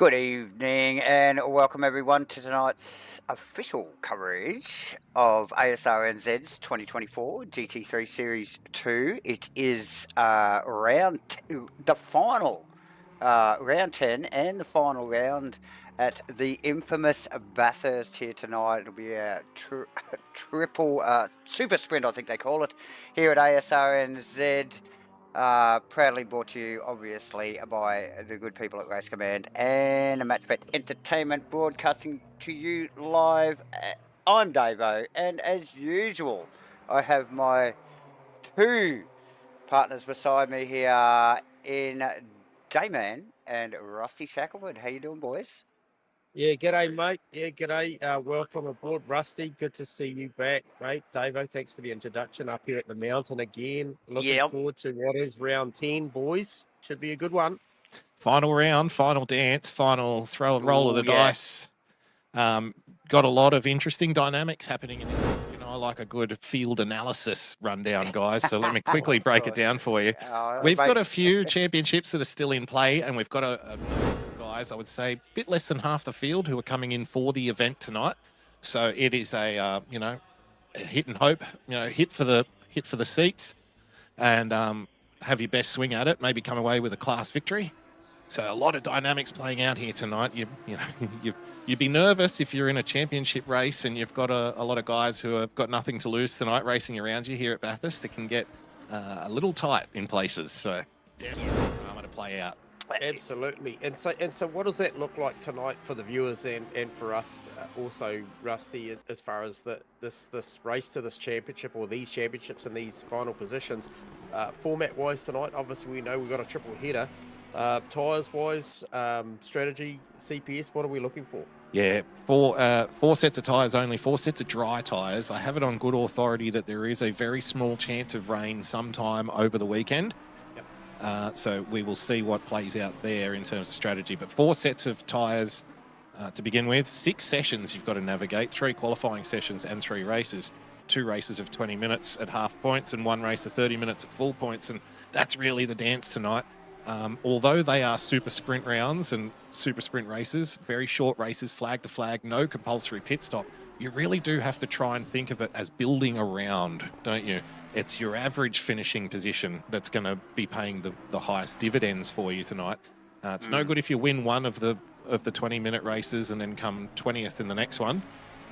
Good evening and welcome everyone to tonight's official coverage of Asrnz's 2024 GT3 Series 2. It is the final round 10 and the final round at the infamous Bathurst here tonight. It'll be a triple super sprint, I think they call it, here at Asrnz. Proudly brought to you, obviously, by the good people at Race Command and MATCHFIT Entertainment, broadcasting to you live. I'm Davo, and as usual, I have my two partners beside me here in J-Man and Rusty Shackelford. How you doing, boys? Yeah, g'day, mate. Yeah, g'day. Welcome aboard, Rusty. Good to see you back, mate. Davo, thanks for the introduction up here at the mountain again. Looking forward to what is round 10, boys. Should be a good one. Final round, final dance, final roll of the dice. Got a lot of interesting dynamics happening in this. I like a good field analysis rundown, guys. So let me quickly break it down for you. We've got a few championships that are still in play, and we've got a guys, I would say, a bit less than half the field who are coming in for the event tonight. So it is a hit and hope, hit for the seats, and have your best swing at it. Maybe come away with a class victory. So a lot of dynamics playing out here tonight. You'd be nervous if you're in a championship race and you've got a lot of guys who have got nothing to lose tonight racing around you here at Bathurst. It can get a little tight in places. So definitely drama to play out. Absolutely. And so what does that look like tonight for the viewers and for us also, Rusty, as far as this race to this championship or these championships and these final positions? Format-wise tonight, obviously we know we've got a triple header. Tyres-wise, strategy, CPS, what are we looking for? Yeah, four sets of tyres only, 4 sets of dry tyres. I have it on good authority that there is a very small chance of rain sometime over the weekend. Yep. So we will see what plays out there in terms of strategy. But 4 sets of tyres to begin with, 6 sessions you've got to navigate, 3 qualifying sessions and 3 races. 2 races of 20 minutes at half points and 1 race of 30 minutes at full points. And that's really the dance tonight. Although they are super sprint rounds and super sprint races, very short races, flag to flag, no compulsory pit stop, you really do have to try and think of it as building a round, don't you? It's your average finishing position that's going to be paying the highest dividends for you tonight. It's no good if you win one of the 20-minute races and then come 20th in the next one.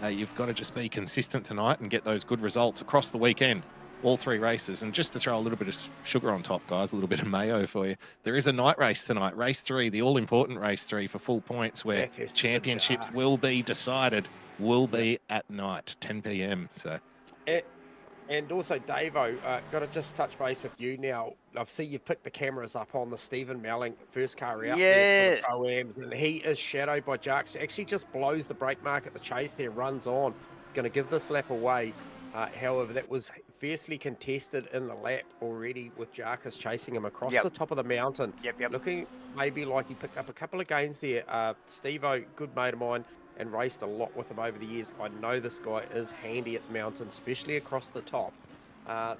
You've got to just be consistent tonight and get those good results across the weekend. All 3 races. And just to throw a little bit of sugar on top, guys, a little bit of mayo for you, there is a night race tonight, race 3, the all-important race 3 for full points, where championships will be decided, will be at night, 10 p.m. So. And also, Davo, got to just touch base with you now. I've seen you picked the cameras up on the Stephen Melling first car out there for the Pro-Ams, and he is shadowed by Jarks. Actually just blows the brake mark at the chase there, runs on. Going to give this lap away. However, that was fiercely contested in the lap already with Jarkus chasing him across the top of the mountain. Looking maybe like he picked up a couple of gains there. Steve-O, good mate of mine, and raced a lot with him over the years. I know this guy is handy at the mountain, especially across the top.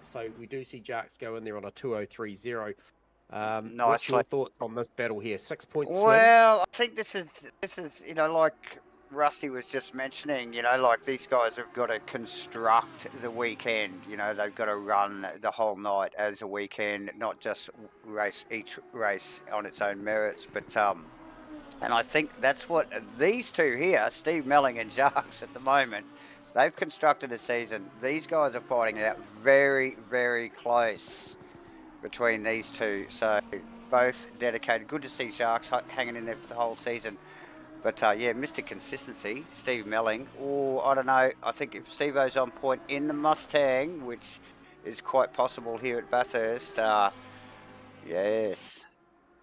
So we do see Jarks go in there on a 2:03.0. What's your thoughts on this battle here? 6 points swing? Well, I think this is like Rusty was just mentioning, like these guys have got to construct the weekend. They've got to run the whole night as a weekend, not just race each race on its own merits. But and I think that's what these two here, Steve Melling and Jarks, at the moment, they've constructed a season. These guys are fighting it out very, very close between these two. So both dedicated. Good to see Jarks hanging in there for the whole season. But, Mr. Consistency, Steve Melling, or I don't know, I think if Steve-O's on point in the Mustang, which is quite possible here at Bathurst, yes.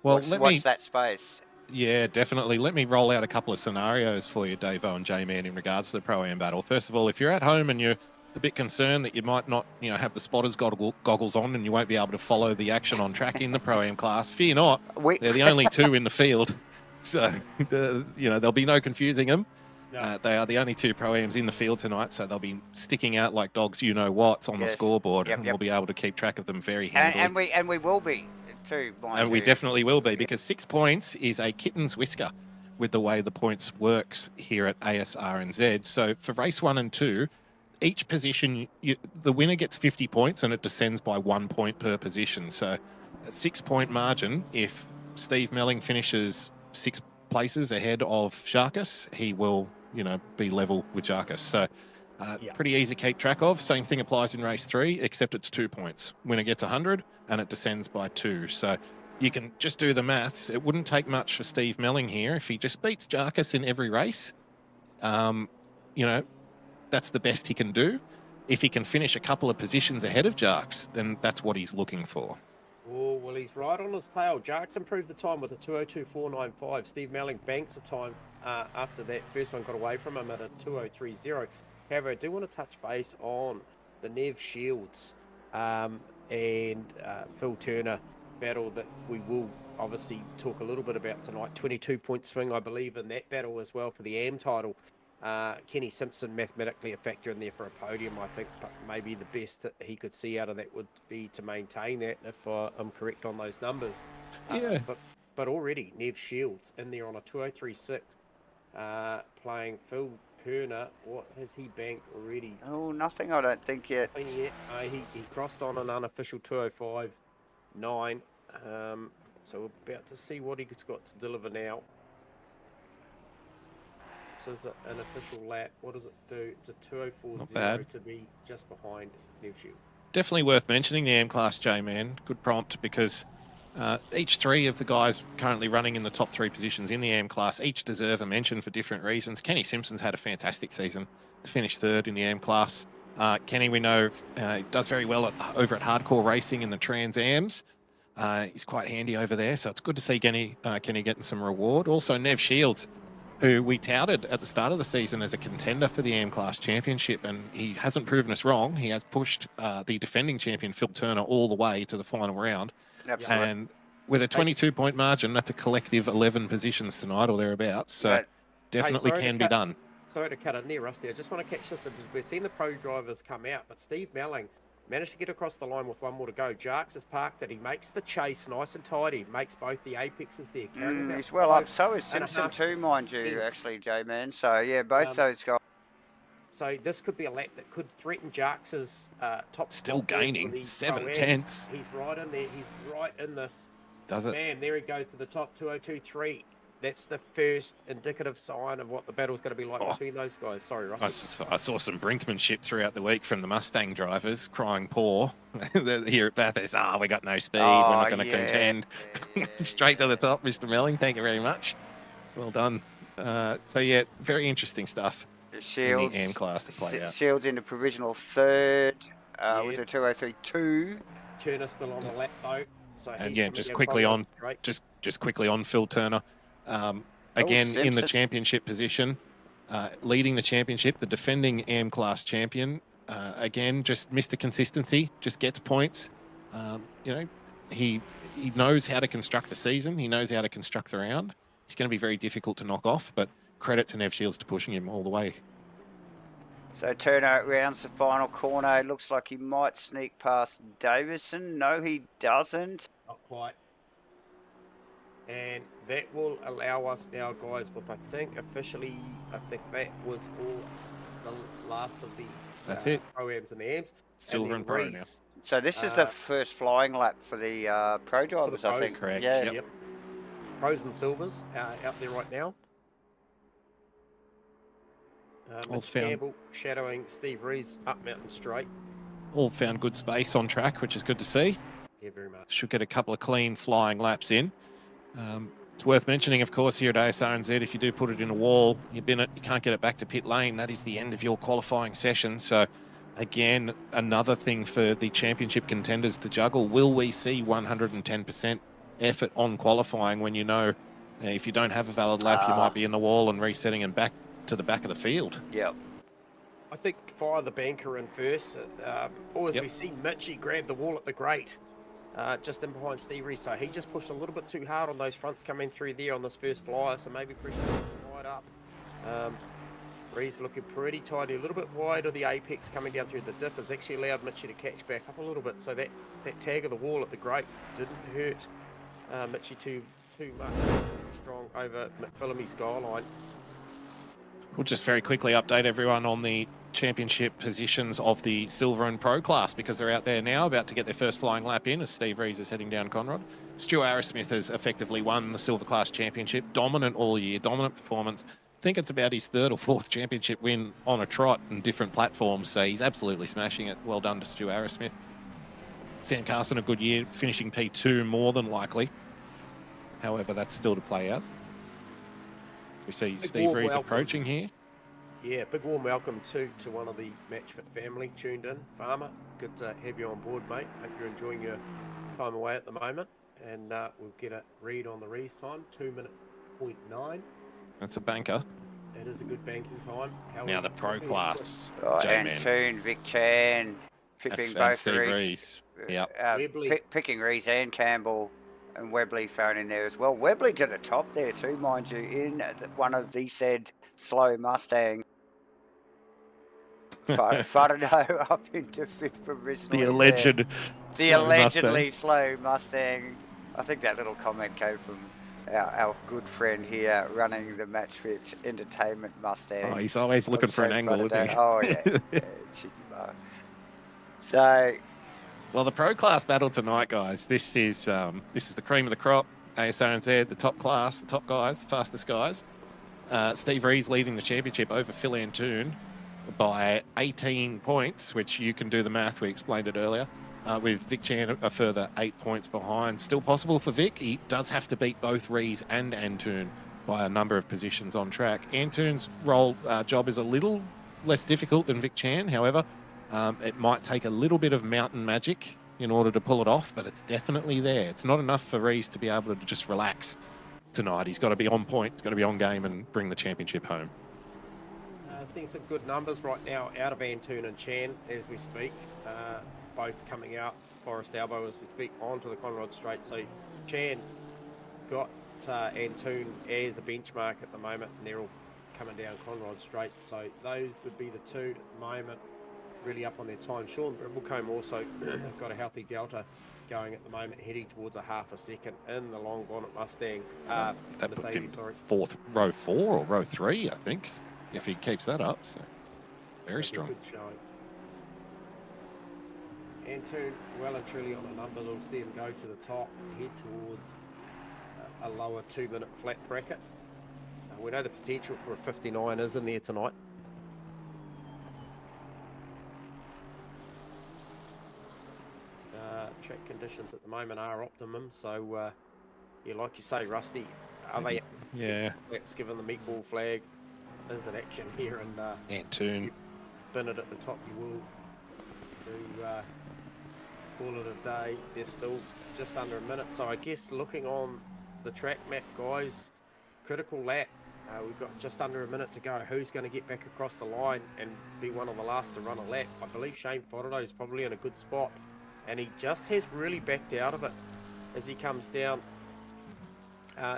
Well, watch that space. Yeah, definitely. Let me roll out a couple of scenarios for you, Davo and J-Man, in regards to the Pro-Am battle. First of all, if you're at home and you're a bit concerned that you might not, have the spotters goggles on and you won't be able to follow the action on track in the Pro-Am class, fear not. They're the only 2 in the field. So, there'll be no confusing them. No. They are the only 2 Pro-Ams in the field tonight, so they'll be sticking out like dogs you-know-whats on the scoreboard, and we'll be able to keep track of them very handily. And we will be too, and we definitely will be, because 6 points is a kitten's whisker. with the way the points works here at Asrnz. So for race 1 and 2, each position, the winner gets 50 points and it descends by 1 point per position. So a 6-point margin, if Steve Melling finishes 6 places ahead of Sharkus, he will, be level with Sharkus. So pretty easy to keep track of. Same thing applies in race 3, except it's 2 points. Winner gets 100 and it descends by 2. So you can just do the maths. It wouldn't take much for Steve Melling here. If he just beats Jarkus in every race, that's the best he can do. If he can finish a couple of positions ahead of Jarks, then that's what he's looking for. Oh, well, he's right on his tail. Jarks improved the time with a 2:02.495. Steve Melling banks the time after that first one got away from him at a 2:03.0. However, I do want to touch base on the Nev Shields and Phil Turner battle that we will obviously talk a little bit about tonight. 22-point swing, I believe, in that battle as well for the AM title. Kenny Simpson mathematically a factor in there for a podium, I think, but maybe the best that he could see out of that would be to maintain that, if I'm correct on those numbers. But already Nev Shields in there on a 2:03.6, playing Phil Turner. What has he banked already? Oh, nothing, I don't think yet. He crossed on an unofficial 2:05.9. So we're about to see what he's got to deliver now. This is an official lap. What does it do? It's a 2:04.0 to be just behind Nev Shield. Definitely worth mentioning the M Class, J-Man. Good prompt, because each 3 of the guys currently running in the top 3 positions in the AM Class each deserve a mention for different reasons. Kenny Simpson's had a fantastic season, finished 3rd in the AM Class. Kenny, we know, does very well over at Hardcore Racing in the Trans Ams. He's quite handy over there, so it's good to see Kenny getting some reward. Also, Nev Shields, who we touted at the start of the season as a contender for the AM Class Championship, and he hasn't proven us wrong. He has pushed the defending champion, Phil Turner, all the way to the final round. Absolutely. And with a 22-point margin, that's a collective 11 positions tonight or thereabouts. So definitely can be done. Sorry to cut in there, Rusty. I just want to catch this. We've seen the pro drivers come out, but Steve Melling managed to get across the line with 1 more to go. Jarks has parked it. He makes the chase nice and tidy. Makes both the apexes there. He's well up. So is Simpson too, mind you, actually, J-Man. So, yeah, both those guys. So this could be a lap that could threaten Jarks's top. Still gaining 7/10. He's right in there. He's right in this. Does it? Man, there he goes to the top 2:02.3. That's the first indicative sign of what the battle's going to be like between those guys. Sorry, Rusty. I saw some brinkmanship throughout the week from the Mustang drivers crying poor here at Bathurst. We got no speed. We're not going to contend. Straight to the top, Mr. Melling. Thank you very much. Well done. So, yeah, very interesting stuff. Shields, in the AM Class to play out. Shields in the provisional 3rd with a 2:03.2. Turner still on the lap, though. So again, just quickly on Phil Turner. Again, in the championship position, leading the championship, the defending AM Class champion. Again, just Mr. Consistency, just gets points. He knows how to construct the season. He knows how to construct the round. He's going to be very difficult to knock off, but credit to Nev Shields to pushing him all the way. So Turner rounds the final corner. It looks like he might sneak past Davison. No, he doesn't. Not quite. And that will allow us now, guys, with I think that was all the last of the That's it. Pro-Ams and the AMs. Silver and Pro now. So this is the first flying lap for the pro drivers, I think. Correct. Yeah. Yep. Pros and silvers out there right now. Mitch Campbell shadowing Steve Rees up Mountain Straight. All found good space on track, which is good to see. Yeah, very much. Should get a couple of clean flying laps in. It's worth mentioning, of course, here at Asrnz, if you do put it in a wall, you can't get it back to pit lane. That is the end of your qualifying session. So, again, another thing for the championship contenders to juggle. Will we see 110% effort on qualifying when if you don't have a valid lap, you might be in the wall and resetting and back to the back of the field? Yep. I think fire the banker in first. We see Mitchie grab the wall at the grate. Just in behind Steve Rees. So he just pushed a little bit too hard on those fronts coming through there on this first flyer, so maybe pressure right up. Rees looking pretty tidy, a little bit wide of the apex coming down through the dip. Has actually allowed Mitchie to catch back up a little bit, so that tag of the wall at the grate didn't hurt Mitchie too much. strong over McPhillamy Skyline. We'll just very quickly update everyone on the championship positions of the Silver and Pro class because they're out there now about to get their first flying lap in as Steve Rees is heading down Conrod. Stu Arrowsmith has effectively won the Silver class championship. Dominant all year, dominant performance. I think it's about his third or fourth championship win on a trot in different platforms, so he's absolutely smashing it. Well done to Stu Arrowsmith. Sam Carson, a good year, finishing P2 more than likely. However, that's still to play out. We see Steve Rees approaching here. Yeah, big warm welcome to one of the MATCHFIT family tuned in. Farmer, good to have you on board, mate. Hope you're enjoying your time away at the moment. And we'll get a read on the Rees time, 2:09. That's a banker. It is a good banking time. Now the pro class. Antoon, Vic Chan, picking both Steve Rees. Rees. Yep. Picking Rees and Campbell. And Webley thrown in there as well. Webley to the top there too, mind you, in one of the said slow Mustang. Fardano up into fifth provisionally. The allegedly slow Mustang. I think that little comment came from our good friend here running the MATCHFIT Entertainment Mustang. Oh, he's always looking for an angle, isn't he? Oh, yeah. Chicky bar. So... Well, the pro class battle tonight, guys. This is the cream of the crop. Asrnz, the top class, the top guys, the fastest guys. Steve Rees leading the championship over Phil Antoon by 18 points, which you can do the math. We explained it earlier. With Vic Chan a further 8 points behind. Still possible for Vic. He does have to beat both Rees and Antoon by a number of positions on track. Antoon's job is a little less difficult than Vic Chan, however. It might take a little bit of mountain magic in order to pull it off, but it's definitely there. It's not enough for Rees to be able to just relax tonight. He's got to be on point. He's got to be on game and bring the championship home. Seeing some good numbers right now out of Antoon and Chan as we speak. Both coming out Forest Elbow as we speak onto the Conrod Straight. So Chan got Antoon as a benchmark at the moment, and they're all coming down Conrod Straight. So those would be the two at the moment. Really up on their time. Sean Brimblecombe also got a healthy delta going at the moment, heading towards a half a second in the long bonnet Mustang. That puts him row 4 or row 3, I think, if he keeps that up. So very strong. Good showing. Antoon well and truly on a number. We'll see him go to the top, head towards a lower 2-minute flat bracket. We know the potential for a 59 is in there tonight. Track conditions at the moment are optimum, so yeah, like you say, Rusty, are they? Yeah. Let's give them the meatball flag. There's an action here, and Antoon. Bin it at the top. You will do call it a day. There's still just under a minute, so I guess looking on the track map, guys, critical lap. We've got just under a minute to go. Who's going to get back across the line and be one of the last to run a lap? I believe Shane Fodderdo is probably in a good spot. And he just has really backed out of it as he comes down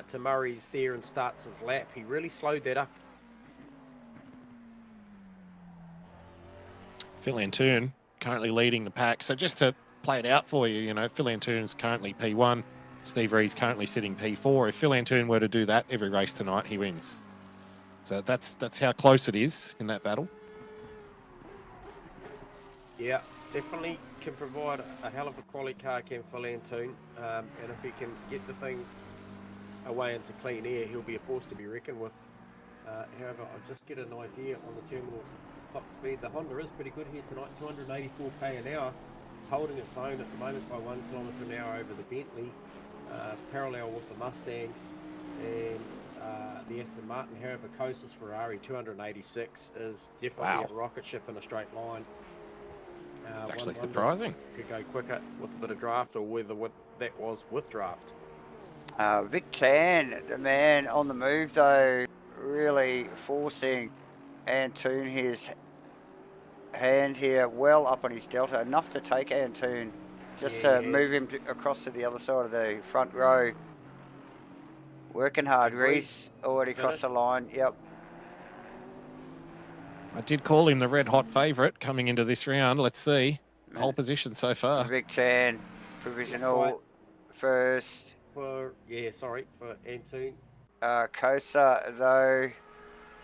to Murray's there and starts his lap. He really slowed that up. Phil Antoon currently leading the pack. So just to play it out for you, Phil Antoon's currently P1. Steve Rees currently sitting P4. If Phil Antoon were to do that every race tonight, he wins. So that's how close it is in that battle. Yeah, definitely can provide a hell of a quality car, can Phil Antoon, and if he can get the thing away into clean air, he'll be a force to be reckoned with. However, I'll just get an idea on the terminal's top speed. The Honda is pretty good here tonight, 284 k an hour. It's holding its own at the moment by 1 kilometre an hour over the Bentley, parallel with the Mustang and the Aston Martin. However, Costa's Ferrari 286 is definitely a rocket ship in a straight line. It's actually surprising. Could go quicker with a bit of draft, or whether that was with draft. Vic Chan, the man on the move though, really forcing Antoon his hand here, well up on his delta, enough to take Antoon, just to move him across to the other side of the front row. Working hard. Rees already crossed the line. Yep. I did call him the red-hot favourite coming into this round. Let's see. Whole position so far. Vic Chan, provisional first. For Antoon. Kosa, though,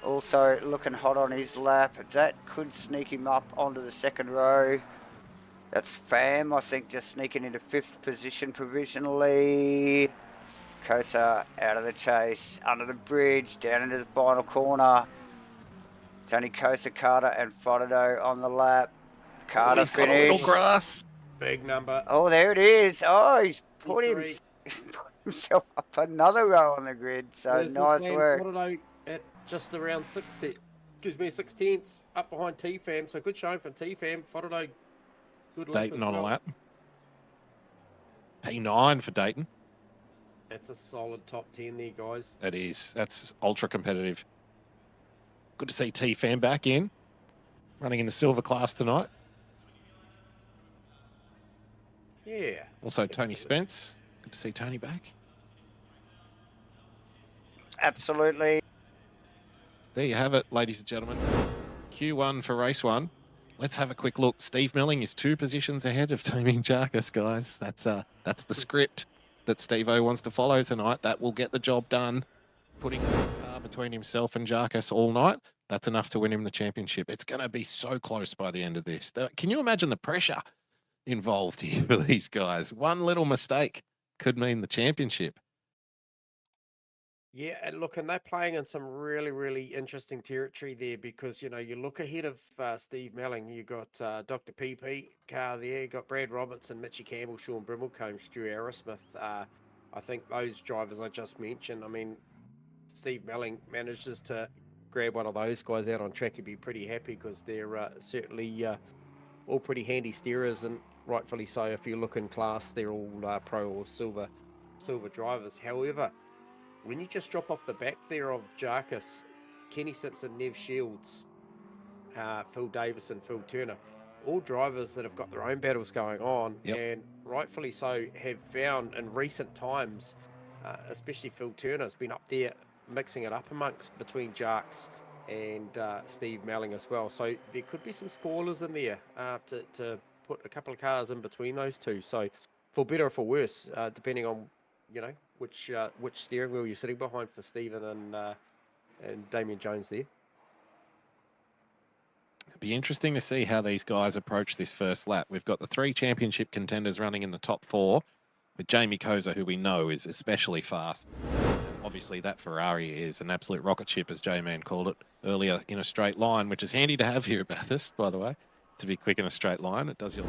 also looking hot on his lap. That could sneak him up onto the second row. That's Fam, I think, just sneaking into 5th position provisionally. Kosa out of the chase, under the bridge, down into the final corner. It's only Kosa, Carter, and Fotido on the lap. Carter finished. Got a little grass. Big number. Oh, there it is. Oh, he's put himself up another row on the grid. So there's nice work. Fotido at just around 6/10 up behind T-Fam. So good showing from T-Fam. Fotido, good luck. Dayton on a lap. P9 for Dayton. That's a solid top 10 there, guys. It is. That's ultra competitive. Good to see T-Fam back in. Running in the silver class tonight. Yeah. Also Tony Spence. Good to see Tony back. Absolutely. There you have it, ladies and gentlemen. Q1 for race 1. Let's have a quick look. Steve Melling is 2 positions ahead of Teaming Jarkus, guys. That's the script that Steve-O wants to follow tonight. That will get the job done. Putting the car between himself and Jarkus all night, that's enough to win him the championship. It's going to be so close by the end of this. Can you imagine the pressure involved here for these guys? One little mistake could mean the championship. Yeah, and look, and they're playing in some really, really interesting territory there because, you know, you look ahead of Steve Melling, you got Dr. PP car there, you got Brad Robertson, Mitchie Campbell, Sean Brimmelcombe, Stu Arrowsmith. I think those drivers I just mentioned, I mean, Steve Melling manages to grab one of those guys out on track, he'd be pretty happy because they're certainly all pretty handy steerers, and rightfully so. If you look in class, they're all pro or silver drivers. However, when you just drop off the back there of Jarkus, Kenny Simpson, Nev Shields, Phil Davison, Phil Turner, all drivers that have got their own battles going on, and rightfully so have found in recent times, especially Phil Turner's been up there mixing it up amongst between Jarks and Steve Melling as well. So there could be some spoilers in there to put a couple of cars in between those two. So for better or for worse, depending on, you know, which steering wheel you're sitting behind for Stephen and Damien Jones there. It'd be interesting to see how these guys approach this first lap. We've got the 3 championship contenders running in the top 4, with Jamie Koza, who we know is especially fast. Obviously, that Ferrari is an absolute rocket ship, as J-Man called it earlier, in a straight line, which is handy to have here at Bathurst, by the way, to be quick in a straight line. It does your...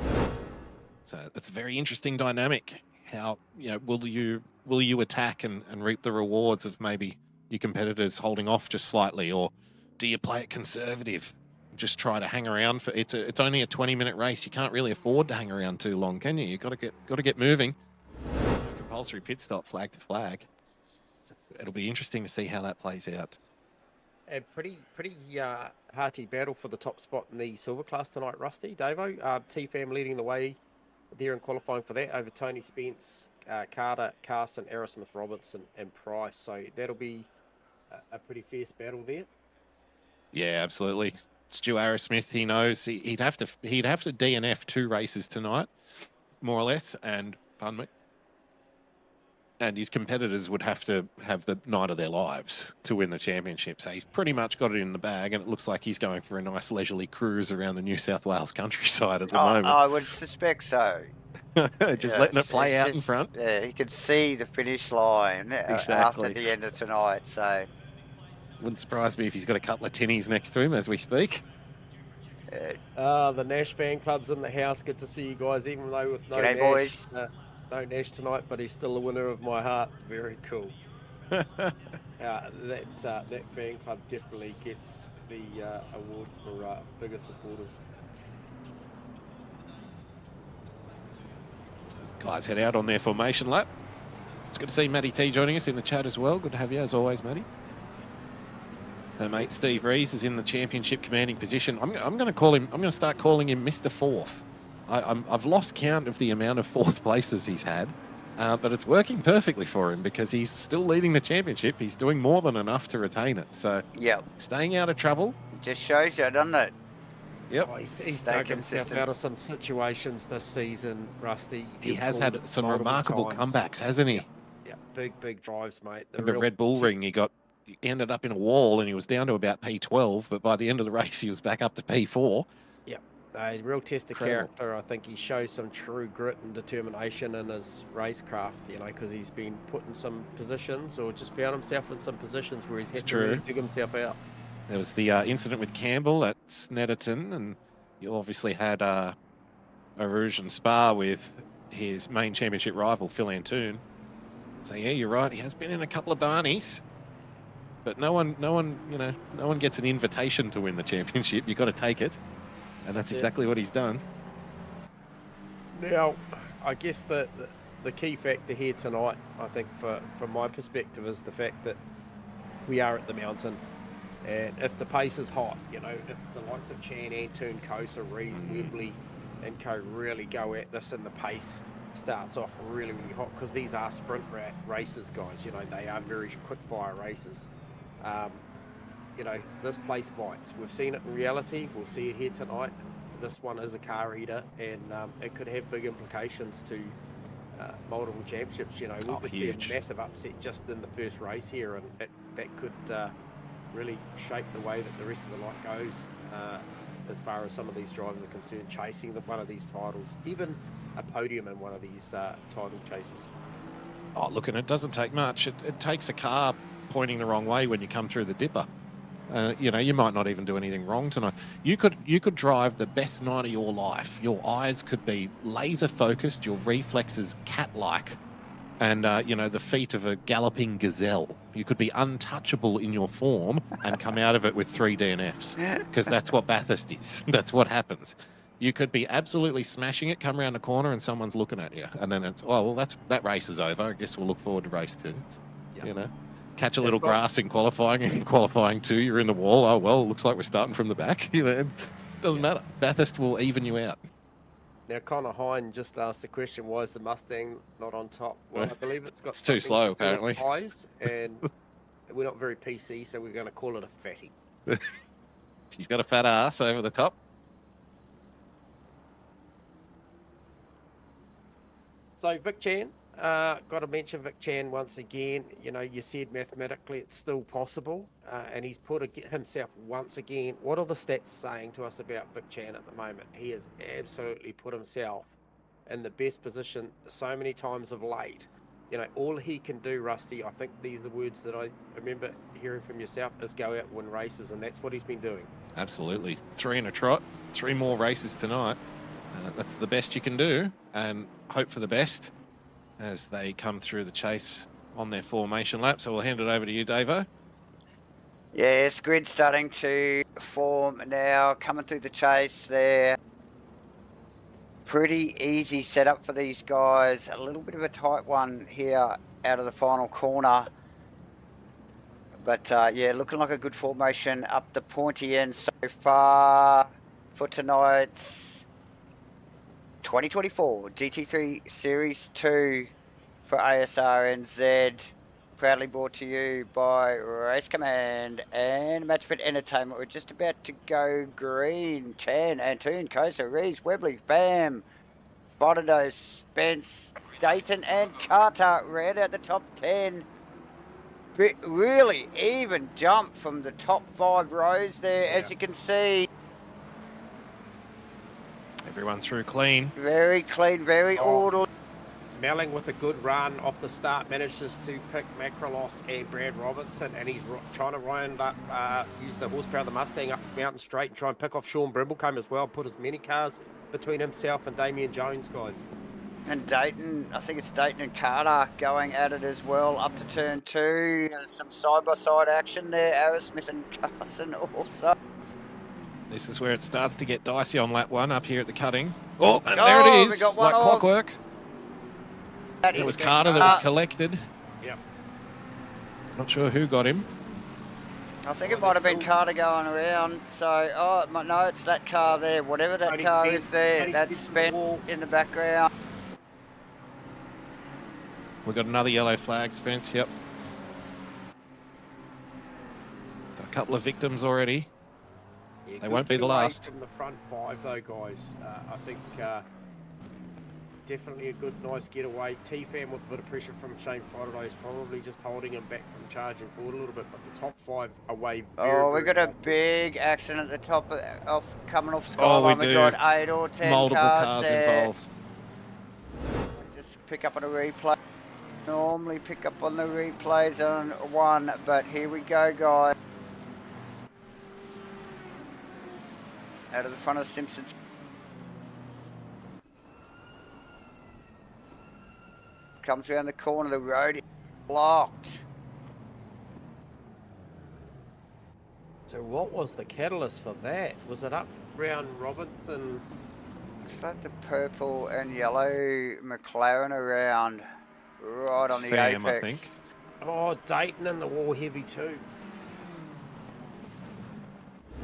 So it's a very interesting dynamic. How, you know, will you attack and reap the rewards of maybe your competitors holding off just slightly, or do you play it conservative, just try to hang around for it's only a 20-minute race. You can't really afford to hang around too long, can you? You've got to get moving. Compulsory pit stop, flag to flag. It'll be interesting to see how that plays out. A pretty hearty battle for the top spot in the silver class tonight, Rusty. Davo, T-Fam leading the way there in qualifying for that over Tony Spence, Carter, Carson, Aerosmith, Robertson, and Price. So that'll be a pretty fierce battle there. Yeah, absolutely. Stu Arrowsmith, he knows he'd have to DNF 2 races tonight, more or less, and pardon me. And his competitors would have to have the night of their lives to win the championship. So he's pretty much got it in the bag, and it looks like he's going for a nice leisurely cruise around the New South Wales countryside at the moment. I would suspect so. Just letting it play out in front. Yeah, he could see the finish line after the end of tonight. So wouldn't surprise me if he's got a couple of tinnies next to him as we speak. The Nash fan club's in the house. Good to see you guys, even though with no G'day, Nash. Boys. No Nash tonight, but he's still the winner of my heart. Very cool. That fan club definitely gets the award for bigger supporters. So guys head out on their formation lap. It's good to see Matty T joining us in the chat as well. Good to have you as always, Matty. Her mate Steve Rees is in the championship commanding position. I'm going to start calling him Mr. Fourth. I've lost count of the amount of 4th places he's had, but it's working perfectly for him because he's still leading the championship. He's doing more than enough to retain it. So staying out of trouble. It just shows you, doesn't it? Yep. Oh, he's dug himself out of some situations this season, Rusty. He has had some remarkable comebacks, hasn't he? big drives, mate. The Red Bull Ring, he ended up in a wall and he was down to about P12, but by the end of the race, he was back up to P4. Yeah, he's a real test of character. I think he shows some true grit and determination in his racecraft, you know, because he's been put in some positions or just found himself in some positions where he's had to really dig himself out. There was the incident with Campbell at Snetterton, and you obviously had Rouge and Spa with his main championship rival, Phil Antoon. So yeah, you're right. He has been in a couple of Barneys, but no one gets an invitation to win the championship. You've got to take it, and that's exactly what he's done. Now, I guess the key factor here tonight, I think, from my perspective, is the fact that we are at the mountain, and if the pace is hot, you know, if the likes of Chan, Antoon, Kosa, Rees, Webley, and co really go at this, and the pace starts off really hot, because these are sprint races, guys. You know, they are very quick fire races. You know, this place bites. We've seen it in reality. We'll see it here tonight. This one is a car eater, and it could have big implications to multiple championships. You know, we could see a massive upset just in the first race here, and that could really shape the way that the rest of the night goes, as far as some of these drivers are concerned, chasing one of these titles, even a podium in one of these title chases. Oh, look, and it doesn't take much. It takes a car pointing the wrong way when you come through the dipper. You know, you might not even do anything wrong tonight. You could drive the best night of your life. Your eyes could be laser focused, your reflexes cat-like, and you know, the feet of a galloping gazelle. You could be untouchable in your form and come out of it with 3 DNFs, because that's what Bathurst is. That's what happens. You could be absolutely smashing it, come around the corner, and someone's looking at you, and then it's, oh well, that race is over. I guess we'll look forward to race 2. Yep. You know, catch a little grass in qualifying, and qualifying 2, you're in the wall. Oh well, looks like we're starting from the back. You know, it doesn't matter. Bathurst will even you out. Now, Connor Hine just asked the question, why is the Mustang not on top? Well, I believe it's got it's too slow, apparently. Eyes, and we're not very PC, so we're going to call it a fatty. She's got a fat ass over the top. So, Vic Chan, got to mention Vic Chan once again. You know, you said mathematically it's still possible, and he's put himself once again. What are the stats saying to us about Vic Chan at the moment? He has absolutely put himself in the best position so many times of late. You know, all he can do, Rusty, I think these are the words that I remember hearing from yourself, is go out and win races, and that's what he's been doing. Absolutely. 3 in a trot, 3 more races tonight. That's the best you can do, and hope for the best as they come through the chase on their formation lap. So we'll hand it over to you, Davo. Yes, grid starting to form now, coming through the chase there. Pretty easy setup for these guys. A little bit of a tight one here out of the final corner. But yeah, looking like a good formation up the pointy end so far for tonight's 2024 GT3 Series 2 for Asrnz. Proudly brought to you by Race Command and MATCHFIT Entertainment. We're just about to go green. Chan, Antoon, Kosa, Rees, Webley, Bam, Fotido, Spence, Dayton and Carter ran out the top 10. Really even jump from the top 5 rows there, as you can see. Everyone through clean. Very clean, very orderly. Melling with a good run off the start, manages to pick Macrolos and Brad Robinson, and he's trying to round up, use the horsepower of the Mustang up the mountain straight and try and pick off Sean Brimblecombe as well, put as many cars between himself and Damien Jones, guys. And Dayton, I think it's Dayton and Carter going at it as well, up to turn 2. There's some side-by-side action there. Arrowsmith and Carson also. This is where it starts to get dicey on lap 1 up here at the cutting. Oh, and there it is, we got like clockwork. It was Carter that was collected. Yep. Not sure who got him. I think it might have been Carter going around. So, oh, no, it's that car there. Whatever that car is there, that's spent in the background. We've got another yellow flag, Spence, yep. So a couple of victims already. Yeah, they won't be the last. From the front 5 though, guys. I think definitely a good, nice getaway. T-Fan with a bit of pressure from Shane Fodado is probably just holding him back from charging forward a little bit, but the top 5 away very, we got a nicely. big accident at the top of coming off Oh, Skyline. we We do. got 8 or 10 Multiple cars there. involved. Just pick up on a replay. Normally pick up on the replays on one, but here we go, guys. Out of the front of Simpsons. Comes around the corner, the road is blocked. So what was the catalyst for that? Was it up round Robinson? Looks like the purple and yellow McLaren around right on the Fam, apex. I think. Oh, Dayton in the wall heavy too.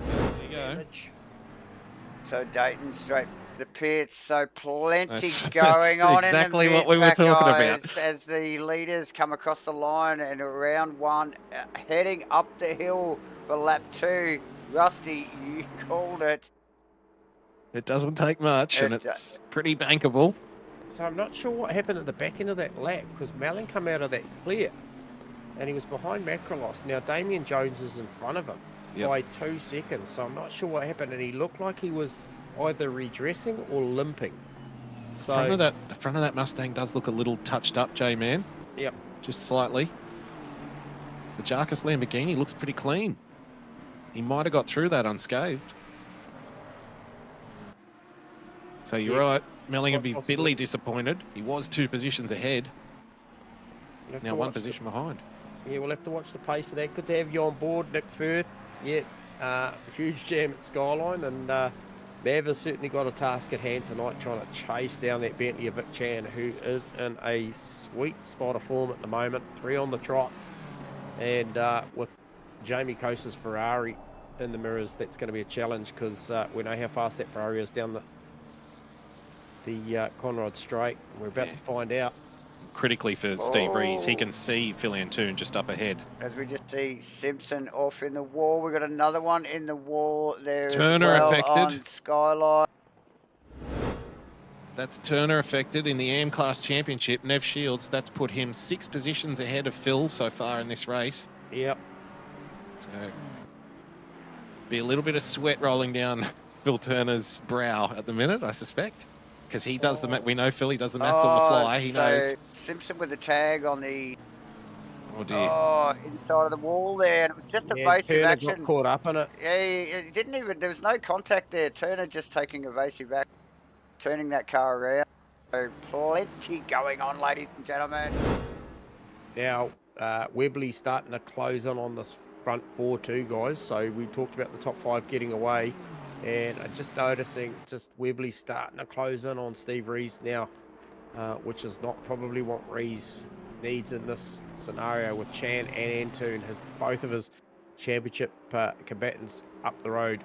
There you go. Damage. So Dayton straight the pits, so plenty That's going on exactly in the what we were mid-pack, talking guys, about. as the leaders come across the line and round 1, heading up the hill for lap 2. Rusty, you called it. It doesn't take much, and It it's pretty bankable. So I'm not sure what happened at the back end of that lap, because Malin come out of that clear and he was behind Macrolos. Now Damien Jones is in front of him by 2 seconds, so I'm not sure what happened, and he looked like he was either redressing or limping. So The front of that Mustang does look a little touched up, J-Man. Yep. Just slightly. The Jarkus Lamborghini looks pretty clean. He might have got through that unscathed. So you're right. Melling would be bitterly disappointed. He was 2 positions ahead. Now 1 position behind. Yeah, we'll have to watch the pace of that. Good to have you on board, Nick Firth. Yeah, huge jam at Skyline, and Mav has certainly got a task at hand tonight, trying to chase down that Bentley of Vic Chan, who is in a sweet spot of form at the moment. 3 on the trot, and with Jamie Coaster's Ferrari in the mirrors, that's going to be a challenge, because we know how fast that Ferrari is down the Conrod Straight. We're about to find out. Critically for Steve Rees, he can see Phil Antoon just up ahead. As we just see Simpson off in the wall. We've got another one in the wall there Turner as well affected. on Skyline. That's Turner affected in the AM Class Championship. Nev Shields, that's put him 6 positions ahead of Phil so far in this race. Yep. So, be a little bit of sweat rolling down Phil Turner's brow at the minute, I suspect. Because he does we know Philly does the maths on the fly. He knows. Simpson with the tag on the inside of the wall there, and it was just evasive action. Got caught up in it. Yeah, it didn't even. There was no contact there. Turner just taking evasive action, turning that car around. So plenty going on, ladies and gentlemen. Now Webley's starting to close on this front 4 too, guys. So we talked about the top 5 getting away. And I'm just noticing Webley starting to close in on Steve Rees now, which is not probably what Rees needs in this scenario with Chan and Antoon, both of his championship combatants up the road.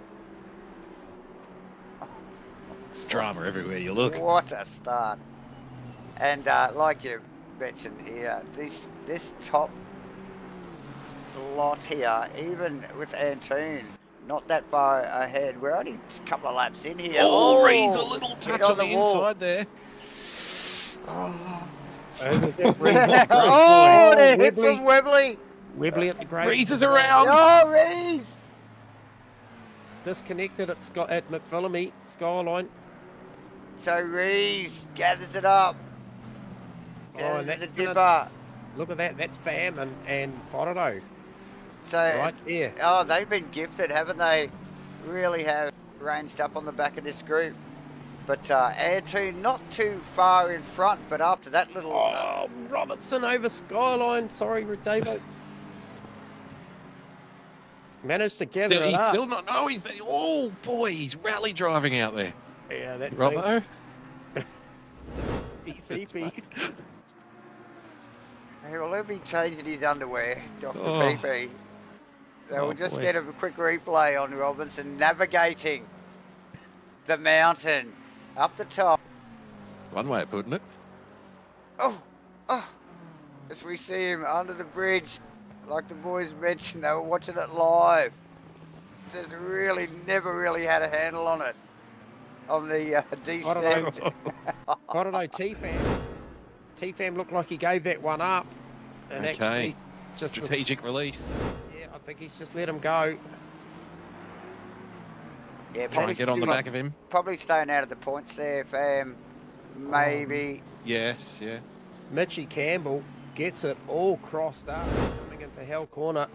It's drama everywhere you look. What a start. And like you mentioned here, this top lot here, even with Antoon, not that far ahead. We're only a couple of laps in here. Oh, Rees a little touch on the inside there. The hit from Webley. Webley at the grade. Rees is around. Oh, Rees. Disconnected at McPhillamy, Skyline. So Rees gathers it up. And the dipper. Look at that. That's Fam and Fodado. So, right there. Oh, they've been gifted, haven't they? Really have ranged up on the back of this group. But Antoon not too far in front, but after that little... Robertson over Skyline. Sorry, Davo. Managed to gather it up. Still not... No, he's there. Oh, boy, he's rally driving out there. Yeah, that... Robbo? CP. Hey, well, he'll be changing his underwear, Dr. PP. So we'll just get a quick replay on Robinson navigating the mountain up the top. One way of putting it. As we see him under the bridge, like the boys mentioned, they were watching it live. Just never really had a handle on it. on the descent. I don't know, T-Fam looked like he gave that one up. And actually just strategic release. Yeah, I think he's just let him go. Yeah, trying to get on the back of him. Probably staying out of the points there, Fam. Maybe. Yes, yeah. Mitchie Campbell gets it all crossed up, coming into Hell Corner.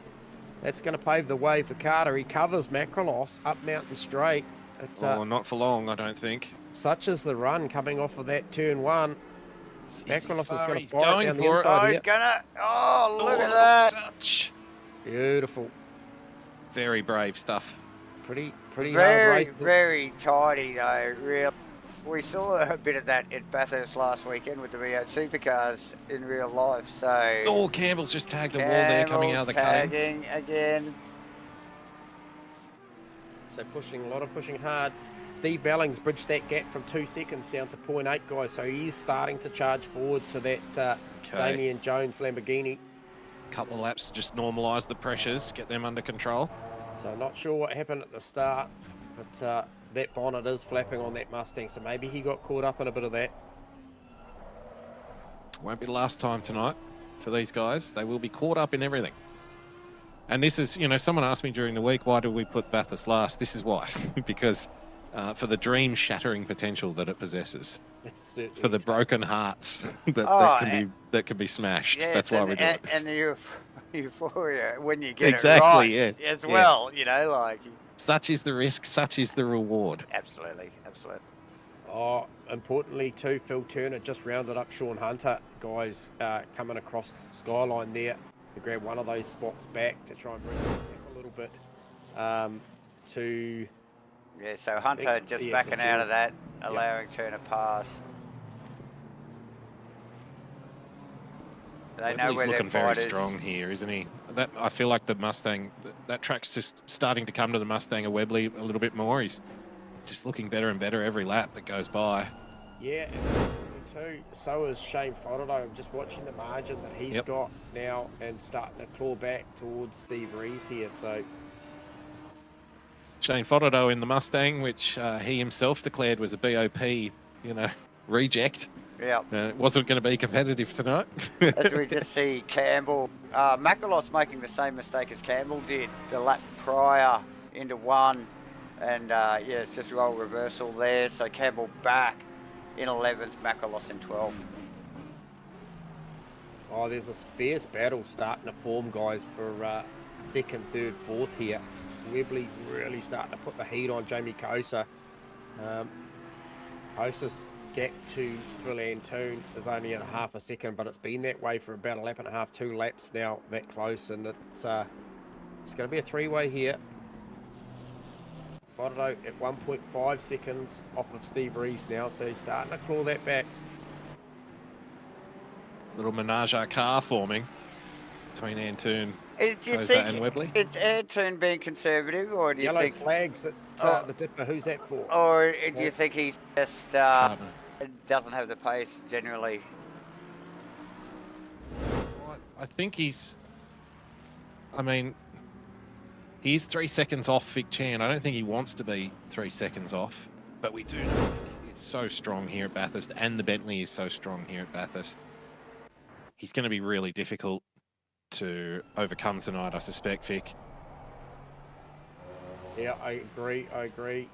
That's going to pave the way for Carter. He covers Macrolos up Mountain Straight. It's, not for long, I don't think. Such is the run coming off of that turn one. Macrolos is going to fire going down the for it. inside He's here. gonna. Oh, look at that! Touch. Beautiful. Very brave stuff. Pretty hard Very, race. very tidy though. Real. We saw a bit of that at Bathurst last weekend with the V8 supercars in real life. So. Oh, Campbell's just tagged the wall there, coming out of the cutting. Tagging again. So a lot of pushing hard. Steve Bellings bridged that gap from 2 seconds down to 0.8, guys. So he's starting to charge forward to that Damien Jones Lamborghini. Couple of laps to just normalise the pressures, get them under control. So not sure what happened at the start, but that bonnet is flapping on that Mustang. So maybe he got caught up in a bit of that. Won't be the last time tonight for these guys. They will be caught up in everything. And this is, someone asked me during the week, why do we put Bathurst last? This is why. Because for the dream-shattering potential that it possesses. For the broken hearts that can be smashed. Yes, that's why we do it. And the euphoria when you get exactly, it right as well, Such is the risk, such is the reward. Absolutely. Oh, importantly too, Phil Turner just rounded up Sean Hunter. Guys coming across the skyline there to grab one of those spots back to try and bring it up a little bit to... Yeah, so Hunter just backing out of that, allowing Turner pass. They know He's where looking their very fight strong here, isn't he? I feel like the Mustang, that track's just starting to come to the Mustang of Webley a little bit more. He's just looking better and better every lap that goes by. Yeah, and too, so is Shane Fodderdo. I'm just watching the margin that he's got now and starting to claw back towards Steve Rees here. So Shane Fodderdo in the Mustang, which he himself declared was a BOP, reject. Yeah. It wasn't going to be competitive tonight. As we just see Campbell, Macrolos making the same mistake as Campbell did the lap prior into one. And it's just role reversal there. So Campbell back in 11th, Macrolos in 12th. Oh, there's a fierce battle starting to form, guys, for second, third, fourth here. Webley really starting to put the heat on Jamie Kosa. Kosa's gap to Phil Antoon is only at half a second, but it's been that way for about a lap and a half, 2 laps now, that close, and it's going to be a three-way here. Fodderdo at 1.5 seconds off of Steve Rees now, so he's starting to claw that back. Little menage a car forming between Antoon, Kosa and Webley. It's Antoon being conservative, or do you Yellow think... flags at the dipper, who's that for? Or do you think he's just doesn't have the pace generally? I think he's... He's 3 seconds off Vic Chan. I don't think he wants to be 3 seconds off, but we do know he's so strong here at Bathurst, and the Bentley is so strong here at Bathurst. He's going to be really difficult to overcome tonight, I suspect, Vic. Yeah, I agree.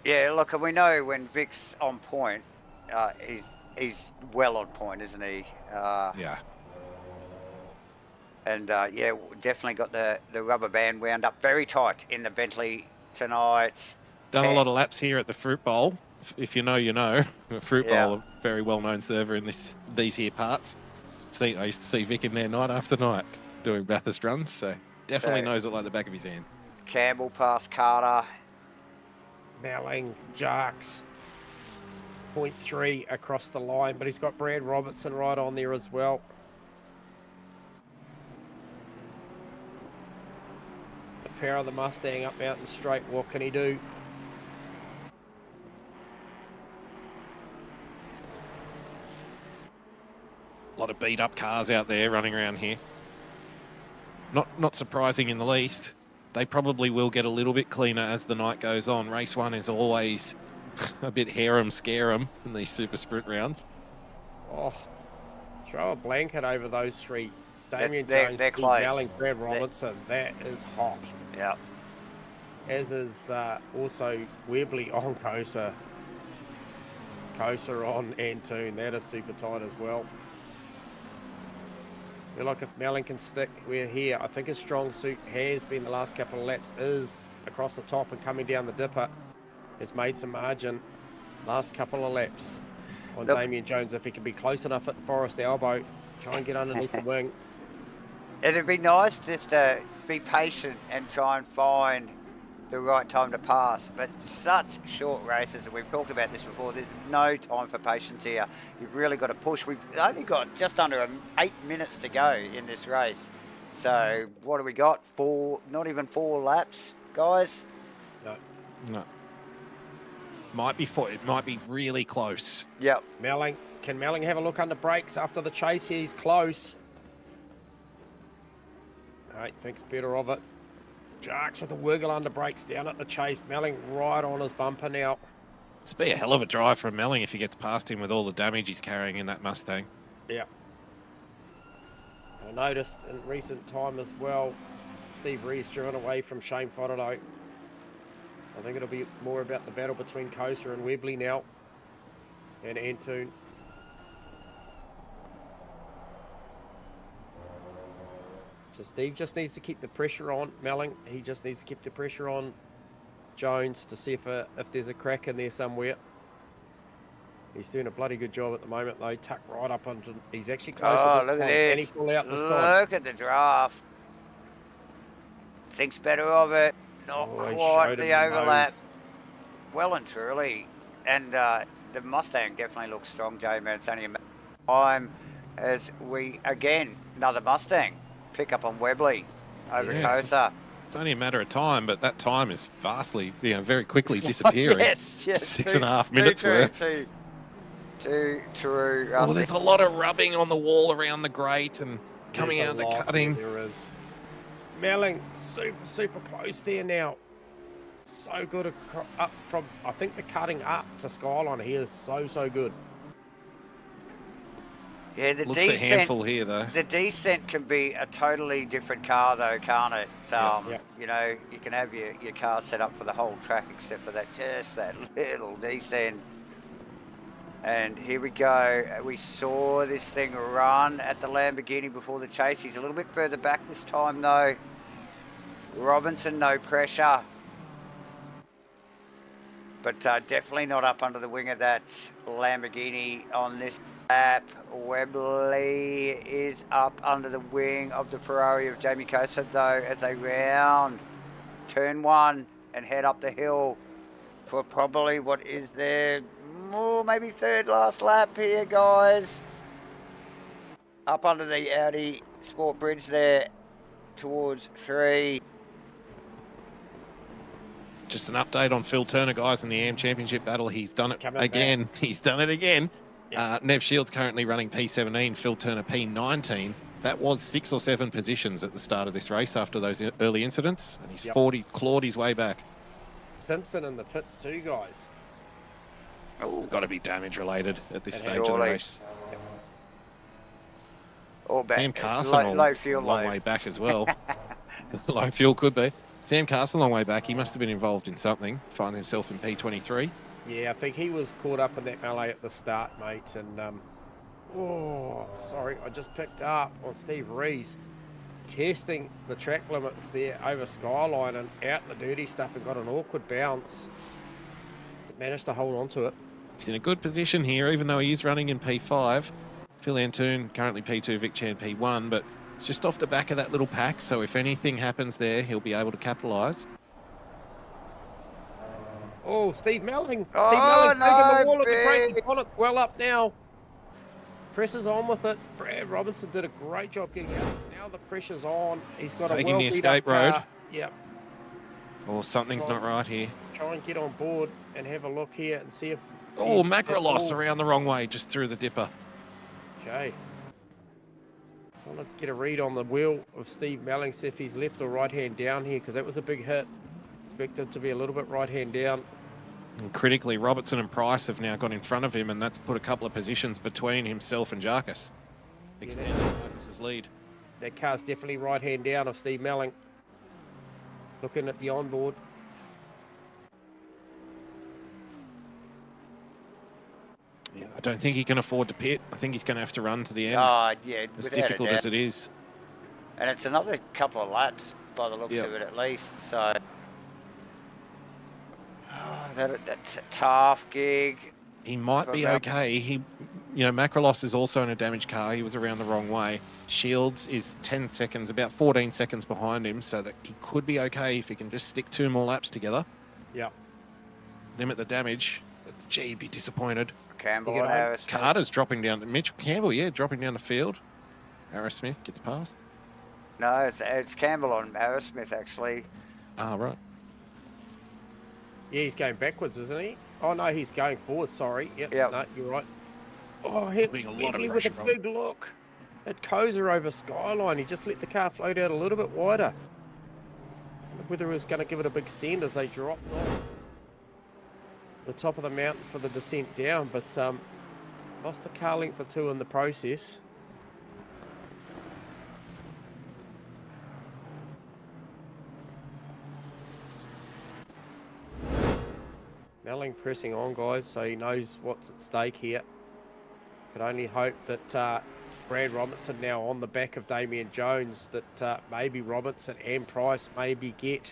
Yeah, look, and we know when Vic's on point, he's well on point, isn't he? Yeah. And definitely got the rubber band wound up very tight in the Bentley tonight. Done a lot of laps here at the Fruit Bowl. If you know, you know. Fruit Bowl, a very well-known server in these here parts. I used to see Vic in there night after night doing Bathurst runs, so definitely knows it like the back of his hand. Campbell past Carter. Malling, Jarks, 0.3 across the line, but he's got Brad Robertson right on there as well. The pair of the Mustang up Mountain Straight, what can he do? A lot of beat-up cars out there running around here. Not surprising in the least. they probably will get a little bit cleaner as the night goes on. Race 1 is always a bit harem scarum in these super sprint rounds. Oh, throw a blanket over those three. Damien they're Jones, Steve close. Melling, Brad Robinson. That is hot. Yeah. As is also Webley on Kosa. Kosa on Antoon. That is super tight as well. I feel like if Melling can stick, we're here. I think his strong suit has been the last couple of laps, is across the top and coming down the dipper. Has made some margin last couple of laps on Damien Jones. If he can be close enough at Forest Elbow, try and get underneath the wing. It'd be nice just to be patient and try and find the right time to pass, but such short races, and we've talked about this before, there's no time for patience here. You've really got to push. We've only got just under 8 minutes to go in this race. So what do we got? Not even 4 laps, guys? No. Might be 4. It might be really close. Yep. Melling. Can Melling have a look under brakes after the chase? He's close. Right, thinks better of it. Jarks with a wiggle under brakes down at the chase. Melling right on his bumper now. It's be a hell of a drive from Melling if he gets past him with all the damage he's carrying in that Mustang. Yeah. I noticed in recent time as well, Steve Rees driven away from Shane Fodderlow. I think it'll be more about the battle between Kosa and Webley now. And Antoon. So Steve just needs to keep the pressure on Melling. He just needs to keep the pressure on Jones to see if there's a crack in there somewhere. He's doing a bloody good job at the moment, though. Tucked right up onto. He's actually close. Oh, look at this! Can he pull out this time? Look at the draft. Thinks better of it. Not quite the overlap. Well and truly, and the Mustang definitely looks strong, Jay. Man, it's only a matter of time as we again another Mustang. Pick up on Webley over Kosa. It's only a matter of time, but that time is vastly, very quickly disappearing. yes. 6.5 minutes worth. Too true. Oh, there's a lot of rubbing on the wall around the grate and coming out of the cutting. There is. Melling, super close there now. So good up from, I think the cutting up to Skyline here is so good. Yeah, the Looks descent, a handful here, though. The descent can be a totally different car, though, can't it? You know, you can have your car set up for the whole track except for that little descent. And here we go. We saw this thing run at the Lamborghini before the chase. He's a little bit further back this time, though. Robinson, no pressure. But definitely not up under the wing of that Lamborghini on this lap. Webley is up under the wing of the Ferrari of Jamie Kosa, though, as they round turn 1 and head up the hill for probably what is their maybe third last lap here, guys. Up under the Audi Sport Bridge there towards 3. Just an update on Phil Turner, guys, in the AM Championship battle. He's done it again. He's done it again. Yep. Nev Shields currently running P17, Phil Turner P19. That was 6 or 7 positions at the start of this race after those early incidents, and he's clawed his way back. Simpson in the pits too, guys. It's got to be damage related at this stage of the race. Yep. Or back. Sam Carson low fuel, long way back as well. Low fuel could be. Sam Carson, long way back. He must have been involved in something. Find himself in P23. Yeah, I think he was caught up in that melee at the start, mate. And, sorry, I just picked up on Steve Rees testing the track limits there over Skyline and out in the dirty stuff and got an awkward bounce. But managed to hold on to it. He's in a good position here, even though he is running in P5. Phil Antoon, currently P2, Vic Chan P1, but it's just off the back of that little pack, so if anything happens there, he'll be able to capitalise. Oh, Steve Melling. Oh, Steve Melling taking the wall at big. the break. He's on it well up now. Pressure's on with it. Brad Robinson did a great job getting out. Now the pressure's on. He's got Taking a well the escape road. Yep. Or something's not right here. Try and get on board and have a look here and see if... Oh, Macrolos around the wrong way, just through the dipper. Okay. I want to get a read on the wheel of Steve Melling, see if he's left or right hand down here, because that was a big hit. Expected to be a little bit right hand down. And critically, Robertson and Price have now got in front of him, and that's put a couple of positions between himself and Jarkus. Extending Jarkus's lead. That car's definitely right hand down of Steve Melling. Looking at the onboard. Yeah, I don't think he can afford to pit. I think he's going to have to run to the end. Yeah, as difficult as it is. And it's another couple of laps by the looks of it, at least. So that's a tough gig. He might be okay. Macrolos is also in a damaged car. He was around the wrong way. Shields is 10 seconds, about 14 seconds behind him, so that he could be okay if he can just stick 2 more laps together. Yeah. Limit the damage. But gee, he'd be disappointed. Campbell and Harris. Carter's dropping down. Mitchell Campbell, dropping down the field. Harris Smith gets past. No, it's Campbell on Harris Smith, actually. Ah, right. Yeah, he's going backwards, isn't he? Oh, no, he's going forward, sorry. Yep. No, you're right. Oh, Headley with a big look at Kozer over Skyline. He just let the car float out a little bit wider. Whether he was going to give it a big send as they dropped off the top of the mountain for the descent down, but lost the car length or 2 in the process. Melling pressing on, guys, so he knows what's at stake here. Could only hope that Brad Robinson now on the back of Damien Jones, that maybe Robinson and Price maybe get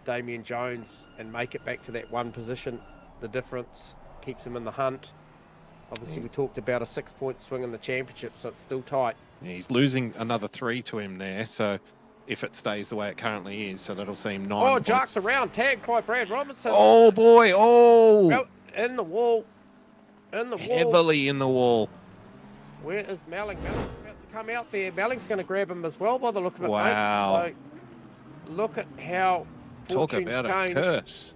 Damien Jones and make it back to that 1 position. The difference keeps him in the hunt. Obviously, we talked about a 6-point swing in the championship, so it's still tight. Yeah, he's losing another 3 to him there, so if it stays the way it currently is, so that'll seem 9 points. Jark's around, tagged by Brad Robinson. Oh, boy, Well, in the wall. In the wall. Heavily in the wall. Where is Melling? Melling's about to come out there. Melling's going to grab him as well by the look of it, wow. mate. So, look at how fortune's changed. A curse.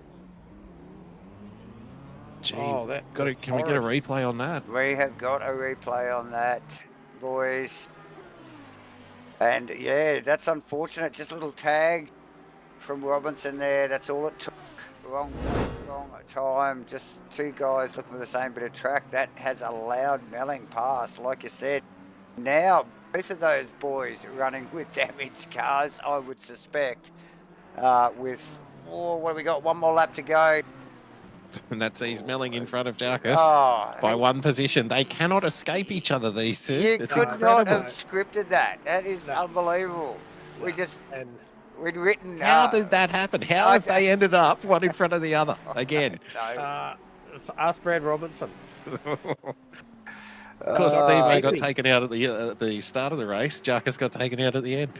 Gee, can we get a replay on that? We have got a replay on that, boys. And yeah, that's unfortunate. Just a little tag from Robinson there. That's all it took. Wrong time. Just 2 guys looking for the same bit of track. That has allowed Melling pass, like you said. Now, both of those boys running with damaged cars, I would suspect, with, what have we got? 1 more lap to go. And that sees Melling in front of Jarkus by 1 position. They cannot escape each other, these 2. You could not have scripted that. That is unbelievable. We'd written... How did that happen? How have they ended up one in front of the other again? Ask Brad Robinson. Of course, Steve got taken out at the start of the race. Jarkus got taken out at the end.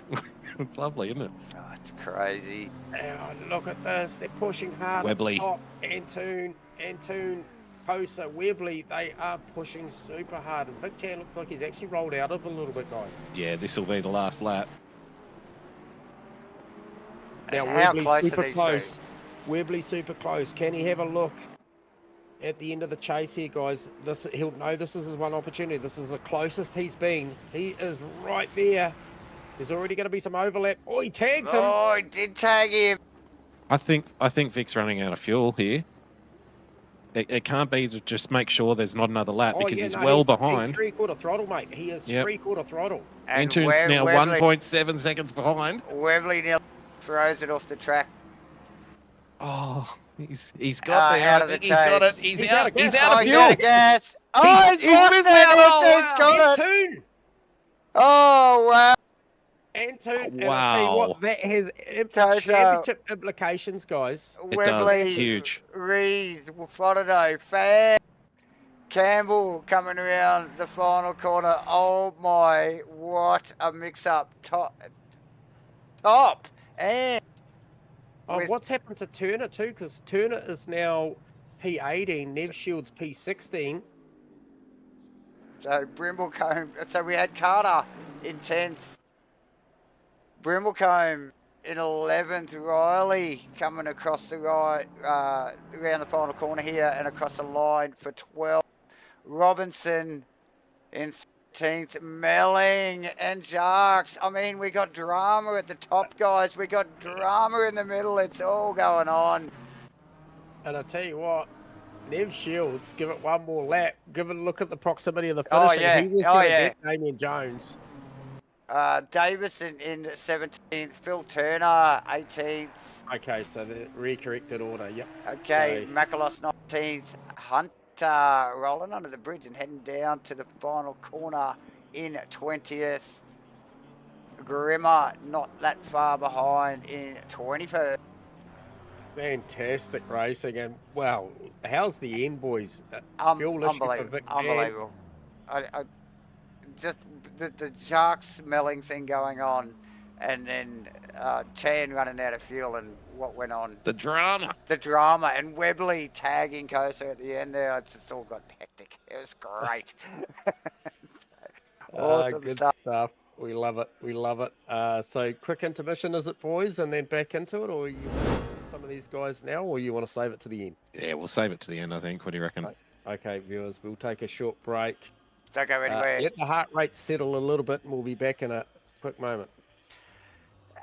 It's lovely, isn't it? Oh, it's crazy. Oh, look at this. They're pushing hard Webley. At the top. Antoon, Posa, Webley, they are pushing super hard. And Vic Chan looks like he's actually rolled out of it a little bit, guys. Yeah, this will be the last lap. Now, Webley's super close. Webley super close. Can he have a look at the end of the chase here, guys? He'll know this is his 1 opportunity. This is the closest he's been. He is right there. There's already going to be some overlap. Oh, he tags him. Oh, he did tag him. I think Vic's running out of fuel here. It can't be to just make sure there's not another lap because he's behind. He's 3/4 throttle, mate. He is 3/4 throttle. And Antoon's now 1.7 seconds behind. Webley nearly throws it off the track. Oh, he's got there. Out of the chase. He's got it. He's out of fuel. Out of gas. Oh, he's lost it. Antoon's got it. Oh, wow. Antoon, and I'll tell you what, that has championship implications, guys. Webley, huge. Reed, Frodo, Fan, Campbell coming around the final corner. Oh my, what a mix-up. Top. And what's happened to Turner too? Because Turner is now P18, Nev Shields P16. So Brimblecombe, so we had Carter in 10th. Brimblecombe in 11th, Riley coming across the right, around the final corner here and across the line for 12th. Robinson in 17th, Melling and Sharks. I mean, we got drama at the top, guys. We got drama in the middle. It's all going on. And I tell you what, Nev Shields, give it one more lap. Give it a look at the proximity of the finishing. Yeah. He was going to get Damien Jones. Davison in 17th, Phil Turner 18th. Okay, so the recorrected order, yep. Okay, so, Macalos 19th, Hunter rolling under the bridge and heading down to the final corner in 20th. Grimmer not that far behind in 21st. Fantastic racing, and wow, how's the end, boys? Unbelievable. Just the Sharks smelling thing going on, and then Chan running out of fuel, and what went on? The drama, and Webley tagging Kosa at the end there. It's just all got hectic. It was great. Awesome good stuff. We love it. We love it. So quick intermission, is it, boys, and then back into it, or you some of these guys now, or you want to save it to the end? Yeah, we'll save it to the end, I think. What do you reckon? Okay, viewers, we'll take a short break. Don't go anywhere. Let the heart rate settle a little bit, and we'll be back in a quick moment.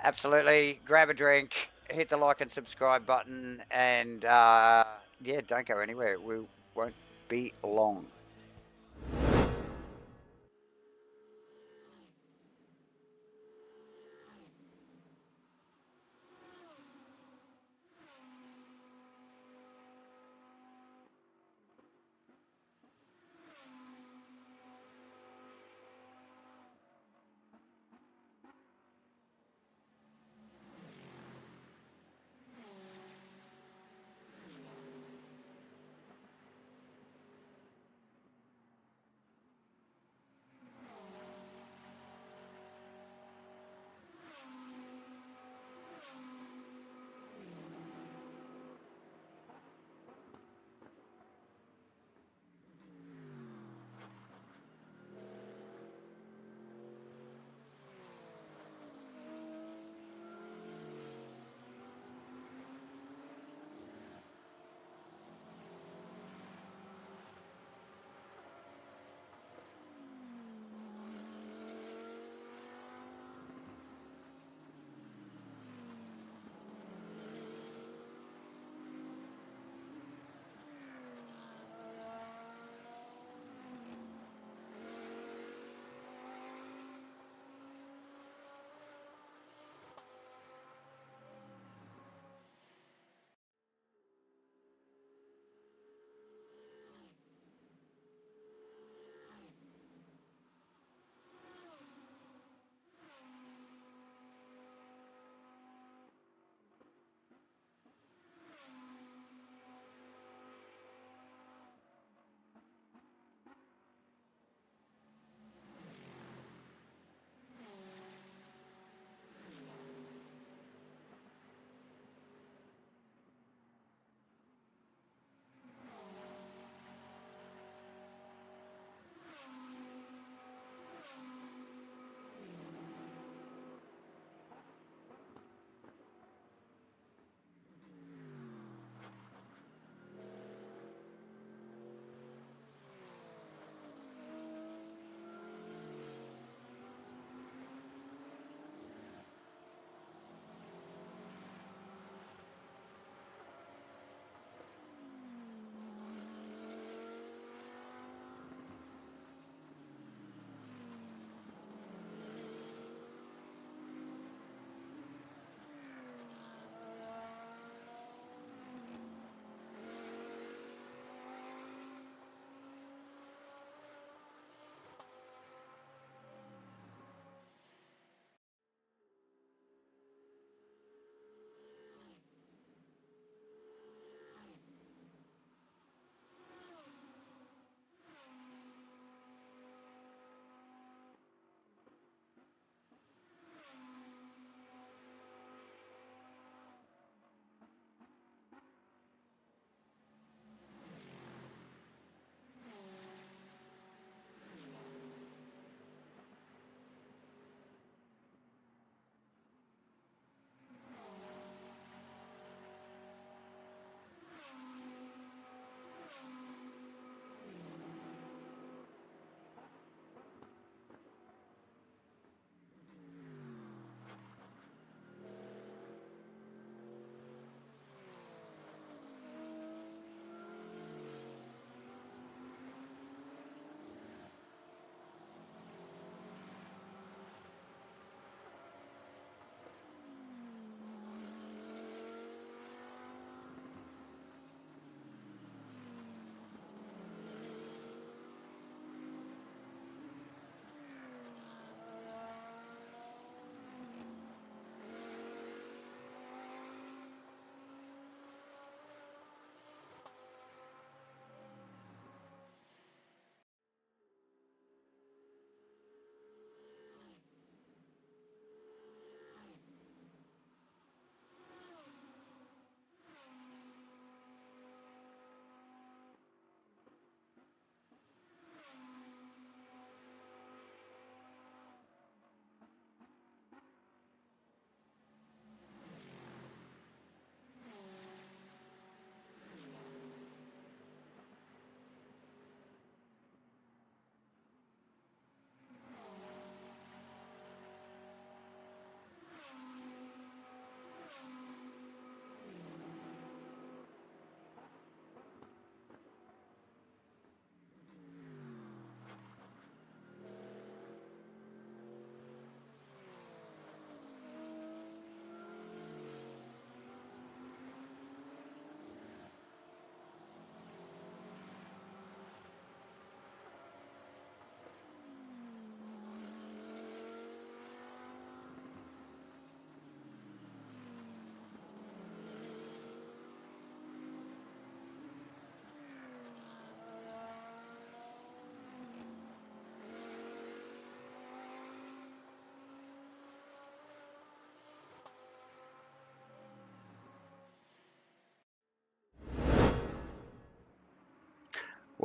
Absolutely. Grab a drink, hit the like and subscribe button, and don't go anywhere. We won't be long.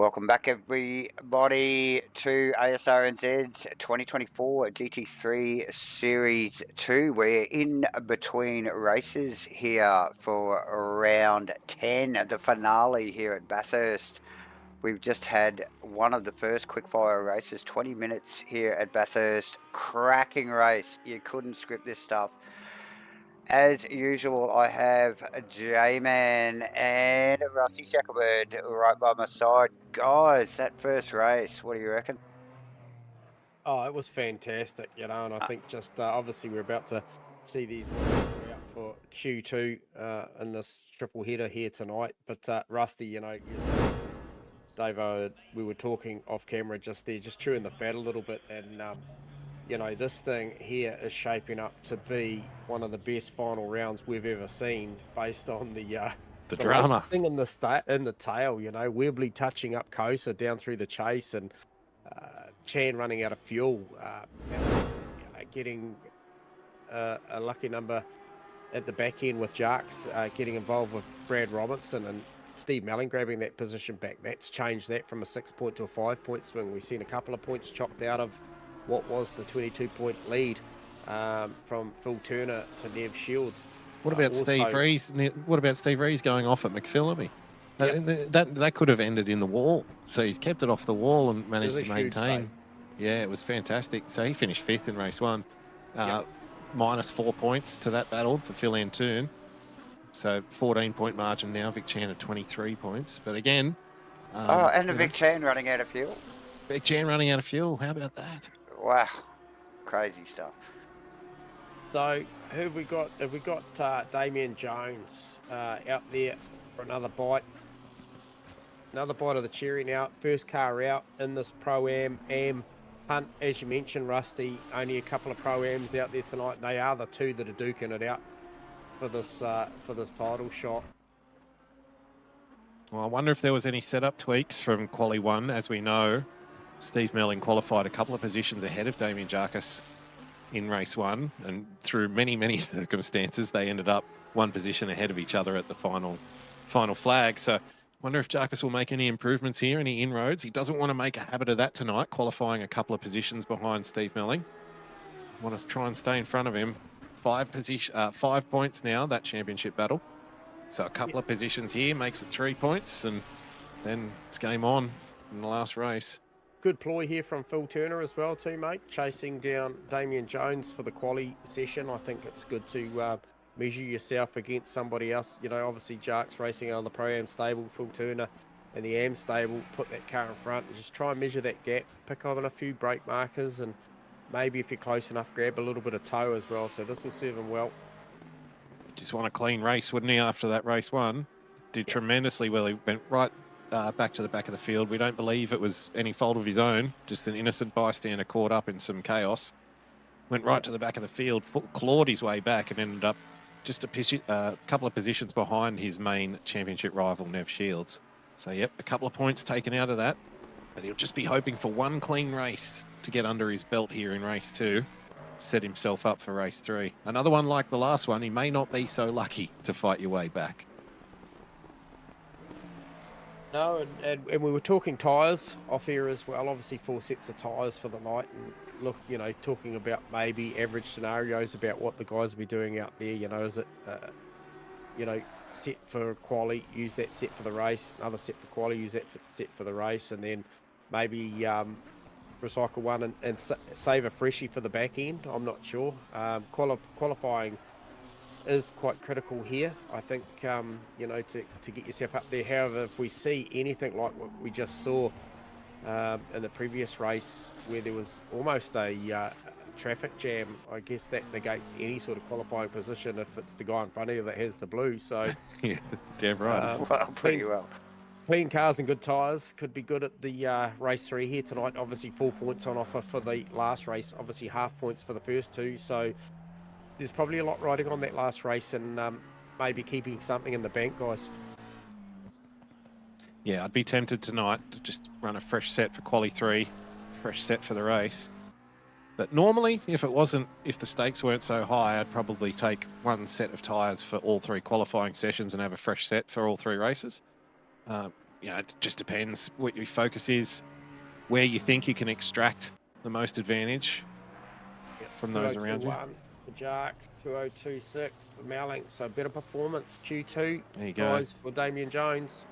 Welcome back, everybody, to Asrnz's 2024 GT3 Series 2. We're in between races here for round 10, the finale here at Bathurst. We've just had one of the first quickfire races, 20 minutes here at Bathurst. Cracking race. You couldn't script this stuff. As usual, I have J-Man and Rusty Shacklebird right by my side. Guys, that first race, what do you reckon? Oh, it was fantastic, you know, and I think just obviously we're about to see these guys go out for Q2 in this triple header here tonight. But Rusty, you know, Dave, we were talking off camera just there, just chewing the fat a little bit, and you know, this thing here is shaping up to be one of the best final rounds we've ever seen, based on the drama thing in the tail. You know, Webley touching up Kosa down through the chase, and Chan running out of fuel, you know, getting a lucky number at the back end with Jarks getting involved with Brad Robinson, and Steve Melling grabbing that position back. That's changed that from a 6-point to a 5-point swing. We've seen a couple of points chopped out of what was the 22-point lead from Phil Turner to Nev Shields. What about Steve Rees? What about Steve Rees going off at McPhillamy? Yep. That could have ended in the wall. So he's kept it off the wall and managed to maintain. Yeah, it was fantastic. So he finished 5th in race 1. Minus 4 points to that battle for Phil Antoon. So 14-point margin now. Vic Chan at 23 points. But again... and the Vic Chan running out of fuel. Vic Chan running out of fuel. How about that? Wow. Crazy stuff. So who have we got? Have we got Damien Jones out there for another bite? Another bite of the cherry now. First car out in this Pro-Am hunt. As you mentioned, Rusty, only a couple of Pro-Ams out there tonight. They are the two that are duking it out for this title shot. Well, I wonder if there was any setup tweaks from Quali 1. As we know, Steve Melling qualified a couple of positions ahead of Damien Jarkus in race 1, and through many circumstances, they ended up one position ahead of each other at the final flag. So I wonder if Jarkus will make any improvements here, any inroads. He doesn't want to make a habit of that tonight, qualifying a couple of positions behind Steve Melling. Want to try and stay in front of him. 5 points now, that championship battle. So a couple of positions here makes it 3 points, and then it's game on in the last race. Good ploy here from Phil Turner as well too, mate. Chasing down Damien Jones for the quali session. I think it's good to measure yourself against somebody else. You know, obviously Jark's racing on the Pro-Am stable, Phil Turner and the Am stable. Put that car in front and just try and measure that gap. Pick up on a few brake markers, and maybe if you're close enough, grab a little bit of toe as well. So this will serve him well. Just want a clean race, wouldn't he, after that race 1? Did tremendously well. He went right back to the back of the field. We don't believe it was any fault of his own, just an innocent bystander caught up in some chaos. Went right to the back of the field, clawed his way back, and ended up just a couple of positions behind his main championship rival, Nev Shields. So, yep, a couple of points taken out of that, but he'll just be hoping for one clean race to get under his belt here in race 2, set himself up for race 3. Another one like the last one, he may not be so lucky to fight your way back. No, and we were talking tyres off here as well. Obviously 4 sets of tyres for the night, and look, you know, talking about maybe average scenarios about what the guys will be doing out there. You know, is it, you know, set for quali, use that set for the race, another set for quali, use that set for the race, and then maybe recycle one and save a freshie for the back end. I'm not sure. Qualifying is quite critical here, I think, you know, to get yourself up there. However, if we see anything like what we just saw in the previous race, where there was almost a traffic jam, I guess that negates any sort of qualifying position if it's the guy in front of you that has the blue. So yeah, damn right. Well, pretty well. Clean cars and good tyres could be good at the race 3 here tonight. Obviously 4 points on offer for the last race, obviously half points for the first 2. So there's probably a lot riding on that last race, and maybe keeping something in the bank, guys. Yeah, I'd be tempted tonight to just run a fresh set for quali 3, fresh set for the race. But normally, if the stakes weren't so high, I'd probably take one set of tyres for all 3 qualifying sessions and have a fresh set for all 3 races. it just depends what your focus is, where you think you can extract the most advantage from those around you. For Jarks, 2026 for Melling. So better performance, Q2. There you guys, for Damien Jones.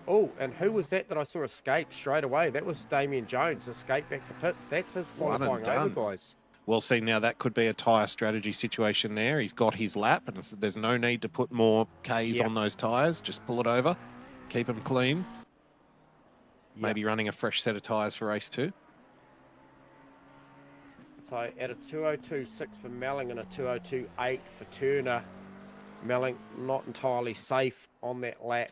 Oh, and who was that I saw escape straight away? That was Damien Jones, escape back to pits. That's his qualifying over, guys. Well, see, now that could be a tyre strategy situation there. He's got his lap, and there's no need to put more Ks on those tyres. Just pull it over, keep them clean. Maybe running a fresh set of tyres for race 2. So at a 202.6 for Melling and a 202.8 for Turner. Melling not entirely safe on that lap.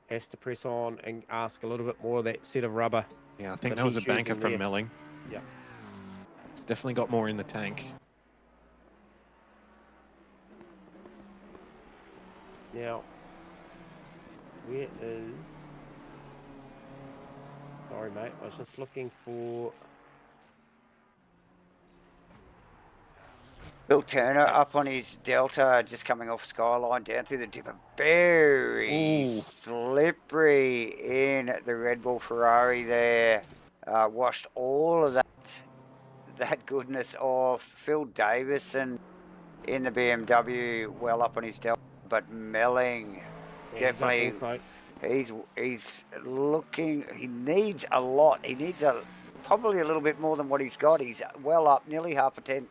Has to press on and ask a little bit more of that set of rubber. Yeah, I think that was a banker from Melling. Yeah. It's definitely got more in the tank. Now, where is... Sorry, mate. I was just looking for... Phil Turner up on his Delta, just coming off Skyline down through the dipper. Very slippery in the Red Bull Ferrari there. Washed all of that goodness off. Phil Davison in the BMW, well up on his Delta, but Melling definitely. He's looking. He needs a lot. He needs probably a little bit more than what he's got. He's well up, nearly half a tenth.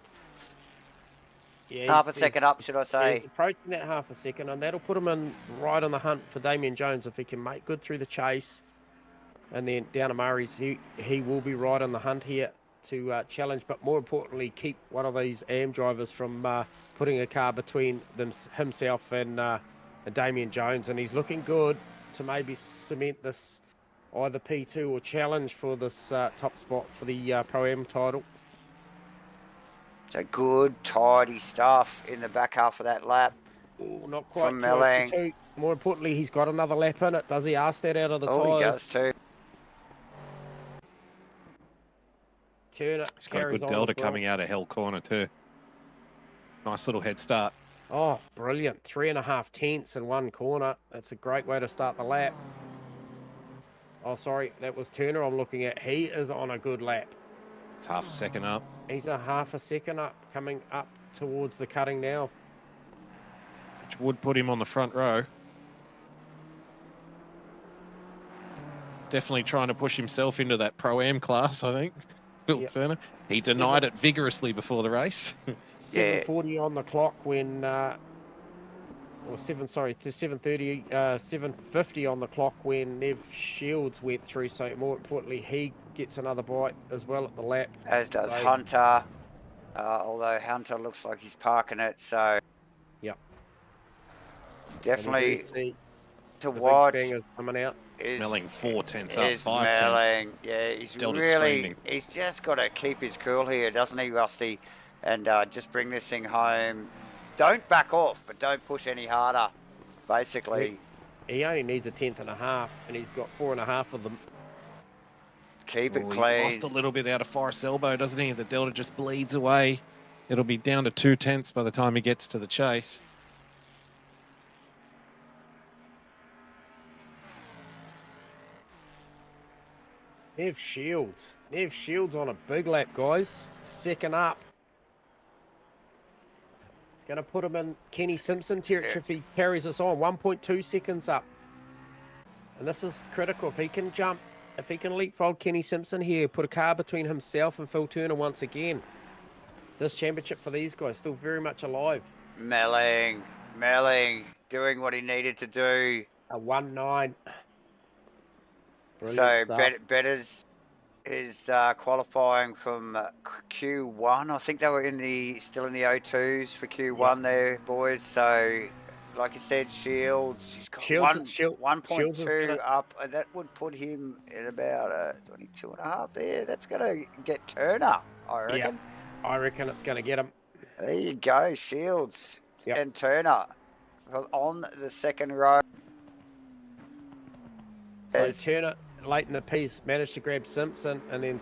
Yeah, half a second up, should I say? He's approaching that half a second, and that'll put him in right on the hunt for Damien Jones if he can make good through the chase. And then down to Murray's, he will be right on the hunt here to challenge, but more importantly, keep one of these AM drivers from putting a car between himself and Damien Jones. And he's looking good to maybe cement this either P2 or challenge for this top spot for the Pro-Am title. So good, tidy stuff in the back half of that lap. Ooh, not quite from Melling. More importantly, he's got another lap in it. Does he ask that out of the tyres? Oh, he does too. Turner he's got a good delta coming out of Hell Corner too. Nice little head start. Oh, brilliant. 3.5 tenths in one corner. That's a great way to start the lap. Oh, sorry, that was Turner I'm looking at. He is on a good lap. It's half a second up. He's a half a second up, coming up towards the cutting now. Which would put him on the front row. Definitely trying to push himself into that Pro-Am class, I think. Phil Turner. He denied it vigorously before the race. 7:40 on the clock when... or 7:30, 7:50 on the clock when Nev Shields went through. So more importantly, he gets another bite as well at the lap. As does Hunter, although Hunter looks like he's parking it. So definitely to watch. Coming out. Melling 4 tenths up, 5 Melling. tenths. Yeah, he's Still really. He's just got to keep his cool here, doesn't he, Rusty? And just bring this thing home. Don't back off, but don't push any harder, basically. He only needs a 10.5, and he's got 4.5 of them. Keep it clean. He lost a little bit out of Forest Elbow, doesn't he? The Delta just bleeds away. It'll be down to 2 tenths by the time he gets to the chase. Nev Shields. Nev Shields on a big lap, guys. Second up. Going to put him in Kenny Simpson territory if he carries us on. 1.2 seconds up. And this is critical. If he can jump, if he can leapfrog Kenny Simpson here, put a car between himself and Phil Turner once again. This championship for these guys still very much alive. Melling doing what he needed to do. A 1.9. So Betters is qualifying from Q1. I think they were still in the O2s for Q1 there, boys. So, like you said, Shields, he's got 1.2 up. And that would put him at about 22.5 there. That's going to get Turner, I reckon. Yeah, I reckon it's going to get him. There you go, Shields and Turner on the second row. So Turner late in the piece managed to grab Simpson, and then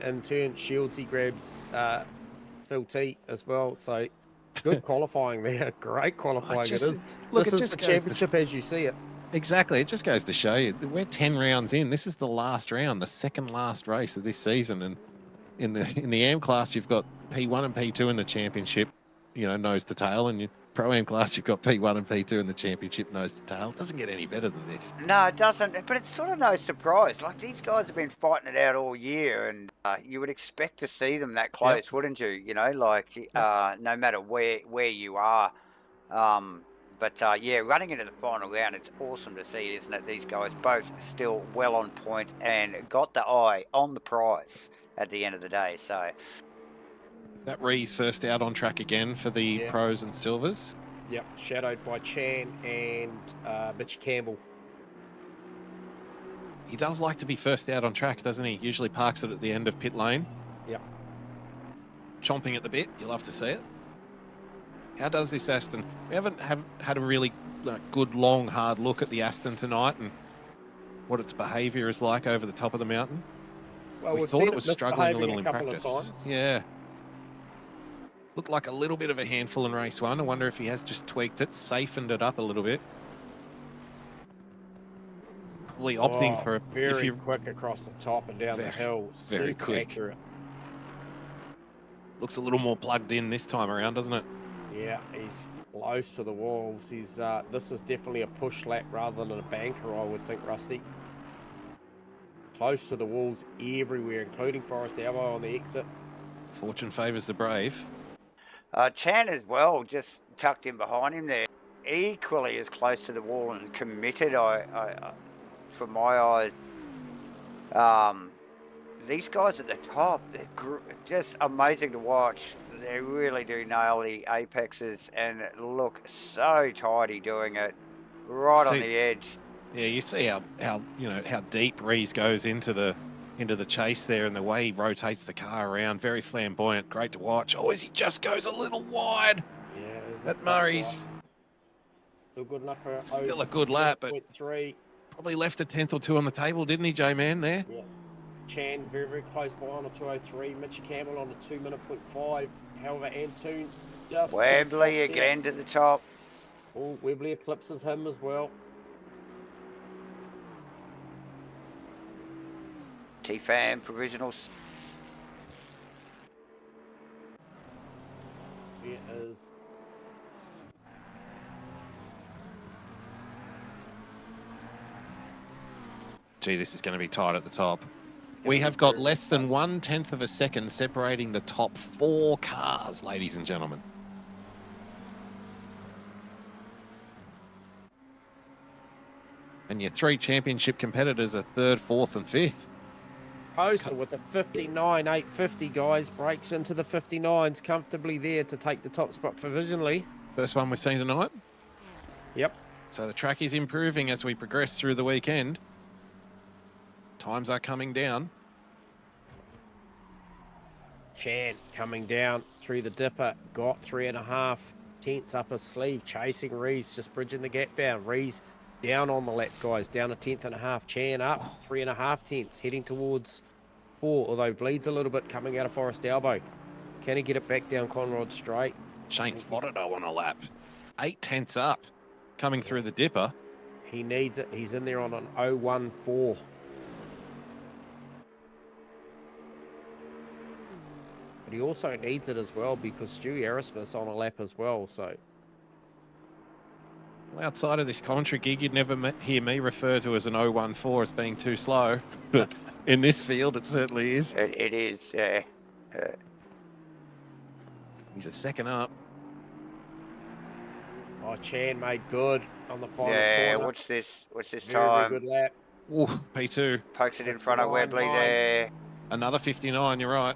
in turn Shields he grabs Phil T as well. So good qualifying there, great qualifying. This is the championship as you see it. Exactly. It just goes to show you we're 10 rounds in. This is the last round, the second last race of this season. And in the AM class, you've got P1 and P2 in the championship, nose to tail. And your Pro Am class, you've got P1 and P2 in the championship, nose to tail. It doesn't get any better than this. No, it doesn't. But it's sort of no surprise. Like, these guys have been fighting it out all year, and you would expect to see them that close, wouldn't you? No matter where you are. Yeah, running into the final round, it's awesome to see, isn't it? These guys both still well on point and got the eye on the prize at the end of the day. So, is that Ree's first out on track again for the pros and silvers? Yep, shadowed by Chan and Mitch Campbell. He does like to be first out on track, doesn't he? Usually parks it at the end of pit lane. Yep. Chomping at the bit. You love to see it. How does this Aston? We haven't had a really good, long, hard look at the Aston tonight and what its behaviour is like over the top of the mountain. Well, we thought it was struggling a little in practice. Yeah. Looked like a little bit of a handful in race one. I wonder if he has just tweaked it, safened it up a little bit. Probably opting for very quick across the top and down the hill. Very quick. Accurate. Looks a little more plugged in this time around, doesn't it? Yeah, he's close to the walls. He's this is definitely a push lap rather than a banker, I would think, Rusty. Close to the walls everywhere, including Forest Elbow on the exit. Fortune favours the brave. Chan as well, just tucked in behind him there. Equally as close to the wall and committed, for my eyes. These guys at the top, they're just amazing to watch. They really do nail the apexes and look so tidy doing it, right on the edge. Yeah, you see how deep Rees goes into the chase there, and the way he rotates the car around, very flamboyant, great to watch. Oh, he just goes a little wide. Yeah, that Murray's still good enough for still a good lap, but 3. Probably left a tenth or two on the table, didn't he, J-Man, there? Yeah. Chan very, very close by on a 2:03. Mitch Campbell on a 2-minute .5. However, Antoon just Webley again to the top. Oh, Webley eclipses him as well. T-Fan provisionals. It is. Gee, this is going to be tight at the top. We have got less than 1/10 of a second separating the top 4 cars, ladies and gentlemen. And your 3 championship competitors are 3rd, 4th, and 5th. Postal with a 59.850, guys, breaks into the 59s comfortably there to take the top spot provisionally. First one we've seen tonight. Yep. So the track is improving as we progress through the weekend. Times are coming down. Chan coming down through the dipper, got 3.5 tenths up his sleeve, chasing Rees, just bridging the gap down. Rees down on the lap, guys, down 1.5 tenths. Chan up 3.5 tenths, heading towards 4, although bleeds a little bit coming out of Forest Elbow. Can he get it back down Conrod Straight? Shane Flottido on a lap, 8 tenths up, coming through the dipper. He needs it. He's in there on an 0.14. But he also needs it as well because Stewie Aerosmith's on a lap as well. So, outside of this commentary gig, you'd never hear me refer to as an 0.14 as being too slow. But in this field, it certainly is. It is, yeah. He's a second up. Oh, Chan made good on the final corner. What's this very, time? Very good lap. Ooh, P2. Pokes it in front of Webley there. Another 59, you're right.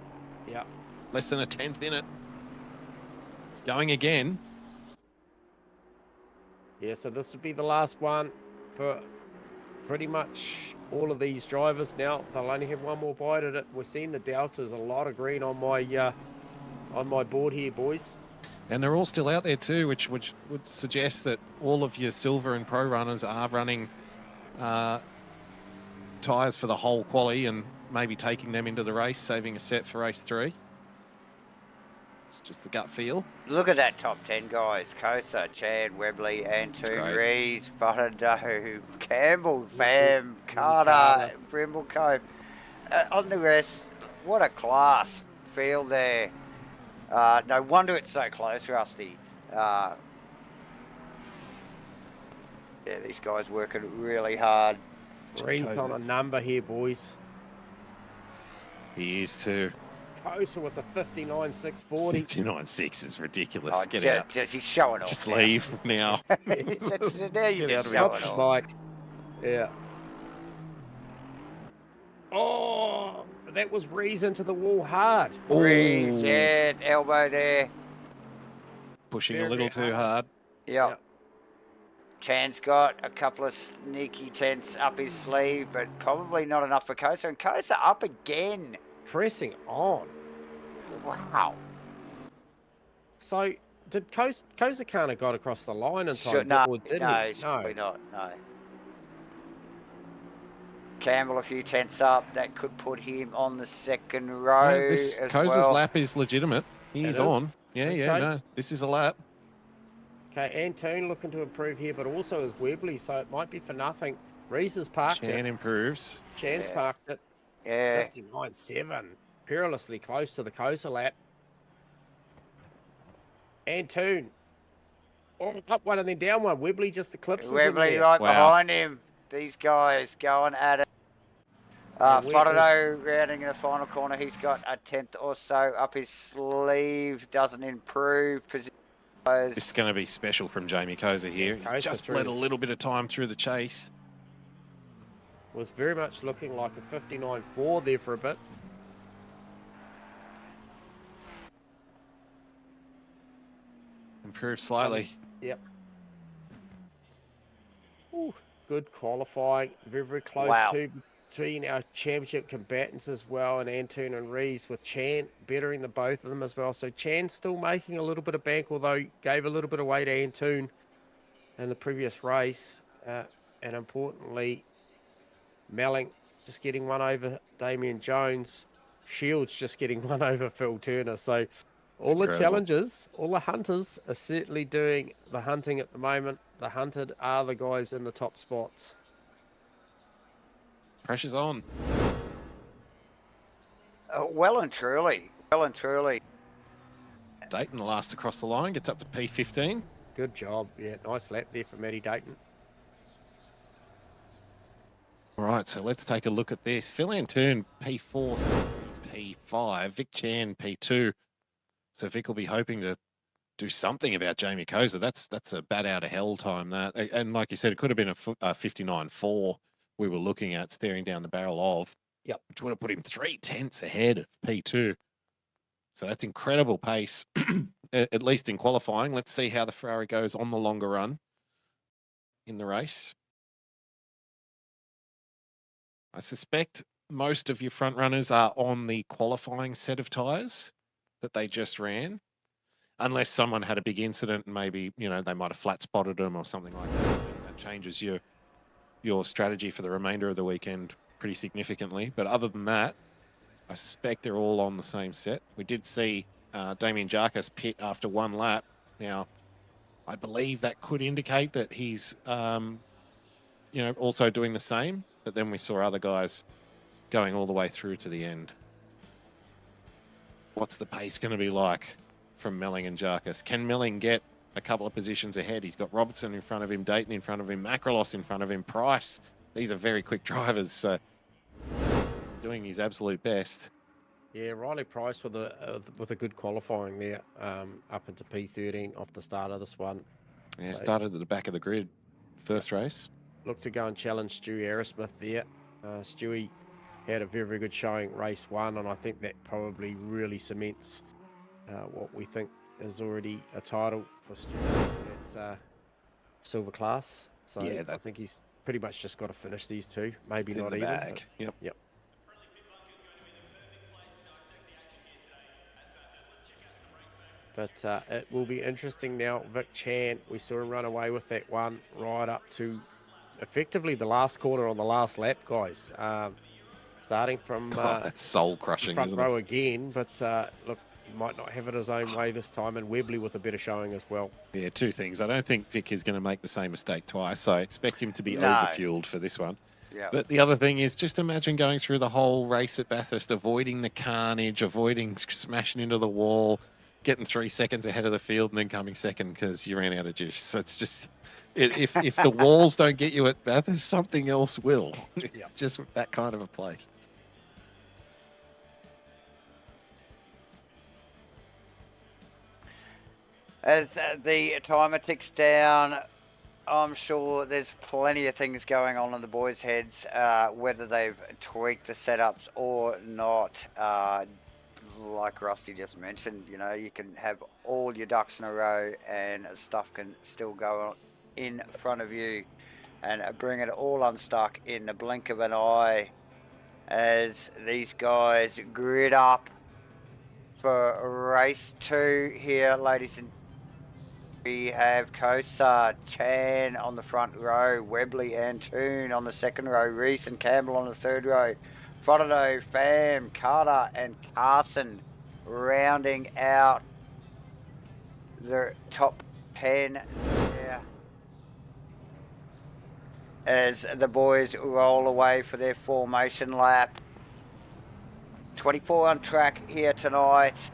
Yeah. Less than a 10th in it. It's going again. Yeah, so this would be the last one for pretty much all of these drivers now. They'll only have one more bite at it. We're seeing the deltas, a lot of green on my board here, boys. And they're all still out there too, which would suggest that all of your silver and pro runners are running tyres for the whole quali and maybe taking them into the race, saving a set for race 3. It's just the gut feel. Look at that top 10, guys. Kosa, Chan, Webley, Antoon, Rees, Butterdoe, Campbell, Pham, Carter, Brimblecombe. On the rest, what a class field there. No wonder it's so close, Rusty. Yeah, these guys working really hard. Rees on a number here, boys. He is too. Kosa with a 59.640. 59.6 is ridiculous. Get out. He's showing off. Just leave now. Now you just showing off. Like, yeah. Oh, that was Rees into the wall hard. Rees, yeah, elbow there. Pushing a little too hard. Yep. Chan's got a couple of sneaky tents up his sleeve, but probably not enough for Kosa. And Kosa up again. Pressing on. Wow. So, did Kosa kind of got across the line in time? No, surely not. No. Campbell a few tents up. That could put him on the second row. No, Kosa's lap is legitimate. He's on. Yeah, no. This is a lap. Okay, Antoon looking to improve here, but also is Webley, so it might be for nothing. Rees has parked it. Chan improves. Chan's parked it. Yeah. 59.7. Perilously close to the Kosa lap. Antoon. Oh, up one and then down one. Webley just eclipses him. Webley right behind him. These guys going at it. Fotado rounding in the final corner. He's got a 10th or so up his sleeve. Doesn't improve. This is going to be special from Jamie Kosa here. He's just bled a little bit of time through the chase. Was very much looking like a 59.4 there for a bit. Improved slightly. Yep. Ooh, good qualifying. Very, very close to between our championship combatants as well, and Antoon and Rees, with Chan bettering the both of them as well. So Chan still making a little bit of bank, although gave a little bit away to Antoon in the previous race. And importantly, Melling just getting one over Damien Jones. Shields just getting one over Phil Turner. So all the challengers, all the hunters are certainly doing the hunting at the moment. The hunted are the guys in the top spots. Pressure's on. Well and truly. Dayton, the last across the line, gets up to P15. Good job. Yeah, nice lap there for Matty Dayton. All right, so let's take a look at this. Phil Antoon, P4, he's P5. Vic Chan, P2. So Vic will be hoping to do something about Jamie Kosa. That's a bat out of hell time, that. And like you said, it could have been a 59.4 we were looking at, staring down the barrel of. Yep. Which would have put him 3 tenths ahead of P2. So that's incredible pace, at least in qualifying. Let's see how the Ferrari goes on the longer run in the race. I suspect most of your front runners are on the qualifying set of tyres that they just ran, unless someone had a big incident and maybe, you know, they might have flat spotted them or something like that. That changes your strategy for the remainder of the weekend pretty significantly. But other than that, I suspect they're all on the same set. We did see Damien Jarkas pit after one lap. Now, I believe that could indicate that he's, also doing the same. But then we saw other guys going all the way through to the end. What's the pace going to be like from Melling and Jarkas? Can Melling get a couple of positions ahead? He's got Robertson in front of him, Dayton in front of him, Macrolos in front of him, Price. These are very quick drivers, so doing his absolute best. Yeah, Riley Price with a good qualifying there, up into P13 off the start of this one. Yeah, so started at the back of the grid, first race. Look to go and challenge Stewie Aerosmith there. Stewie had a very, very good showing race one, and I think that probably really cements what we think is already a title for Stewie at silver class. So yeah, I think he's pretty much just got to finish these two, maybe not even. Bag. Yep. But it will be interesting now. Vic Chan, we saw him run away with that one right up to effectively the last corner on the last lap, guys. Starting from that's soul crushing, front isn't row it? again. But look, he might not have it his own way this time, and Webley with a better showing as well. Yeah, two things. I don't think Vic is going to make the same mistake twice, so I expect him to be overfueled for this one. Yeah. But the other thing is, just imagine going through the whole race at Bathurst, avoiding the carnage, avoiding smashing into the wall, getting 3 seconds ahead of the field, and then coming second because you ran out of juice. So it's just, if the walls don't get you at Bathurst, something else will. Yeah. Just that kind of a place. As the timer ticks down, I'm sure there's plenty of things going on in the boys' heads, whether they've tweaked the setups or not. Like Rusty just mentioned, you know, you can have all your ducks in a row and stuff can still go in front of you and bring it all unstuck in the blink of an eye as these guys grid up for race 2 here, ladies and we have Kosa, Chan on the front row, Webley and Toon on the second row, Reese and Campbell on the third row, Frodo, Fam, Carter and Carson rounding out the top 10 there as the boys roll away for their formation lap. 24 on track here tonight.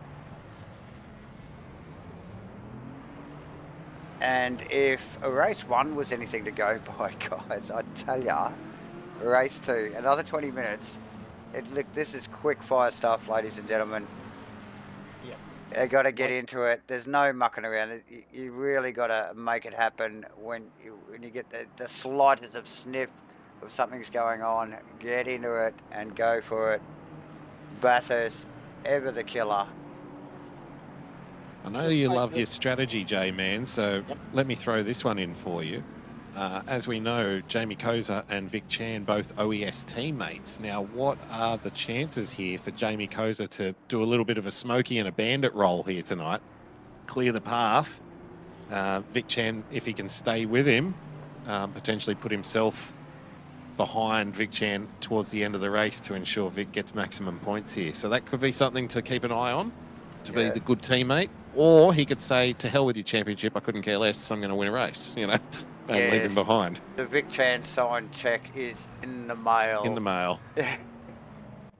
And if race 1 was anything to go by, guys, I tell ya, race 2, another 20 minutes. Look, this is quick fire stuff, ladies and gentlemen. Yeah. You got to get into it. There's no mucking around. You really got to make it happen when you get the slightest of sniff of something's going on. Get into it and go for it. Bathurst, ever the killer. I know you love your strategy, J-Man, so let me throw this one in for you. As we know, Jamie Koza and Vic Chan, both OES teammates. Now, what are the chances here for Jamie Koza to do a little bit of a Smokey and a Bandit role here tonight? Clear the path. Vic Chan, if he can stay with him, potentially put himself behind Vic Chan towards the end of the race to ensure Vic gets maximum points here. So that could be something to keep an eye on, to be the good teammate. Or he could say, to hell with your championship, I couldn't care less, I'm going to win a race, you know, and leave him behind. The Vic Chan signed check is in the mail. In the mail.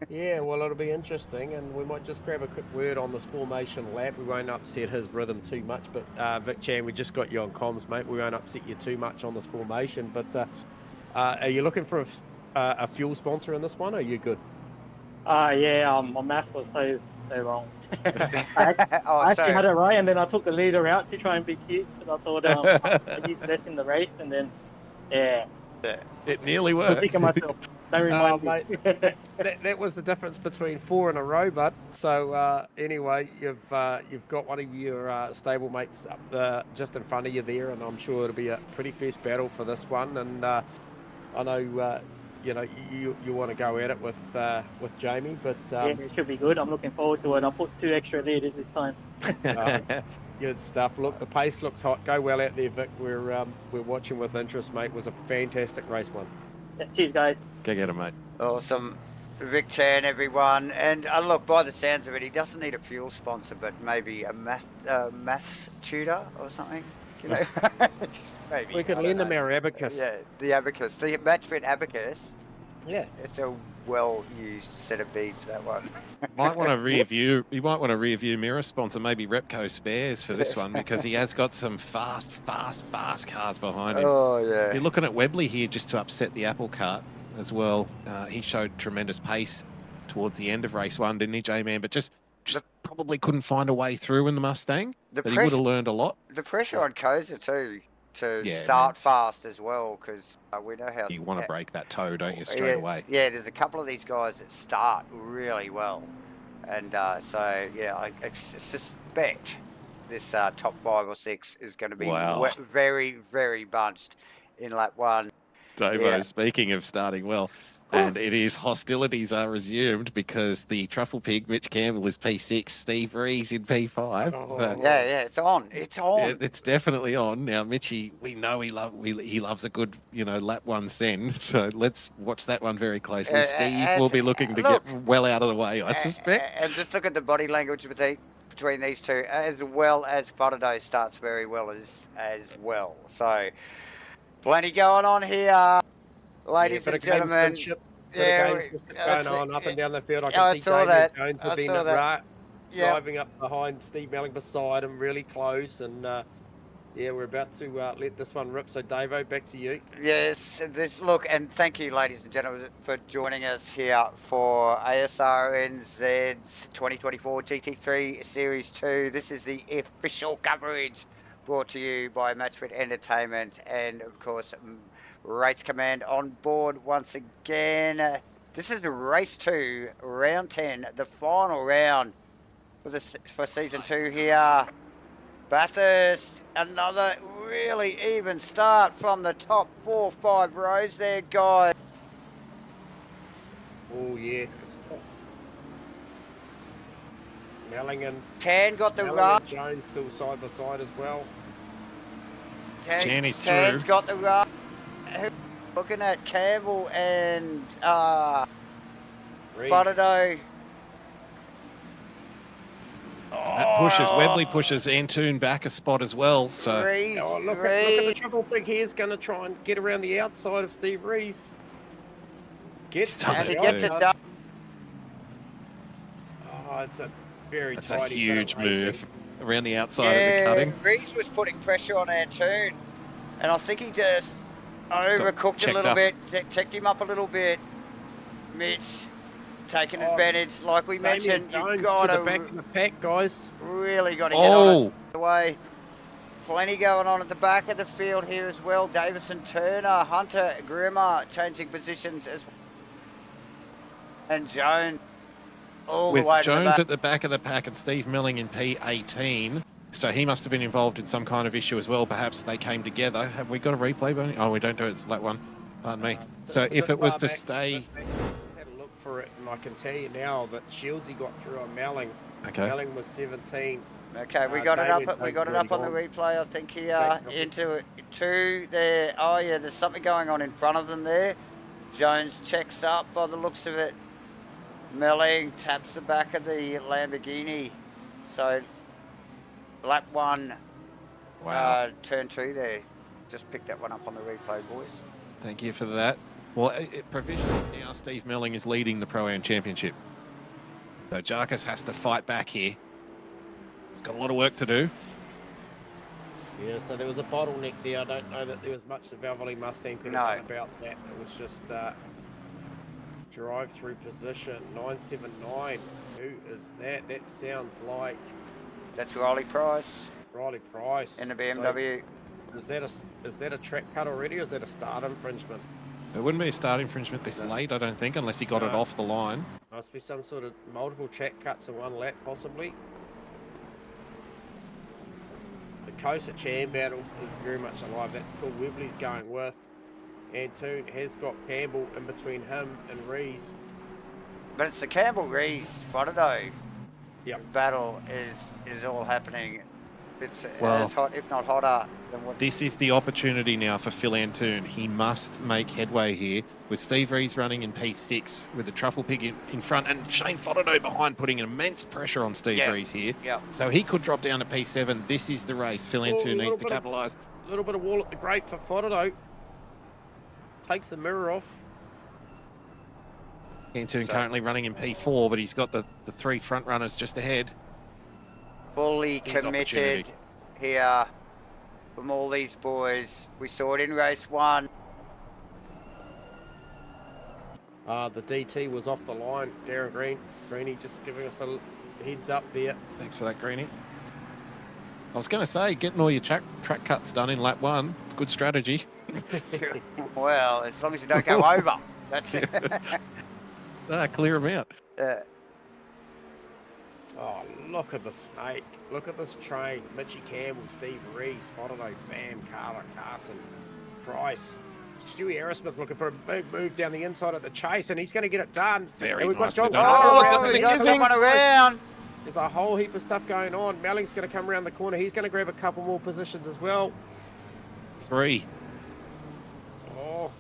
Yeah, well, it'll be interesting, and we might just grab a quick word on this formation lap. We won't upset his rhythm too much, but Vic Chan, we just got you on comms, mate. We won't upset you too much on this formation, but are you looking for a fuel sponsor in this one, or are you good? Yeah, my maths was so wrong. I actually had it right, and then I took the leader out to try and be cute, because I thought I'd use less in the race, and then, it nearly worked. Thinking myself, don't remind me. Mate, that was the difference between 4 in a row, bud. So anyway, you've got one of your stable mates up just in front of you there, and I'm sure it'll be a pretty fierce battle for this one. And I know you know you want to go at it with Jamie, but yeah, it should be good. I'm looking forward to it. I'll put 2 extra leaders this time. Good stuff. Look, the pace looks hot. Go well out there, Vic. We're watching with interest, mate. It was a fantastic race one. Yeah, cheers, guys. Go get him, mate. Awesome. Vic Chan, everyone. And look, by the sounds of it, he doesn't need a fuel sponsor, but maybe a maths tutor or something. You know? Maybe. We could lend him our abacus. Yeah, the abacus. The MatchFit abacus. Yeah. It's a well-used set of beads, that one. Might want a rear view. You might want a rear view mirror sponsor, maybe Repco Spares for this one, because he has got some fast cars behind him. Oh, yeah. You're looking at Webley here just to upset the apple cart as well. He showed tremendous pace towards the end of race 1, didn't he, J-Man? But just probably couldn't find a way through in the Mustang. But he would have learned a lot. The pressure on Koza too to start fast as well, because we know how you want to break that toe, don't you, straight away? Yeah, there's a couple of these guys that start really well, and so yeah, I suspect this top 5 or 6 is going to be very bunched in lap 1. Davo, speaking of starting well, and it is hostilities are resumed because the truffle pig Mitch Campbell is P6, Steve Rees in P5. Yeah, it's on. It's on. It's definitely on. Now, Mitchie, we know he loves a good, lap 1 send. So let's watch that one very closely. Steve will be looking to get well out of the way, I suspect. And just look at the body language with between these two, as well as Fotado starts very well as well. So plenty going on here, ladies and gentlemen. Going on up and down the field. I can see David Jones have been driving up behind Steve Melling beside him, really close, and yeah, we're about to let this one rip. So, Davo, back to you. Yes, look, and thank you, ladies and gentlemen, for joining us here for Asrnz's 2024 GT3 Series 2. This is the official coverage brought to you by MATCHFIT Entertainment and, of course, Race Command on board once again. This is race 2, round 10, the final round for season 2 here. Bathurst, another really even start from the top 4-5 rows there, guys. Oh, yes. Melling and Tan got the run. Jones still side by side as well. Tan's got the run. Looking at Campbell and Fotado. That pushes, Webley pushes Antoon back a spot as well. So look at the triple big hair's going to try and get around the outside of Steve Rees. Gets it done. Oh, it's a very That's a huge move around the outside of the cutting. Rees was putting pressure on Antoon, and I think he just overcooked a little bit, checked him up a little bit. Mitch taking advantage, like we mentioned. You've got to the back of the pack, guys. Really got to get on the way. Plenty going on at the back of the field here as well. Davison Turner, Hunter Grimmer changing positions as well. And Jones all the way to the back. With Jones at the back of the pack and Steve Milling in P18. So he must have been involved in some kind of issue as well. Perhaps they came together. Have we got a replay, Bernie? Oh, we don't do it. It's that one. Pardon me. So if it was to stay... for it, and I can tell you now that Shieldsy got through on Melling. Okay. Melling was 17. Okay, we got it up. We got it up on the replay. I think here into 2 there. Oh yeah, there's something going on in front of them there. Jones checks up by the looks of it. Melling taps the back of the Lamborghini. So lap 1, turn 2 there. Just picked that one up on the replay, boys. Thank you for that. Well, provisionally now Steve Melling is leading the Pro-Am Championship. So Jarkus has to fight back here. He's got a lot of work to do. Yeah, so there was a bottleneck there. I don't know that there was much the Valvoline Mustang could have done about that. It was just drive-through position, 979. Who is that? That sounds like... That's Riley Price. Riley Price. In the BMW. So is that a track cut already, or is that a start infringement? It wouldn't be a start infringement this late, I don't think, unless he got it off the line. Must be some sort of multiple track cuts in one lap, possibly. The Kosa Chan battle is very much alive. That's cool. Webley's going with. Antoon has got Campbell in between him and Rees. But it's the Campbell-Rees Fotado battle is all happening. It's as hot, if not hotter, than what. This is the opportunity now for Phil Antoon. He must make headway here with Steve Rees running in P6 with the Truffle Pig in front and Shane Fotado behind, putting immense pressure on Steve Rees here. So he could drop down to P7. This is the race. Phil Antoon needs to capitalise. A little bit of wall at the grate for Fotado. Takes the mirror off. Antoon currently running in P4, but he's got the 3 front runners just ahead. Fully committed here from all these boys. We saw it in race 1. The DT was off the line. Darren Greeny just giving us a heads up there. Thanks for that, Greeny. I was going to say, getting all your track cuts done in lap 1, it's good strategy. Well, as long as you don't go over. That's it. Clear them out. Oh, look at the snake. Look at this train. Mitchie Campbell, Steve Rees, Fotado, Pham, Carter, Carson, Price. Stewie Aerosmith looking for a big move down the inside of the chase, and he's going to get it done. Very we've nice. got John we got someone around. There's a whole heap of stuff going on. Melling's going to come around the corner. He's going to grab a couple more positions as well. 3. Oh.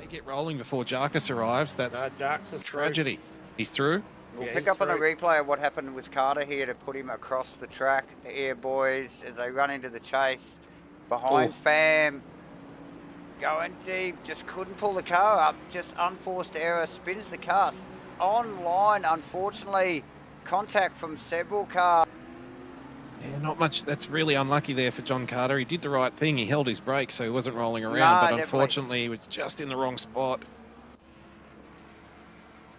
They get rolling before Jarkus arrives. That's Jarkus is tragedy. Through. He's through. We'll pick up on the replay of what happened with Carter here to put him across the track here, boys, as they run into the chase. Behind Fam, going deep, just couldn't pull the car up, just unforced error, spins the car on line, unfortunately. Contact from several cars. Yeah, not much. That's really unlucky there for John Carter. He did the right thing. He held his brake, so he wasn't rolling around, but unfortunately he was just in the wrong spot.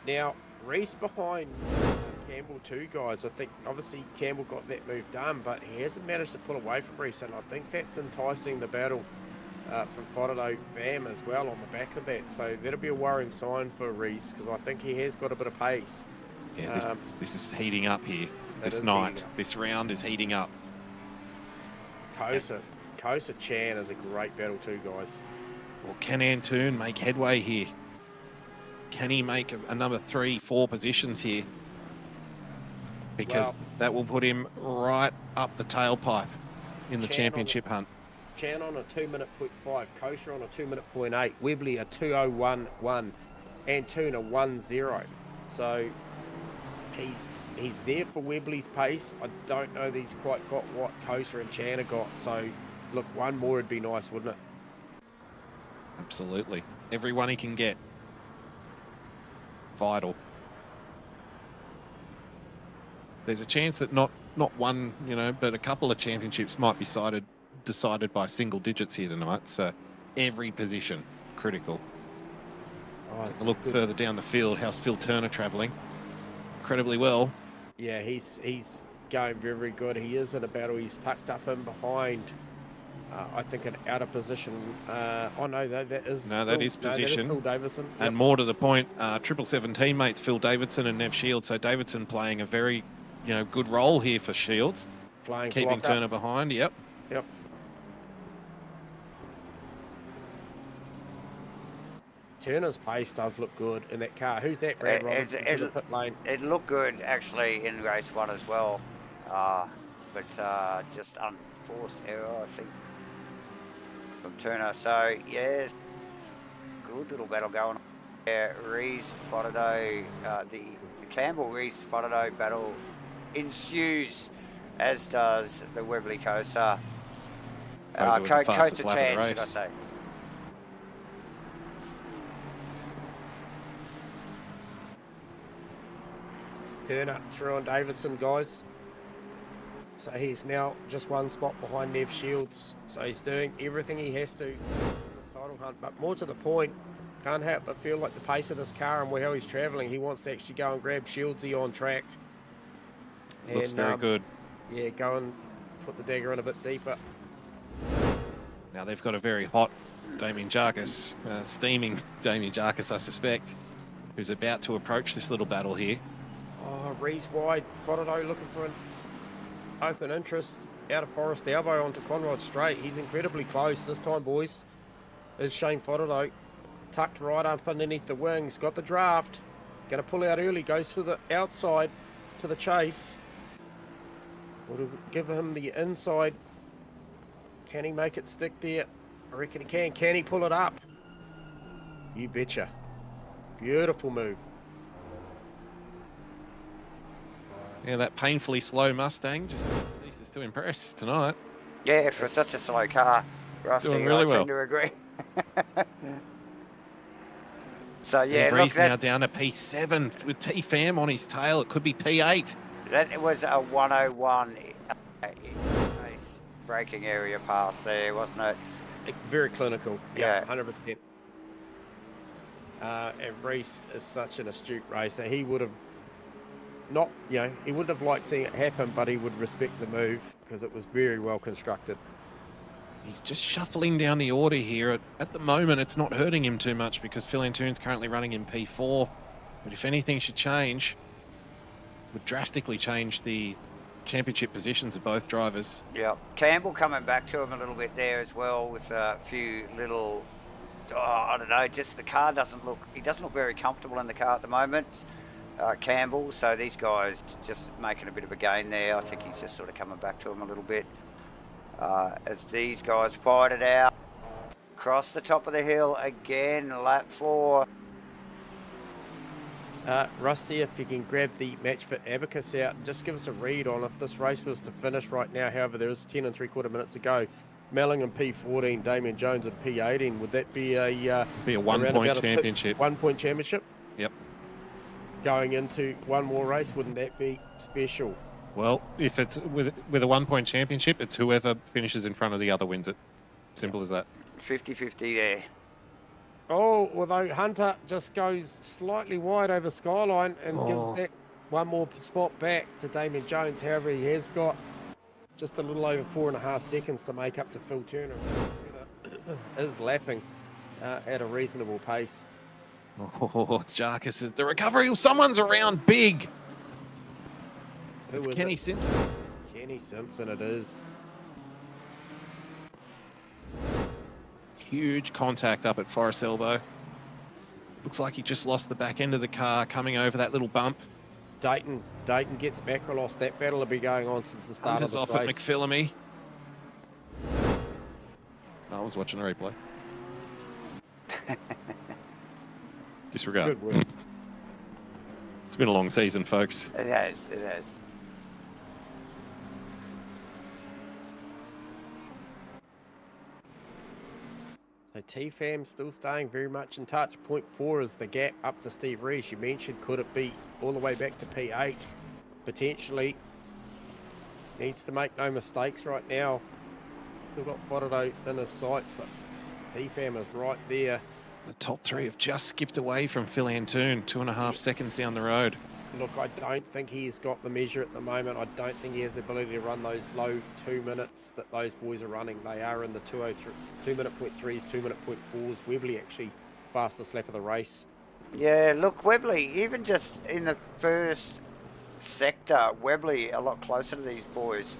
Now, Reese behind Campbell too, guys. I think obviously Campbell got that move done, but he hasn't managed to pull away from Reese, and I think that's enticing the battle from Fodado Bam as well on the back of that. So that'll be a worrying sign for Reese, because I think he has got a bit of pace. Yeah, this is heating up here. This night, this round is heating up. Kosa Chan is a great battle too, guys. Well, can Antoon make headway here? Can he make another 3-4 positions here? Because that will put him right up the tailpipe in the championship hunt. Chan on a 2:05, Kosa on a 2:08, Webley a 2:01.1, Antoon a 1:0. So he's there for Webley's pace. I don't know that he's quite got what Kosa and Chan have got. So look, one more would be nice, wouldn't it? Absolutely. Everyone he can get. Vital. There's a chance that not one, but a couple of championships might be decided by single digits here tonight. So every position critical. Take a look further down the field. How's Phil Turner travelling? Incredibly well. Yeah, he's going very, very good. He is in a battle. He's tucked up in behind. I think an out of position. That is position. Phil Davidson. And more to the point, 777 teammates Phil Davidson and Nev Shields. So Davidson playing a very, good role here for Shields. Keeping Turner behind. Yep. Turner's pace does look good in that car. Who's that, Brad Robinson, in the pit lane? It looked good, actually, in race 1 as well. But just unforced error, I think, from Turner. So, yes, good little battle going on there. Reese, Fodado, the Campbell-Reese Fodado battle ensues, as does the Webley Kosa. Kosa Chan, should I say. Turner through on Davidson, guys. So he's now just one spot behind Nev Shields. So he's doing everything he has to in this title hunt. But more to the point, can't help but feel like the pace of this car and how he's travelling, he wants to actually go and grab Shieldsy on track. Looks very good. Yeah, go and put the dagger in a bit deeper. Now they've got a very hot Damien Jarkis, steaming Damien Jarkis, I suspect, who's about to approach this little battle here. Oh, Rees wide, Fodado looking for an open interest out of Forest Elbow onto Conrod Straight. He's incredibly close this time, boys. Is Shane Fodado tucked right up underneath the wings, got the draft, going to pull out early, goes to the outside to the chase. Will give him the inside. Can he make it stick there? I reckon he can. Can he pull it up? You betcha. Beautiful move. Yeah, that painfully slow Mustang just ceases to impress tonight. Yeah, for such a slow car, Rusty, doing really well. I tend to agree. So Steve yeah, Reese now down to P7 with T-Fam on his tail. It could be P8. That was a 101 race braking area pass there, wasn't it? Very clinical. Yeah, 100%. And Reese is such an astute racer. He would have not, he wouldn't have liked seeing it happen, but he would respect the move because it was very well constructed. He's just shuffling down the order here. At the moment, it's not hurting him too much because Phil Antoon's currently running in P4. But if anything should change, would drastically change the championship positions of both drivers. Yeah, Campbell coming back to him a little bit there as well with a few little, I don't know, just the car he doesn't look very comfortable in the car at the moment, Campbell. So these guys just making a bit of a gain there. I think he's just sort of coming back to him a little bit. As these guys fight it out. Across the top of the hill again, lap 4. Rusty, if you can grab the MatchFit abacus out and just give us a read on if this race was to finish right now. However, there is 10 3/4 minutes to go. Melling in P14, Damien Jones in P18. Would that be a 1-point championship? 1-point championship. Yep. Going into one more race, wouldn't that be special? Well, if it's with a 1-point championship, it's whoever finishes in front of the other wins it. Simple as that. 50-50 there. Oh, although Hunter just goes slightly wide over Skyline and gives that one more spot back to Damien Jones. However, he has got just a little over 4.5 seconds to make up to Phil Turner. Is lapping at a reasonable pace. Oh, Jarkus is the recovery. Someone's around big. It's Kenny Simpson. Kenny Simpson it is. Huge contact up at Forest Elbow. Looks like he just lost the back end of the car coming over that little bump. Dayton gets Macrolos. That battle will be going on since the start of the race. Off at McPhillamy. I was watching the replay. Disregard. Good work. It's been a long season, folks. It has. It has. So T-Fam still staying very much in touch. 0.4 is the gap up to Steve Rees. You mentioned, could it be all the way back to P8? Potentially. Needs to make no mistakes right now. Still got Fodado in his sights, but T-Fam is right there. The top three have just skipped away from Phil Antoon, 2.5 seconds down the road. Look, I don't think he's got the measure at the moment. I don't think he has the ability to run those low 2 minutes that those boys are running. They are in the 2:03, 2-minute .3s, 2-minute .4s. Webley actually fastest lap of the race. Yeah, look, Webley, even just in the first sector, Webley a lot closer to these boys.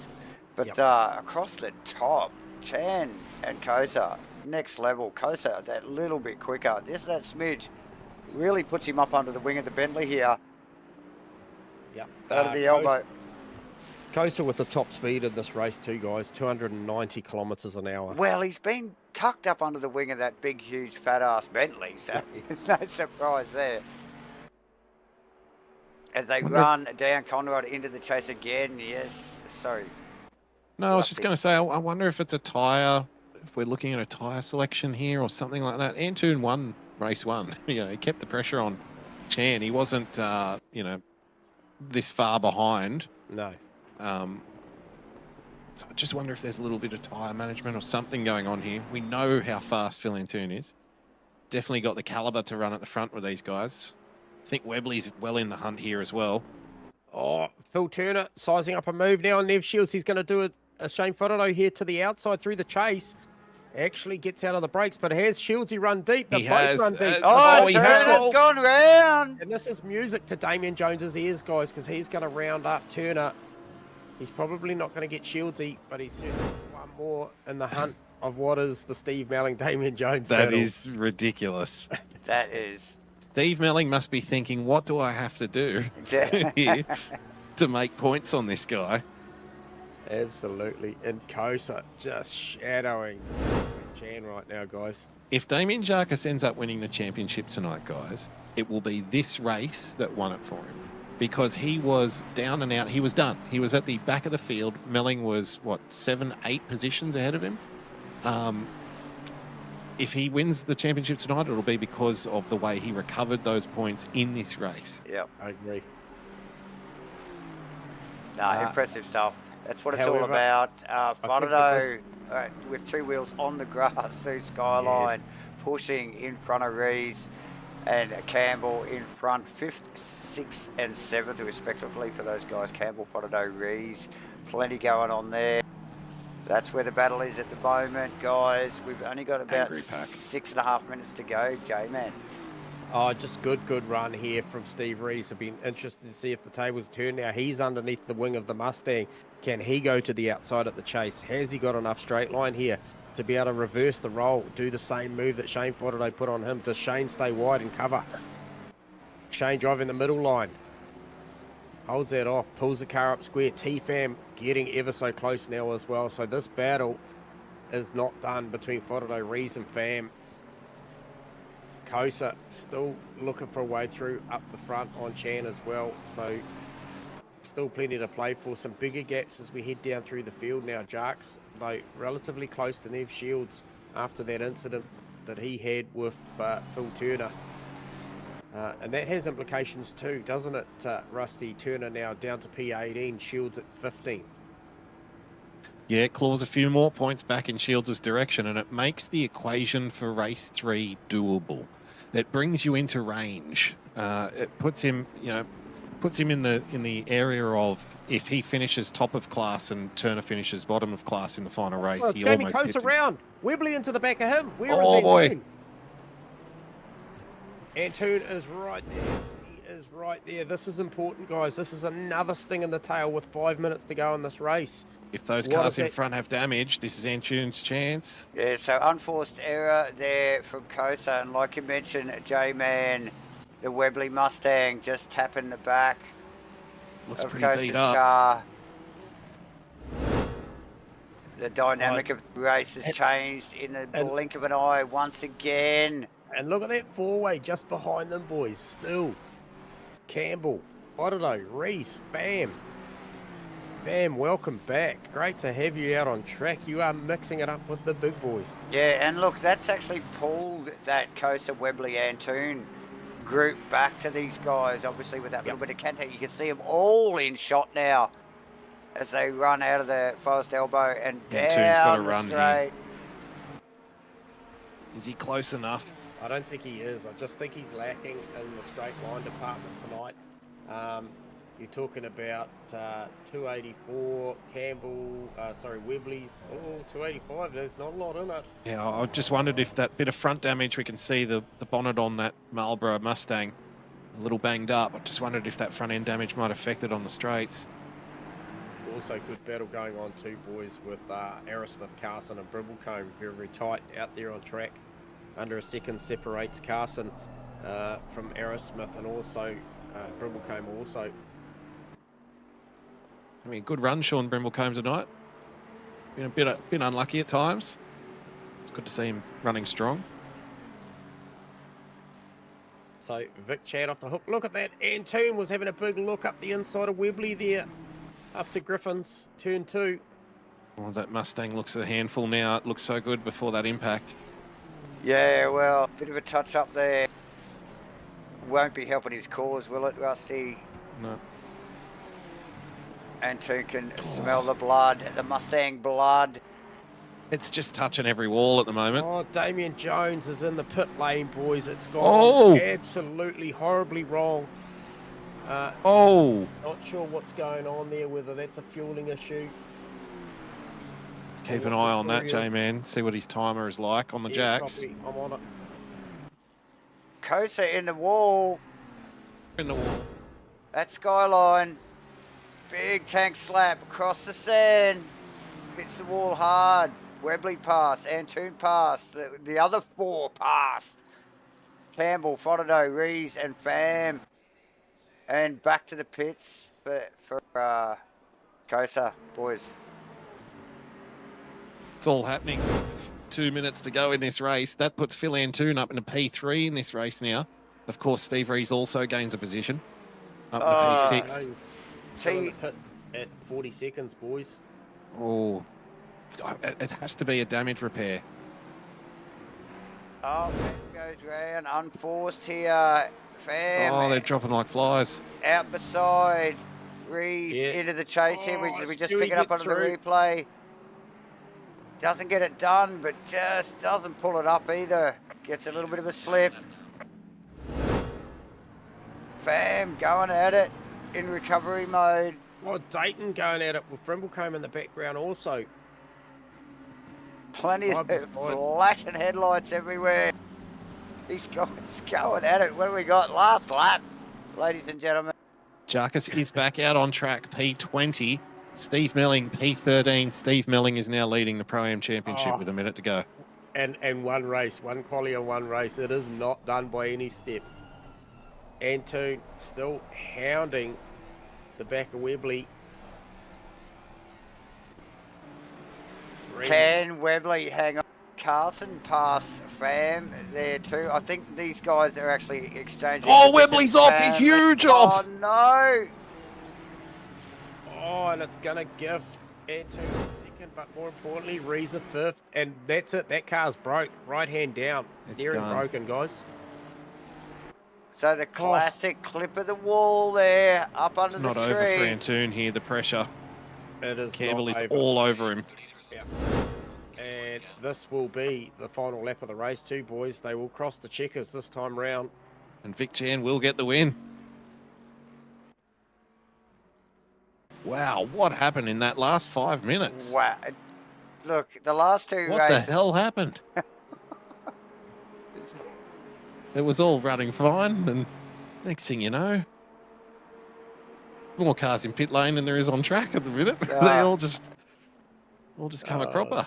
But across the top, Chan and Kosa, next level. Kosa, that little bit quicker. Just that smidge really puts him up under the wing of the Bentley here. Yep. Out of the elbow. Kosa with the top speed of this race too, guys. 290 kilometres an hour. Well, he's been tucked up under the wing of that big, huge, fat-ass Bentley, so it's no surprise there. As they run down Conrad into the chase again, yes, sorry. No, I was just going to say, I wonder if it's a tyre, if we're looking at a tyre selection here or something like that. Antoon won race one. You know, he kept the pressure on Chan. He wasn't, you know, this far behind. No. So I just wonder if there's a little bit of tyre management or something going on here. We know how fast Phil Antoon is. Definitely got the calibre to run at the front with these guys. I think Webley's well in the hunt here as well. Oh, Phil Turner sizing up a move now on Nev Shields. He's going to do a Shane Fodado here to the outside through the chase. Actually gets out of the brakes, but has Shieldsy run deep? They both run deep. Turner's gone round. And this is music to Damien Jones's ears, guys, because he's going to round up Turner. He's probably not going to get Shieldsy, but he's certainly one more in the hunt of what is the Steve Melling, Damien Jones battle. That is ridiculous. That is. Steve Melling must be thinking, what do I have to do here to make points on this guy? Absolutely. And Kosa just shadowing Chan right now, guys. If Damien Jarkus ends up winning the championship tonight, guys, it will be this race that won it for him. Because he was down and out. He was done. He was at the back of the field. Melling was, what, 7, 8 positions ahead of him? If he wins the championship tonight, it'll be because of the way he recovered those points in this race. Yeah, I agree. Impressive stuff. That's what it's all about. Fodado with 2 wheels on the grass through Skyline, pushing in front of Rees, and Campbell in front, 5th, 6th and 7th respectively for those guys. Campbell, Fodado, Rees, plenty going on there. That's where the battle is at the moment, guys. We've only got about 6.5 minutes to go, J-Man. Oh, just good run here from Steve Rees. I've been interested to see if the tables turn now. He's underneath the wing of the Mustang. Can he go to the outside at the chase? Has he got enough straight line here to be able to reverse the roll, do the same move that Shane Fodado put on him? Does Shane stay wide and cover? Shane driving the middle line. Holds that off, pulls the car up square. T-Fam getting ever so close now as well. So this battle is not done between Fodado, Rees and Fam. Kosa still looking for a way through up the front on Chan as well. So still plenty to play for. Some bigger gaps as we head down through the field now. Jarks, though, relatively close to Nev Shields after that incident that he had with Phil Turner. And that has implications too, doesn't it, Rusty? Turner now down to P18, Shields at 15th. Yeah, it claws a few more points back in Shields' direction, and it makes the equation for race 3 doable. It brings you into range. It puts him, in the area of if he finishes top of class and Turner finishes bottom of class in the final race. Oh, he Jamie almost Coast around. Webley into the back of him. Where is boy. Antoon is right there. He is right there. This is important, guys. This is another sting in the tail with 5 minutes to go in this race. If those cars in front have damage, this is Antoon's chance. Yeah, so unforced error there from Kosa. And like you mentioned, J-Man, the Webley Mustang just tapping the back. Looks of pretty Kosa's beat up. car. The dynamic of the race has changed in the blink of an eye once again. And look at that four-way just behind them, boys. Still, Campbell, Ododo, Reese, Fam. Fam, welcome back. Great to have you out on track. You are mixing it up with the big boys. Yeah, and look, that's actually pulled that Kosa, Webley, Antoon group back to these guys, obviously with that little bit of contact. You can see them all in shot now as they run out of the Forest Elbow and down the straight. Is he close enough? I don't think he is. I just think he's lacking in the straight line department tonight. You're talking about 284, Campbell, Webley's, 285. There's not a lot in it. Yeah, I just wondered if that bit of front damage, we can see the bonnet on that Marlboro Mustang a little banged up. I just wondered if that front end damage might affect it on the straights. Also good battle going on too, boys, with Aerosmith, Carson and Brimblecombe. Very, very tight out there on track. Under a second separates Carson from Aerosmith, and also Brimblecombe also. I mean, good run, Sean Brimblecombe tonight. Been a bit unlucky at times. It's good to see him running strong. So Vic Chad off the hook. Look at that. Antoon was having a big look up the inside of Webley there. Up to Griffin's, turn 2. Oh, that Mustang looks a handful now. It looks so good before that impact. Yeah, well, bit of a touch up there. Won't be helping his cause, will it, Rusty? No. Antoon can smell the blood, the Mustang blood. It's just touching every wall at the moment. Oh, Damien Jones is in the pit lane, boys. It's gone absolutely horribly wrong. Not sure what's going on there, whether that's a fueling issue. Let's keep an eye on that, J-Man. See what his timer is like on the jacks. Copy. I'm on it. Kosa in the wall. In the wall. That Skyline. Big tank slap across the sand. Hits the wall hard. Webley passed. Antoon passed. The other 4 passed. Campbell, Fododo, Rees and Fam. And back to the pits for Kosa, boys. It's all happening. 2 minutes to go in this race. That puts Phil Antoon up in a P3 in this race now. Of course, Steve Rees also gains a position. Up in P6. At 40 seconds, boys. Oh, it has to be a damage repair. Oh, goes round, unforced here. Fam. Oh, they're dropping like flies. Out beside. Rees into the chase here. We just pick it up onto the replay. Doesn't get it done, but just doesn't pull it up either. Gets a little bit of a slip. Fam going at it in recovery mode. Oh, Dayton going at it with Brimblecombe in the background also. Plenty of flashing headlights everywhere. These guys going at it. What do we got? Last lap, ladies and gentlemen. Jarkus is back out on track, P20. Steve Melling, P13. Steve Melling is now leading the Pro-Am Championship with a minute to go. And one race, one quali and one race. It is not done by any step. Antoon still hounding the back of Webley. Can Webley hang on? Carson past Fam there too. I think these guys are actually exchanging. Oh, Webley's off. Huge off. Oh, no. Oh, and it's going to give Anton second, but more importantly, Reza fifth. And that's it. That car's broke. Right hand down. Steering broken, guys. So the classic clip of the wall there, up under the tree. Not over for Antoon here, the pressure. It is Campbell not is over. all over him. Yeah. And this will be the final lap of the race too, boys. They will cross the checkers this time round. And Vic Chan will get the win. Wow, what happened in that last 5 minutes? Wow. Look, the last two races... What the hell happened? It was all running fine, and next thing you know, more cars in pit lane than there is on track at the minute. They all just come a cropper.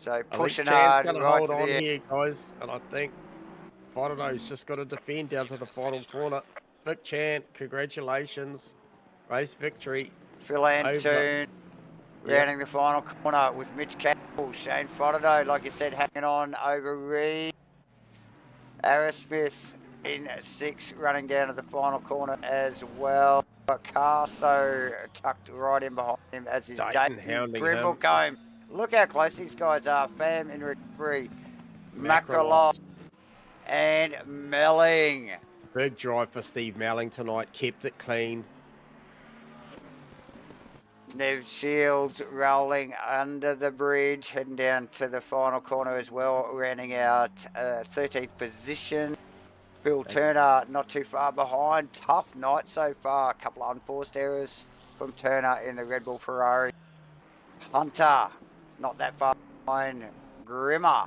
So pushing hard, right hold to on the end. here, guys, and I think Fidono's just got to defend down to the final corner. Vic Chan, congratulations, race victory. Phil Antoon rounding the final corner with Mitch Campbell, Shane Fidono, like you said, hanging on over Reed. Smith in 6, running down to the final corner as well. Carso tucked right in behind him as is Dayton Brimblecombe. Look how close these guys are. Fam in recovery, Makrolov and Melling. Big drive for Steve Melling tonight. Kept it clean. Nev Shields rolling under the bridge, heading down to the final corner as well, rounding out 13th position. Phil Turner not too far behind. Tough night so far. A couple of unforced errors from Turner in the Red Bull Ferrari. Hunter not that far behind. Grimmer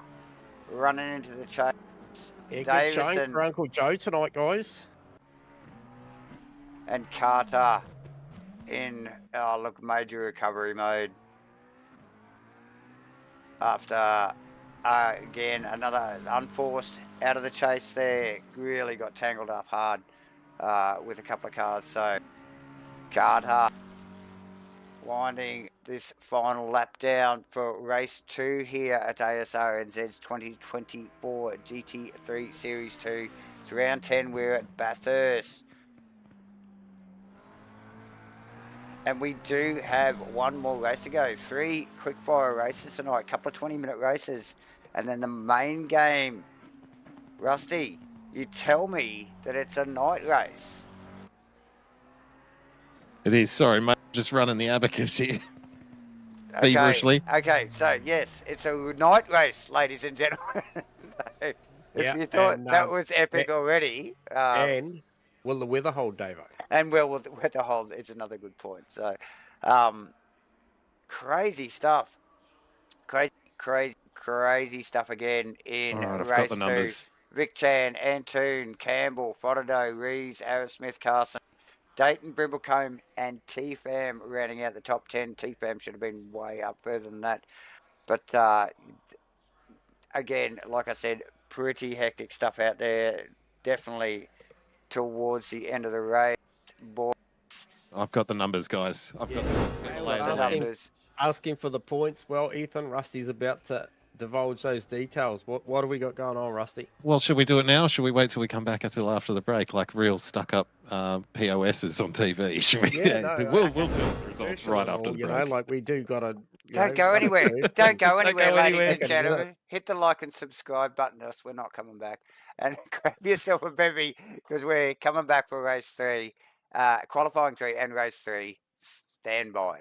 running into the chase. Yeah, good showing for Uncle Joe tonight, guys. And Carter in, major recovery mode. After, again, another unforced out of the chase there. Really got tangled up hard with a couple of cars. So, Carter winding this final lap down for race 2 here at Asrnz's 2024 GT3 Series 2. It's round 10. We're at Bathurst. And we do have one more race to go. 3 quickfire races tonight. A couple of 20-minute races. And then the main game. Rusty, you tell me that it's a night race. It is. Sorry, mate. Just running the abacus here. Feverishly. Okay, so yes, it's a night race, ladies and gentlemen. If you thought that was epic already. And will the weather hold, Davo? And will the weather hold? It's another good point. So, crazy stuff. Crazy stuff again in race 2. Vic Chan, Antoon, Campbell, Fidono, Rees, Smith, Carson, Dayton, Brimblecombe, and T-Fam rounding out the top 10. T-Fam should have been way up further than that. But, again, like I said, pretty hectic stuff out there. Definitely towards the end of the race, boys. I've got the numbers, guys. I've got the numbers. Asking for the points. Well, Ethan, Rusty's about to divulge those details. What do we got going on, Rusty? Well, should we do it now? Or should we wait till we come back until after the break, like real stuck-up POSs on TV? Should we? Yeah, we'll do the results right after the break. You know, like we do got to... Don't go anywhere. Don't go anywhere, ladies and gentlemen. Hit the like and subscribe button. We're not coming back. And grab yourself a bevy because we're coming back for race 3, qualifying 3 and race 3. Stand by.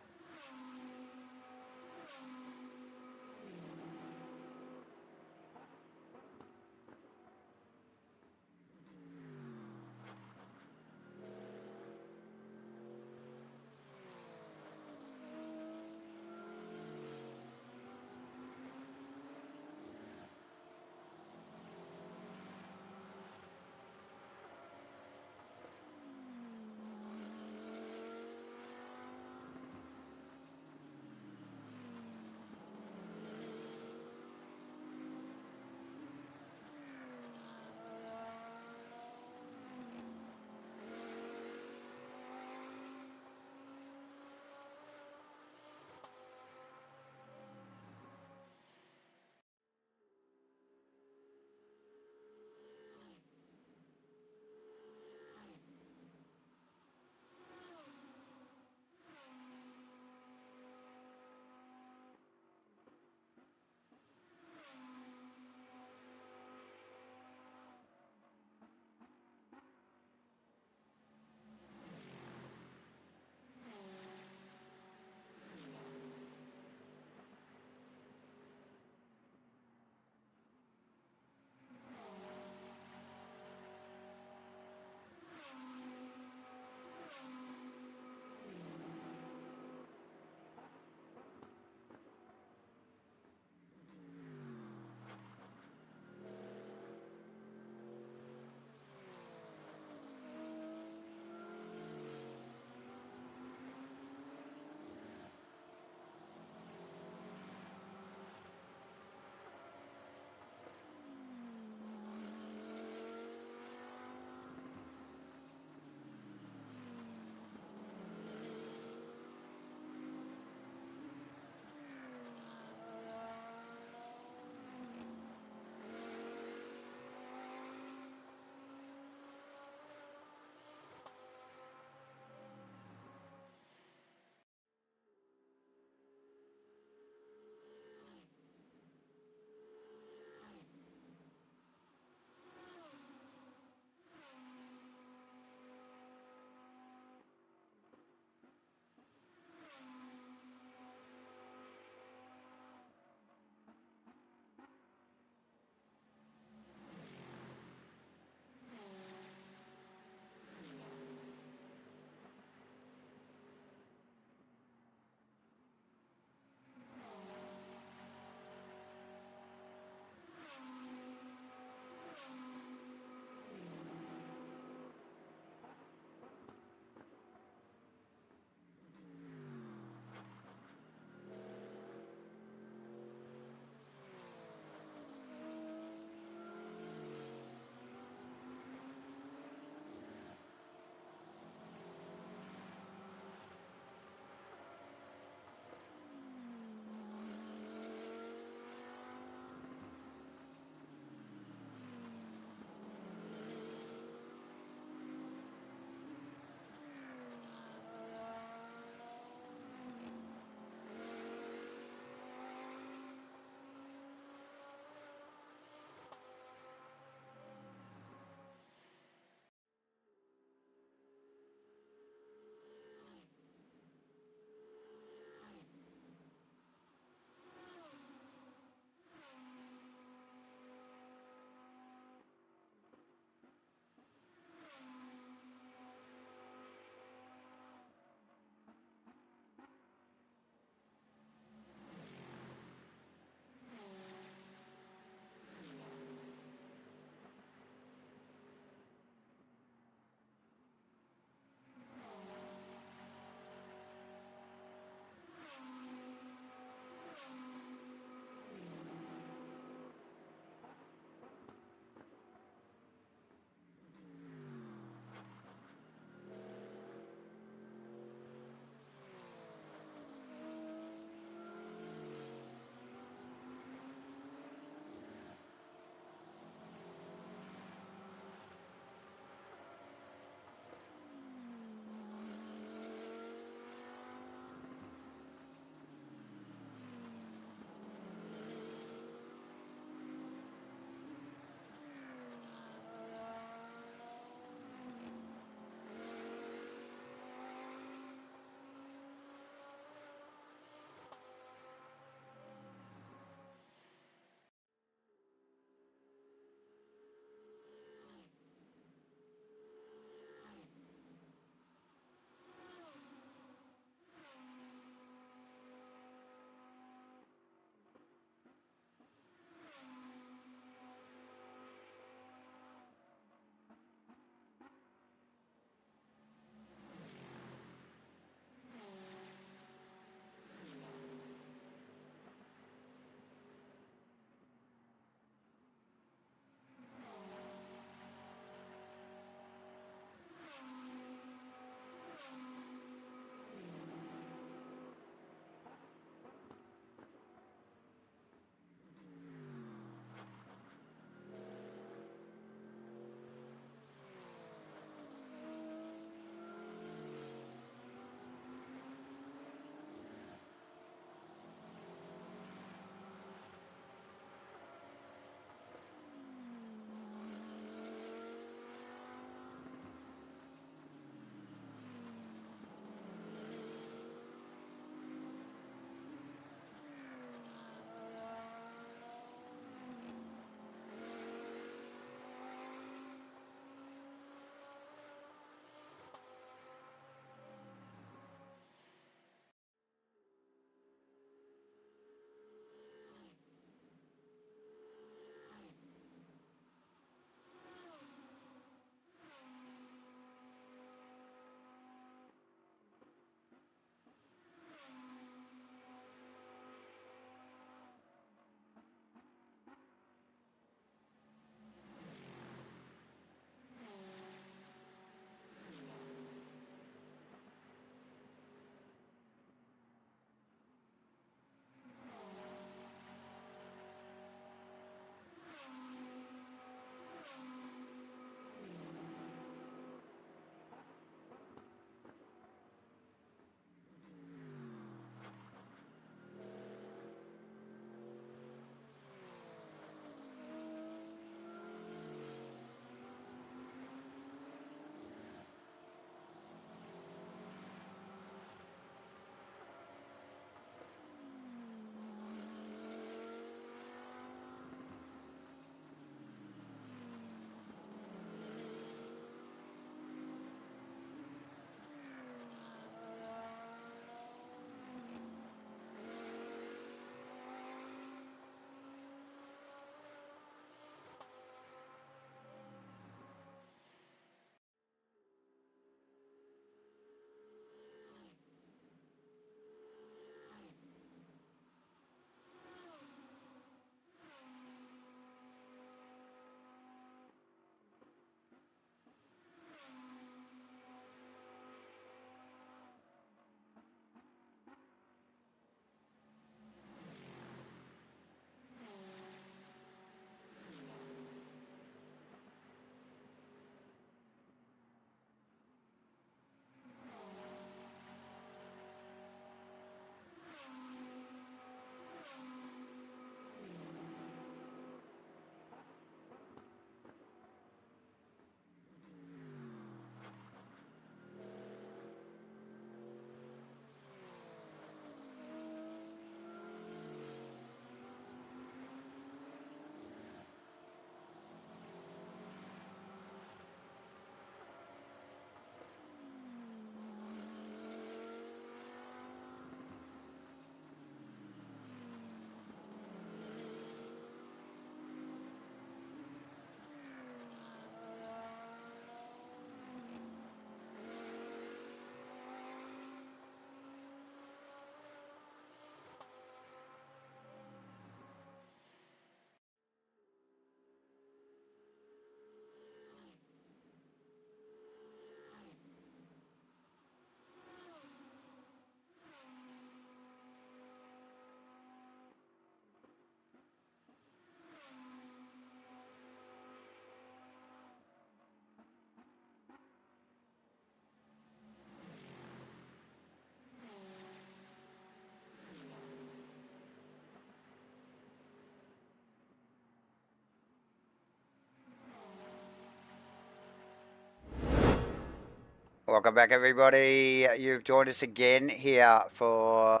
Welcome back, everybody. You've joined us again here for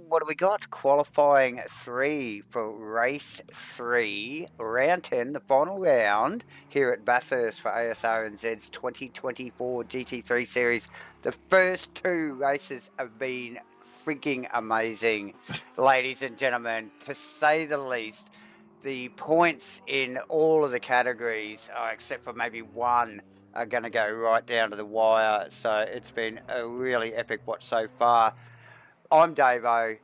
what do we got? Qualifying 3 for race 3, round 10, the final round here at Bathurst for Asrnz's 2024 GT3 series. The first 2 races have been freaking amazing, ladies and gentlemen, to say the least. The points in all of the categories, except for maybe one, are going to go right down to the wire. So it's been a really epic watch so far. I'm Davo,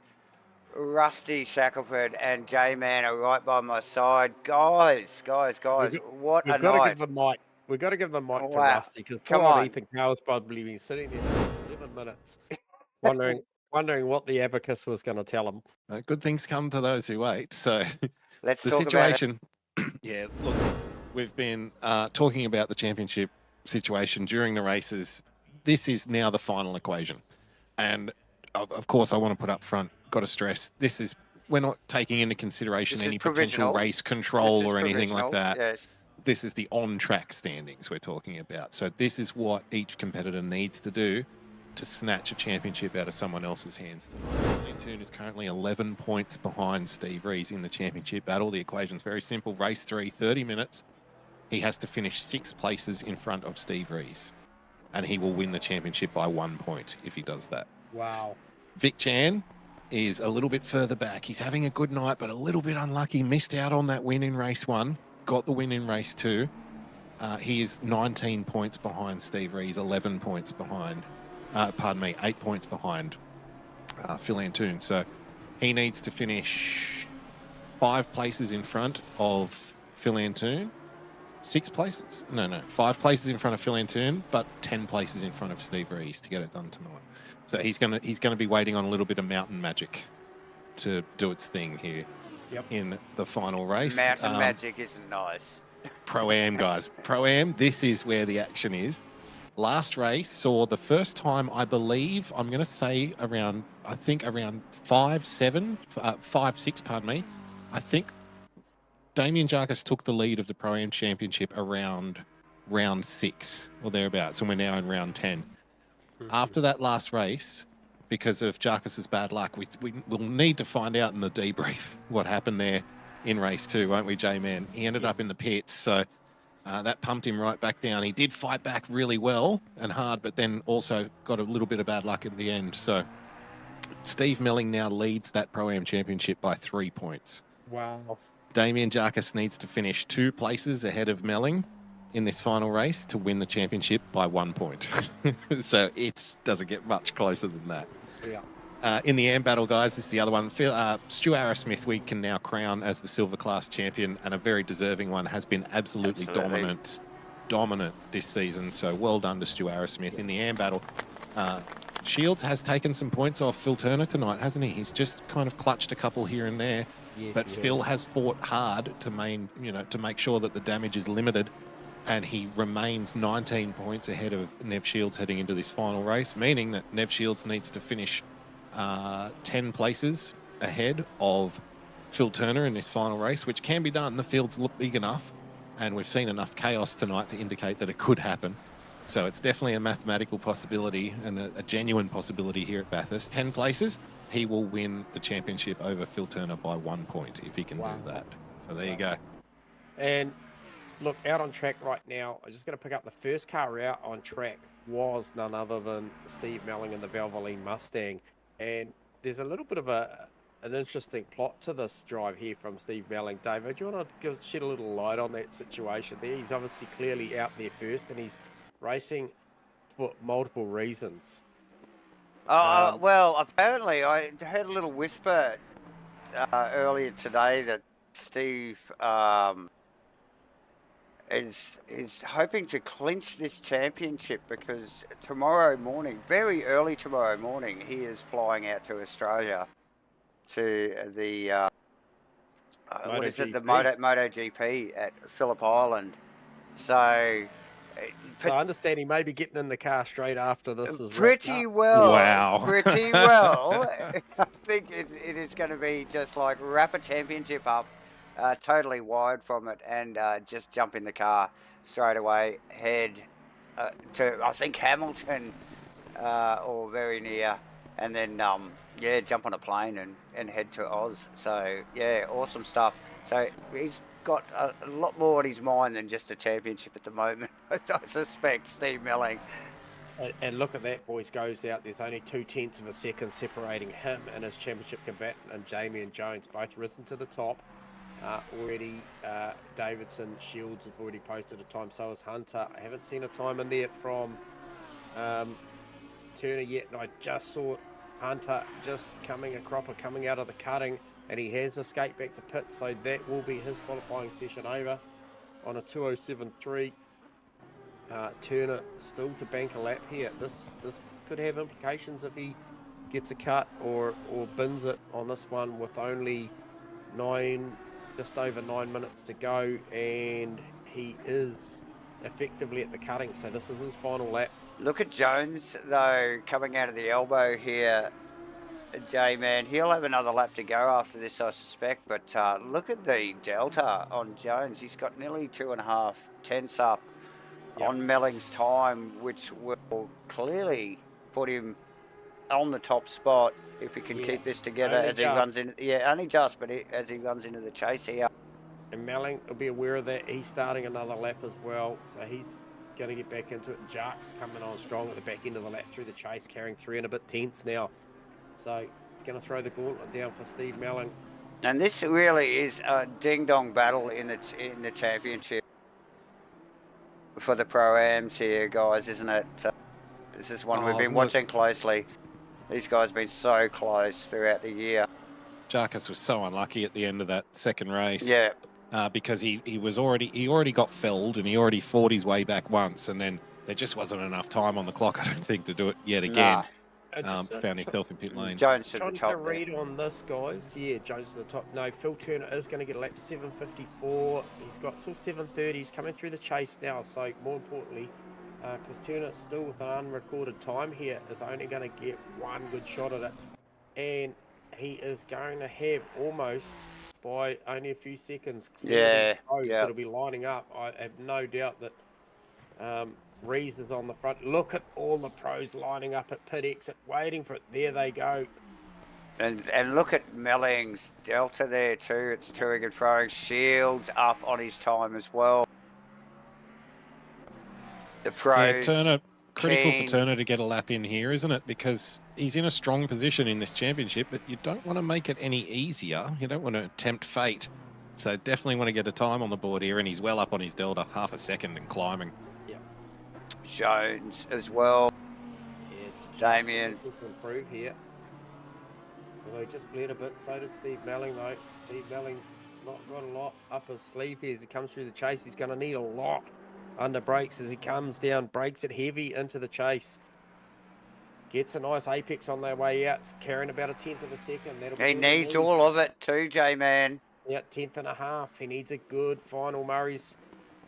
Rusty Shackelford and J-Man are right by my side. Guys, what a night. We've got to give the mic to Rusty, because poor old Ethan Carl's probably been sitting there for 11 minutes wondering what the abacus was going to tell him. Good things come to those who wait. So let's the talk situation. Yeah, look, we've been talking about the championship situation during the races. This is now the final equation. And of course, I want to put up front, got to stress, we're not taking into consideration any potential race control or anything like that. Yes. This is the on-track standings we're talking about. So this is what each competitor needs to do to snatch a championship out of someone else's hands tonight. Toon is currently 11 points behind Steve Rees in the championship battle. The equation's very simple. Race 3, 30 minutes. He has to finish 6 places in front of Steve Rees, and he will win the championship by 1 point if he does that. Wow. Vic Chan is a little bit further back. He's having a good night, but a little bit unlucky. Missed out on that win in race 1. Got the win in race 2. He is 19 points behind Steve Rees, 11 points behind. 8 points behind Phil Antoon. So he needs to finish 5 places in front of Phil Antoon. 6 places? No. 5 places in front of Phil Antoon, but 10 places in front of Steve Rees to get it done tonight. So he's gonna be waiting on a little bit of mountain magic to do its thing here in the final race. Mountain magic isn't nice. Pro-Am, guys. Pro-Am, this is where the action is. Last race saw the first time, I believe, I'm going to say around 5, 6, pardon me. I think Damien Jarkus took the lead of the Pro-Am Championship around round 6 or thereabouts, and we're now in round 10. After that last race, because of Jarkus's bad luck, we'll need to find out in the debrief what happened there in race 2, won't we, J-Man? He ended up in the pits, so that pumped him right back down. He did fight back really well and hard, but then also got a little bit of bad luck at the end. So Steve Melling now leads that Pro-Am Championship by 3 points. Wow. Damien Jarkus needs to finish 2 places ahead of Melling in this final race to win the championship by 1 point. So it doesn't get much closer than that. Yeah. In the AM battle, guys, this is the other one. Stu Arrowsmith, we can now crown as the silver class champion, and a very deserving one. Has been absolutely dominant this season. So well done to Stu Arrowsmith. In the AM battle, Shields has taken some points off Phil Turner tonight, hasn't he? He's just kind of clutched a couple here and there. Yes, but Phil has fought hard to make sure that the damage is limited, and he remains 19 points ahead of Nev Shields heading into this final race, meaning that Nev Shields needs to finish 10 places ahead of Phil Turner in this final race, which can be done. The fields look big enough, and we've seen enough chaos tonight to indicate that it could happen. So it's definitely a mathematical possibility and a genuine possibility here at Bathurst. 10 places, he will win the championship over Phil Turner by 1 point if he can do that. So there you go. And look, out on track right now, I'm just going to pick up the first car out on track was none other than Steve Melling in the Valvoline Mustang. And there's a little bit of an interesting plot to this drive here from Steve Melling. David, do you want to shed a little light on that situation there? He's obviously clearly out there first, and he's racing for multiple reasons. Well, apparently I heard a little whisper earlier today that Steve is hoping to clinch this championship because tomorrow morning, very early tomorrow morning, he is flying out to Australia to the MotoGP at Phillip Island. So I understand he may be getting in the car straight after this is pretty well. Wow. Pretty well. I think it is going to be just like wrap a championship up, totally wide from it, and just jump in the car straight away, head to I think Hamilton or very near, and then yeah, jump on a plane and head to Oz. So yeah, awesome stuff. So he's got a lot more on his mind than just a championship at the moment. I suspect Steve Melling. And look at that, boys, goes out. There's only 0.2 of a second separating him and his championship combatant, and Jamie and Jones both risen to the top. Already, Davidson, Shields have already posted a time, so has Hunter. I haven't seen a time in there from Turner yet, and I just saw Hunter just coming out of the cutting, and he has escaped back to pit, so that will be his qualifying session over on a 2:07.3. Turner still to bank a lap here. This could have implications if he gets a cut or bins it on this one with only just over 9 minutes to go, and he is effectively at the cutting, so this is his final lap. Look at Jones though, coming out of the elbow here. J-Man, he'll have another lap to go after this, I suspect, but look at the delta on Jones. He's got nearly 2.5 tenths up on Melling's time, which will clearly put him on the top spot if he can keep this together as he runs in. Yeah, only just, but as he runs into the chase here. And Melling will be aware of that. He's starting another lap as well, so he's going to get back into it. Jark's coming on strong at the back end of the lap through the chase, carrying 3 and a bit tenths now. So he's going to throw the gauntlet down for Steve Melling. And this really is a ding-dong battle in the championship for the Pro-Ams here, guys, isn't it? This is one we've been watching closely. These guys have been so close throughout the year. Jarkus was so unlucky at the end of that second race. Yeah. Because he already got felled, and he already fought his way back once, and then there just wasn't enough time on the clock, I don't think, to do it yet again. Found himself in pit lane. Jones to the top. Trying to read on this, guys. Yeah, Jones to the top. No, Phil Turner is going to get a lap 7:54. He's got till 7:30. He's coming through the chase now. So more importantly, because Turner still with an unrecorded time here, is only going to get one good shot at it, and he is going to have almost by only a few seconds. Yeah. It'll be lining up. I have no doubt that Rees is on the front. Look at all the pros lining up at pit exit, waiting for it. There they go. And look at Melling's delta there too. It's toing and throwing. Shields up on his time as well. The pros. Yeah, Turner, critical for Turner to get a lap in here, isn't it? Because he's in a strong position in this championship, but you don't want to make it any easier. You don't want to tempt fate. So definitely want to get a time on the board here, and he's well up on his delta, half a second and climbing. Jones as well. Yeah, Damien. To improve here. Although he just bled a bit, so did Steve Melling though. Steve Melling not got a lot up his sleeve here as he comes through the chase. He's going to need a lot under brakes as he comes down, brakes it heavy into the chase. Gets a nice apex on their way out, it's carrying about 1/10 of a second. He needs all of it too, J-Man. Yeah, 1/10.5. He needs a good final Murray's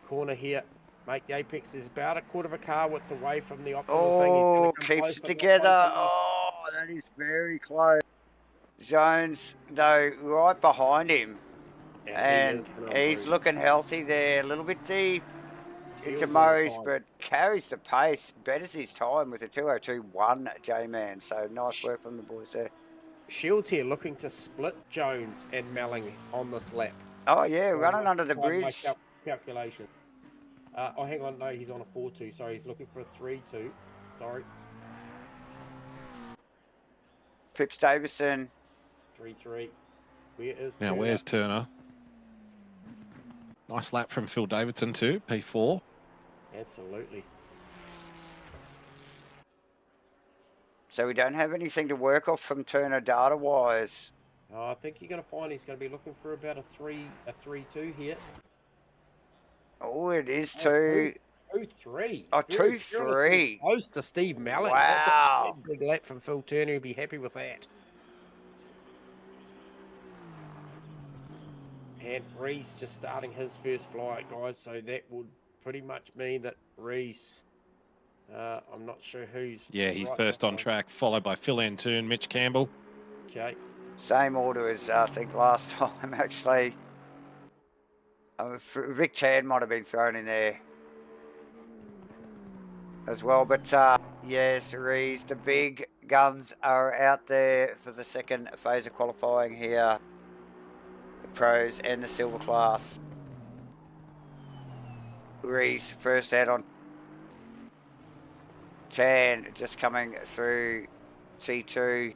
corner here. Make the apex is about 1/4 of a car width away from the optimal thing. Keeps it together. Oh, that is very close. Jones, though, right behind him. Yeah, and he's looking healthy there. A little bit deep into Murray's, but carries the pace. Betters his time with a 2:02.1, J-Man. So nice work from the boys there. Shields here looking to split Jones and Melling on this lap. Oh, yeah, running under the bridge. Calculation. Oh, hang on. No, he's on a 4-2. Sorry, he's looking for a 3-2. Sorry. Phipps Davison. 3-3. Where is Now, Turner? where's Turner? Nice lap from Phil Davidson too, P4. Absolutely. So we don't have anything to work off from Turner data-wise. I think you're going to find he's going to be looking for about a 3-2 here. Oh, it is 2-3. Oh, 2-3. Close to Steve Melling. Wow. That's a big lap from Phil Turner. He'll be happy with that. And Rees just starting his first flight, guys. So that would pretty much mean that Rees, I'm not sure who's... Yeah, he's first on track, followed by Phil Antoon, Mitch Campbell. Okay. Same order as I think last time, actually. Rick Chan might have been thrown in there. as well. But yes, Rees, the big guns are out there for the second phase of qualifying here. The pros and the silver class. Rees first out on Chan, just coming through T2.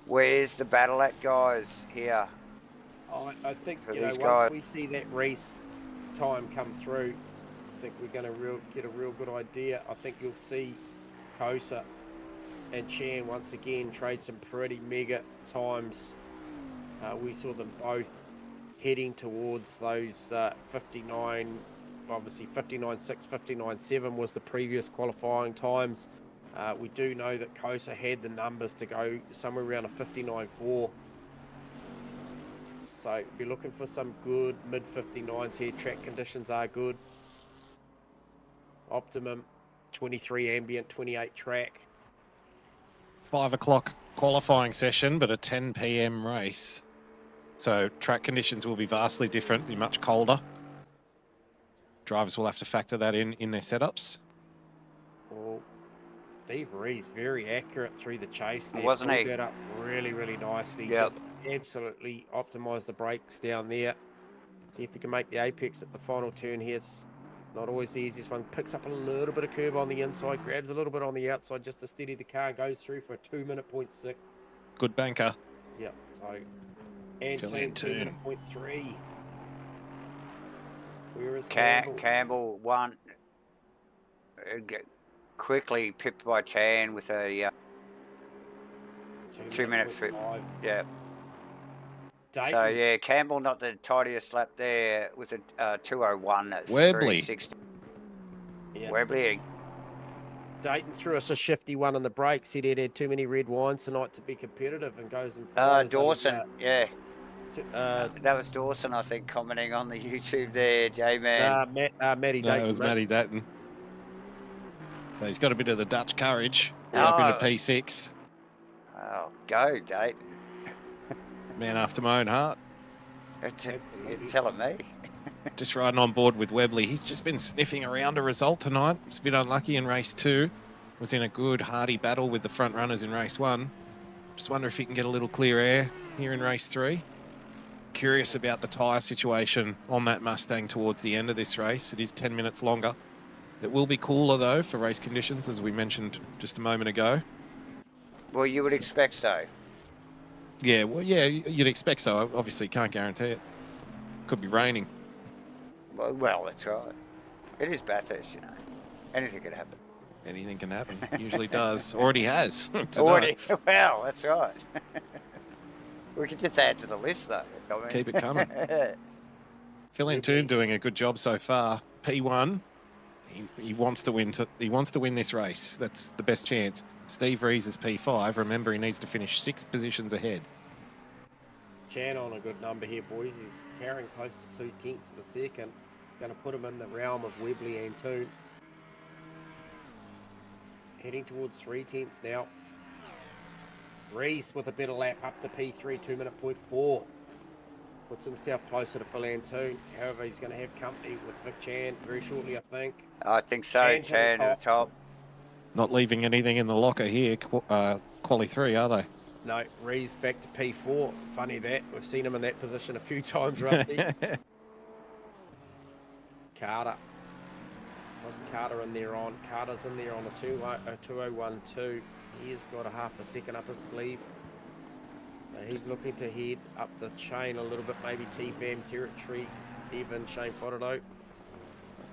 Where's the battle at, guys, here? I think, For you know, these once guys. we see that race time come through, I think we're going to get a real good idea. I think you'll see Kosa and Chan once again trade some pretty mega times. We saw them both heading towards those 59, obviously 59.6, 59.7 was the previous qualifying times. We do know that Kosa had the numbers to go somewhere around a 59.4. So be looking for some good mid-59s here. Track conditions are good. Optimum, 23 ambient, 28 track. 5 o'clock qualifying session, but a 10 p.m. race. So track conditions will be vastly different, be much colder. Drivers will have to factor that in their setups. Well, Steve Rees very accurate through the chase there. Wasn't he? Pulled that up really, really nicely. Yep. Just absolutely optimised the brakes down there. See if he can make the apex at the final turn here. It's not always the easiest one. Picks up a little bit of curb on the inside, grabs a little bit on the outside just to steady the car, and goes through for a 2-minute.6. Good banker. Yep. So, and 2-minute.3. Where is Campbell? Campbell won. Quickly pipped by Chan with a 2-minute fit. Yeah. Dayton. So yeah, Campbell not the tidiest lap there with a 2:01 at Webley. 360. Yeah. Webley. Dayton threw us a shifty one on the brakes. Said he'd had too many red wines tonight to be competitive, and goes and Dawson. Yeah. That was Dawson, I think, commenting on the YouTube there, J-Man. Matty Dayton. No, it was Matty Dayton. So he's got a bit of the Dutch courage. Up into P6. Oh, go, Dayton. Man after my own heart. You're telling me. Just riding on board with Webley. He's just been sniffing around a result tonight. He's a bit unlucky in race 2. Was in a good, hearty battle with the front runners in race 1. Just wonder if he can get a little clear air here in race 3. Curious about the tyre situation on that Mustang towards the end of this race. It is 10 minutes longer. It will be cooler, though, for race conditions, as we mentioned just a moment ago. Well, you would expect so. Yeah, well, yeah, you'd expect so. Obviously, can't guarantee it. Could be raining. Well, that's right. It is Bathurst, you know. Anything can happen. Anything can happen. Usually does. Already has. Already? Well, that's right. We could just add to the list, though. I mean. Keep it coming. Phil Antoon doing a good job so far. P1. He wants to win. He wants to win this race. That's the best chance. Steve Rees is P5. Remember, he needs to finish 6 positions ahead. Chan on a good number here, boys. He's carrying close to 2/10 of a second. Going to put him in the realm of Webley and Toon. Heading towards 3/10 now. Rees with a better lap up to P3, 2-minute.4. Puts himself closer to Phil Antoon. However, he's going to have company with Vic Chan very shortly, I think. I think so, Chan at the top. Not leaving anything in the locker here, quali 3, are they? No, Rees back to P4. Funny that. We've seen him in that position a few times, Rusty. Carter. What's Carter in there on? Carter's in there on a 2:01.2. He has got a half a second up his sleeve. He's looking to head up the chain a little bit, maybe T-Fam territory, even Shane Fodadoe.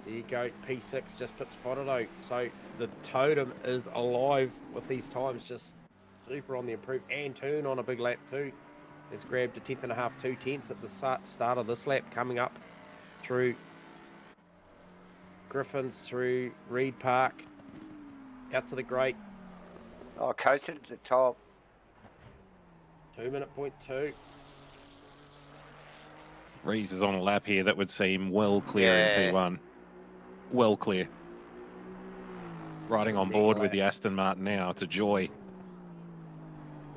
There you go, P6 just pips Fodadoe. So the totem is alive with these times, just super on the improve. And Toon on a big lap too. Has grabbed a 10.5, 2/10 at the start of this lap, coming up through Griffins, through Reed Park, out to the Great. Oh, coasted at the top. 2-minute.2. Rees is on a lap here that would seem well clear in P1. Well clear. Riding on board with the Aston Martin now. It's a joy.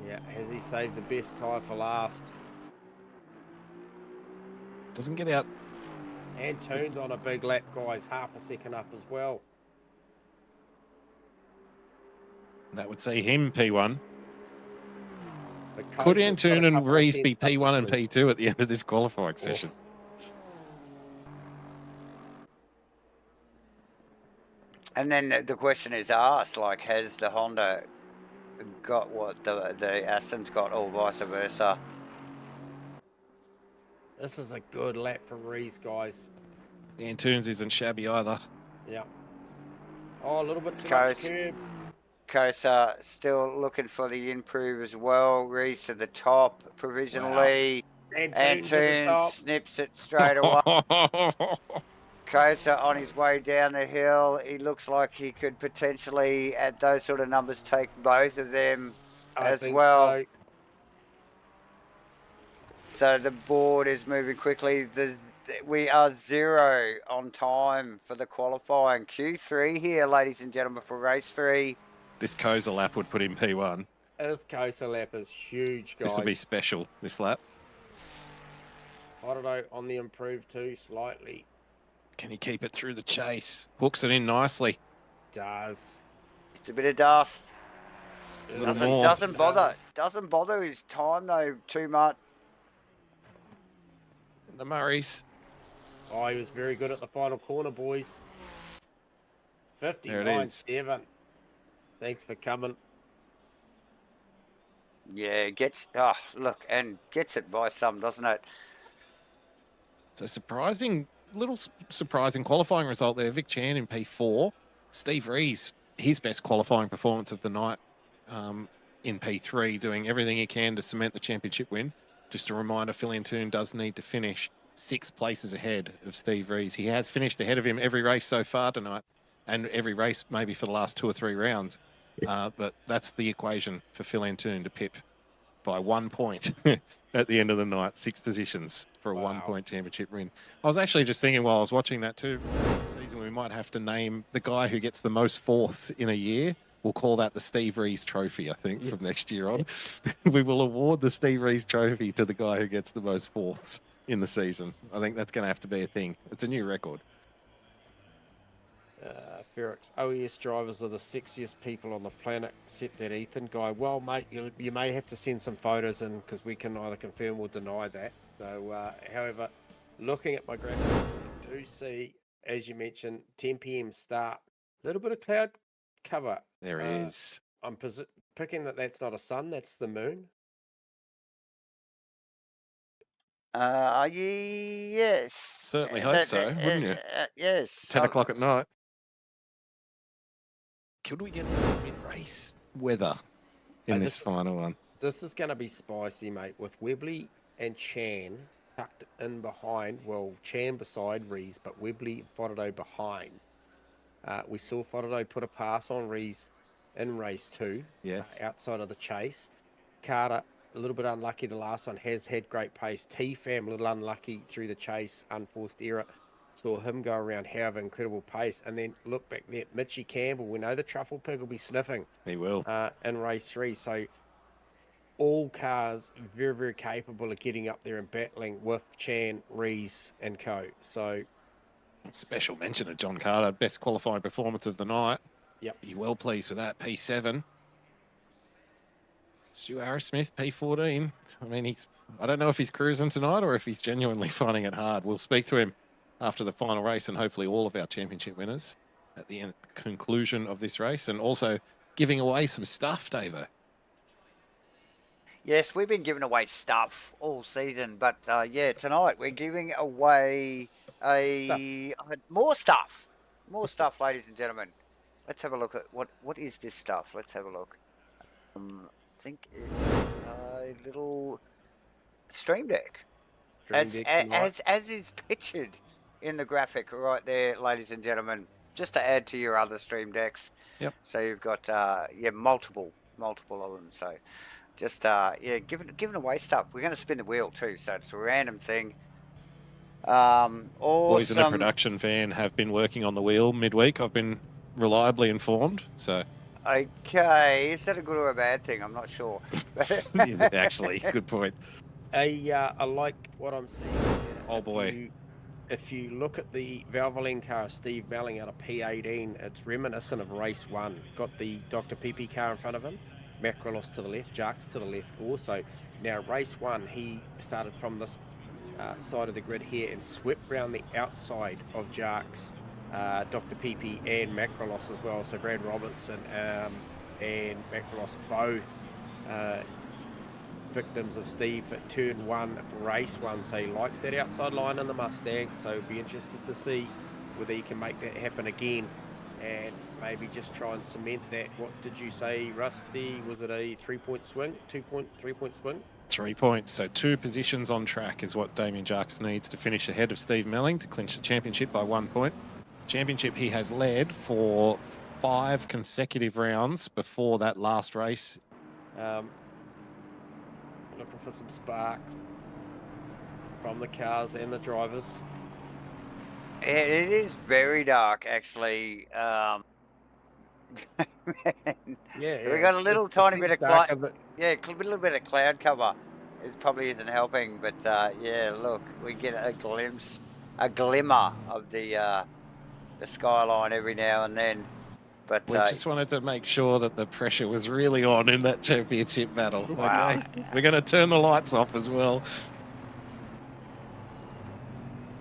Yeah, has he saved the best tyre for last? Doesn't get out And Toon's on a big lap, guys. Half a second up as well. That would see him P1. But Could Coaster's got a Antoon and couple of Rees be tenths up P1 and his sleeve. P2 at the end of this qualifying session? And then the question is asked, like, has the Honda got what the Aston's got, or vice versa? This is a good lap for Rees, guys. Antoon's isn't shabby either. Yeah. Oh, a little bit too much curb. Kosa still looking for the improve as well. Rees to the top provisionally. Wow. Antoon snips it straight away. Kosa on his way down the hill. He looks like he could potentially, at those sort of numbers, take both of them as well. So the board is moving quickly. We are 0 on time for the qualifying. Q3 here, ladies and gentlemen, for race 3. This Kosa lap would put him P1. This Kosa lap is huge, guys. This will be special, this lap. Fotado on the improve too, slightly. Can he keep it through the chase? Hooks it in nicely. Does. It's a bit of dust. Doesn't bother his time though too much. The Murrays. Oh, he was very good at the final corner, boys. 59.7. Thanks for coming. Yeah, gets it by some, doesn't it? So little surprising qualifying result there. Vic Chan in P4. Steve Rees, his best qualifying performance of the night in P3, doing everything he can to cement the championship win. Just a reminder, Phil Antoon does need to finish 6 places ahead of Steve Rees. He has finished ahead of him every race so far tonight, and every race maybe for the last 2 or 3 rounds. But that's the equation for Phil Antoon to pip by 1 point at the end of the night. 6 positions for a 1-point championship win. I was actually just thinking while I was watching that too, season we might have to name the guy who gets the most fourths in a year. We'll call that the Steve Rees Trophy, I think, from next year on. We will award the Steve Rees Trophy to the guy who gets the most fourths in the season. I think that's going to have to be a thing. It's a new record. Ferrex, OES drivers are the sexiest people on the planet, except that Ethan guy. Well, mate, you may have to send some photos in because we can either confirm or deny that. So, however, looking at my graphic, you do see, as you mentioned, 10 p.m. start. A little bit of cloud cover. There is. I'm picking that's not a sun, that's the moon. Yes. Certainly hope so, wouldn't you? Yes. 10 o'clock at night. Could we get mid-race weather in this final one? This is going to be spicy, mate, with Webley and Chan tucked in behind. Well, Chan beside Rees, but Webley and Fotado behind. We saw Fotado put a pass on Rees in race 2, outside of the chase. Carter, a little bit unlucky the last one, has had great pace. T-Fam, a little unlucky through the chase, unforced error. Saw him go around, have incredible pace. And then look back there, Mitchie Campbell, we know the Truffle Pig will be sniffing. He will. In race 3. So all cars very, very capable of getting up there and battling with Chan, Rees and co. So special mention of John Carter, best qualifying performance of the night. Yep. Be well pleased with that. P7. Stu Arrowsmith, P14. I mean, I don't know if he's cruising tonight or if he's genuinely finding it hard. We'll speak to him after the final race and hopefully all of our championship winners at the conclusion of this race, and also giving away some stuff, Davo. Yes, we've been giving away stuff all season, but tonight we're giving away more stuff, ladies and gentlemen. Let's have a look at what is this stuff. Let's have a look. I think it's a little stream deck, as is pictured in the graphic right there, ladies and gentlemen. Just to add to your other stream decks. Yep. So you've got multiple of them. So just giving away stuff. We're going to spin the wheel too, so it's a random thing. Boys in the production van have been working on the wheel midweek. I've been reliably informed. So okay, is that a good or a bad thing? I'm not sure. Actually, good point. I like what I'm seeing here. Oh boy. if you look at the Valvoline car, Steve Melling out of P18, it's reminiscent of race 1. Got the Dr. PP car in front of him, Macrolos to the left, Jarks to the left also. Now, race 1, he started from this side of the grid here and swept round the outside of Jarks, Dr. PP and Macrolos as well. So Brad Robinson and Macrolos both victims of Steve at turn 1, race 1. So he likes that outside line in the Mustang, so it'll be interested to see whether he can make that happen again and maybe just try and cement that. What did you say, Rusty? Was it a 3-point swing, 3-point swing? 3 points, so 2 positions on track is what Damien Jarks needs to finish ahead of Steve Melling to clinch the championship by 1 point. Championship he has led for 5 consecutive rounds before that last race. Looking for some sparks from the cars and the drivers. It is very dark, actually. Yeah, we got a little tiny bit of cloud. Yeah, a little bit of cloud cover. It probably isn't helping, but yeah, look, we get a glimmer of the skyline every now and then. But we just wanted to make sure that the pressure was really on in that championship battle. Wow. Okay, we're going to turn the lights off as well.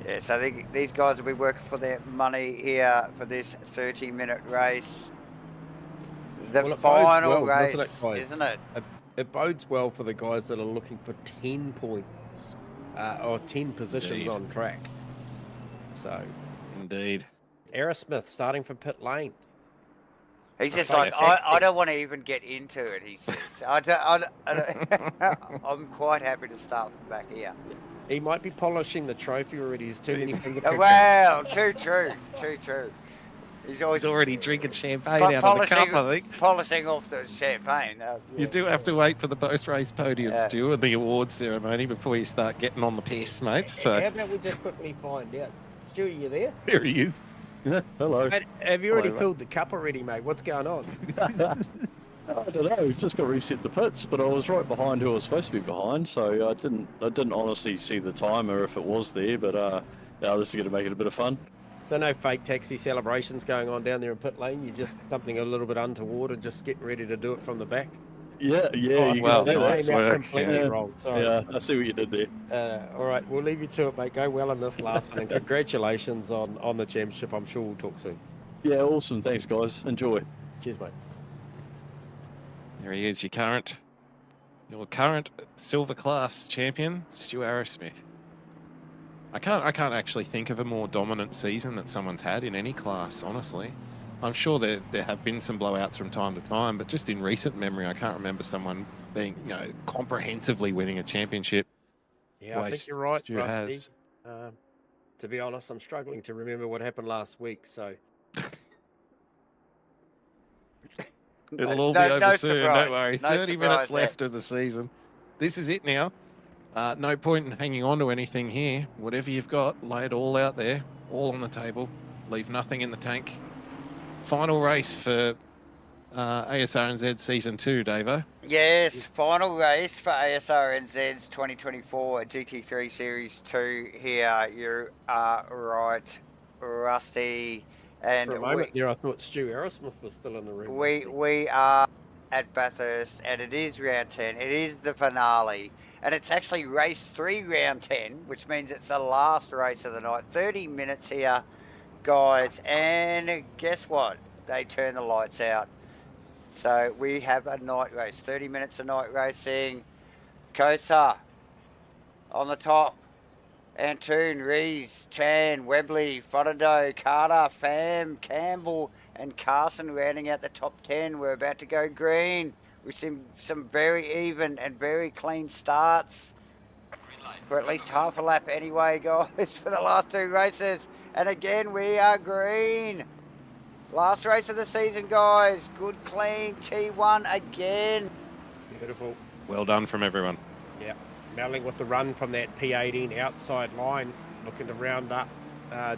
Yeah, so these guys will be working for their money here for this 30-minute race. The final race, isn't it? It bodes well for the guys that are looking for 10 points or 10 positions on track. So, indeed. Aerosmith starting from pit lane. He's just like, I don't want to even get into it, he says. I'm quite happy to start from back here. He might be polishing the trophy already. There's too many fingerprints. Wow, too true. He's already drinking champagne out of the cup, I think. Polishing off the champagne. Yeah. You do have to wait for the post-race podium, Stu, and the awards ceremony before you start getting on the piss, mate. So how about we just quickly find out? Stu, are you there? There he is. Yeah, hello. Have you already filled the cup already, mate? What's going on? I don't know. Just got reset the pits, but I was right behind who I was supposed to be behind, so I didn't honestly see the timer if it was there. But yeah, this is going to make it a bit of fun. So no fake taxi celebrations going on down there in pit lane. You're just something a little bit untoward and just getting ready to do it from the back. Yeah. Well, nice work. Completely wrong. Sorry. Yeah, I see what you did there. All right, we'll leave you to it, mate. Go well in this last one, and congratulations on the championship. I'm sure we'll talk soon. Yeah, awesome. Thanks, guys. Enjoy. Cheers, mate. There he is, your current silver class champion, Stu Arrowsmith. I can't actually think of a more dominant season that someone's had in any class, honestly. I'm sure there have been some blowouts from time to time, but just in recent memory, I can't remember someone being, comprehensively winning a championship. Yeah, I think you're right, Rusty. To be honest, I'm struggling to remember what happened last week, so... It'll all be over soon, don't worry. 30 minutes left of the season. This is it now. No point in hanging on to anything here. Whatever you've got, lay it all out there, all on the table. Leave nothing in the tank. Final race for ASRNZ Season 2, Davo. Yes, final race for ASRNZ's 2024 GT3 Series 2 here. You are right, Rusty. And for a moment there, I thought Stu Arrowsmith was still in the room. We are at Bathurst, and it is round 10. It is the finale. And it's actually race 3, round 10, which means it's the last race of the night. 30 minutes here, guys. And guess what? They turn the lights out. So we have a night race. 30 minutes of night racing. Kosa on the top. Antoon, Rees, Chan, Webley, Fodado, Carter, Pham, Campbell, and Carson rounding out the top 10. We're about to go green. We've seen some very even and very clean starts for at least half a lap anyway, guys, for the last 2 races. And again, we are green. Last race of the season, guys. Good, clean T1 again. Beautiful. Well done from everyone. Yeah. Melling with the run from that P18 outside line, looking to round up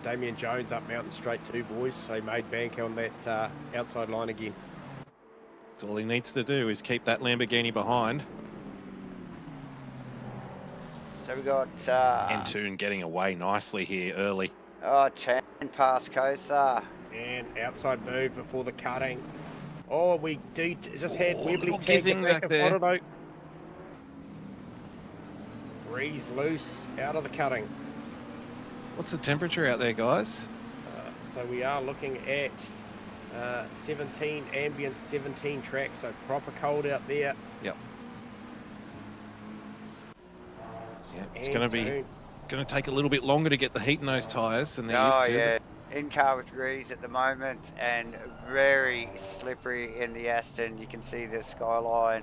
Damien Jones up Mountain Straight 2, boys. So he made bank on that outside line again. That's all he needs to do is keep that Lamborghini behind. So we got Antoon getting away nicely here early. Oh, Chan past Kosa. And outside move before the cutting. Oh, we just had Webley tag the back of there. Fotterdo. Rees loose out of the cutting. What's the temperature out there, guys? So we are looking at 17 ambient, 17 track, so proper cold out there. Yep. Yeah, it's going to take a little bit longer to get the heat in those tyres than they're used to. Yeah. In car with Rees at the moment and very slippery in the Aston. You can see the skyline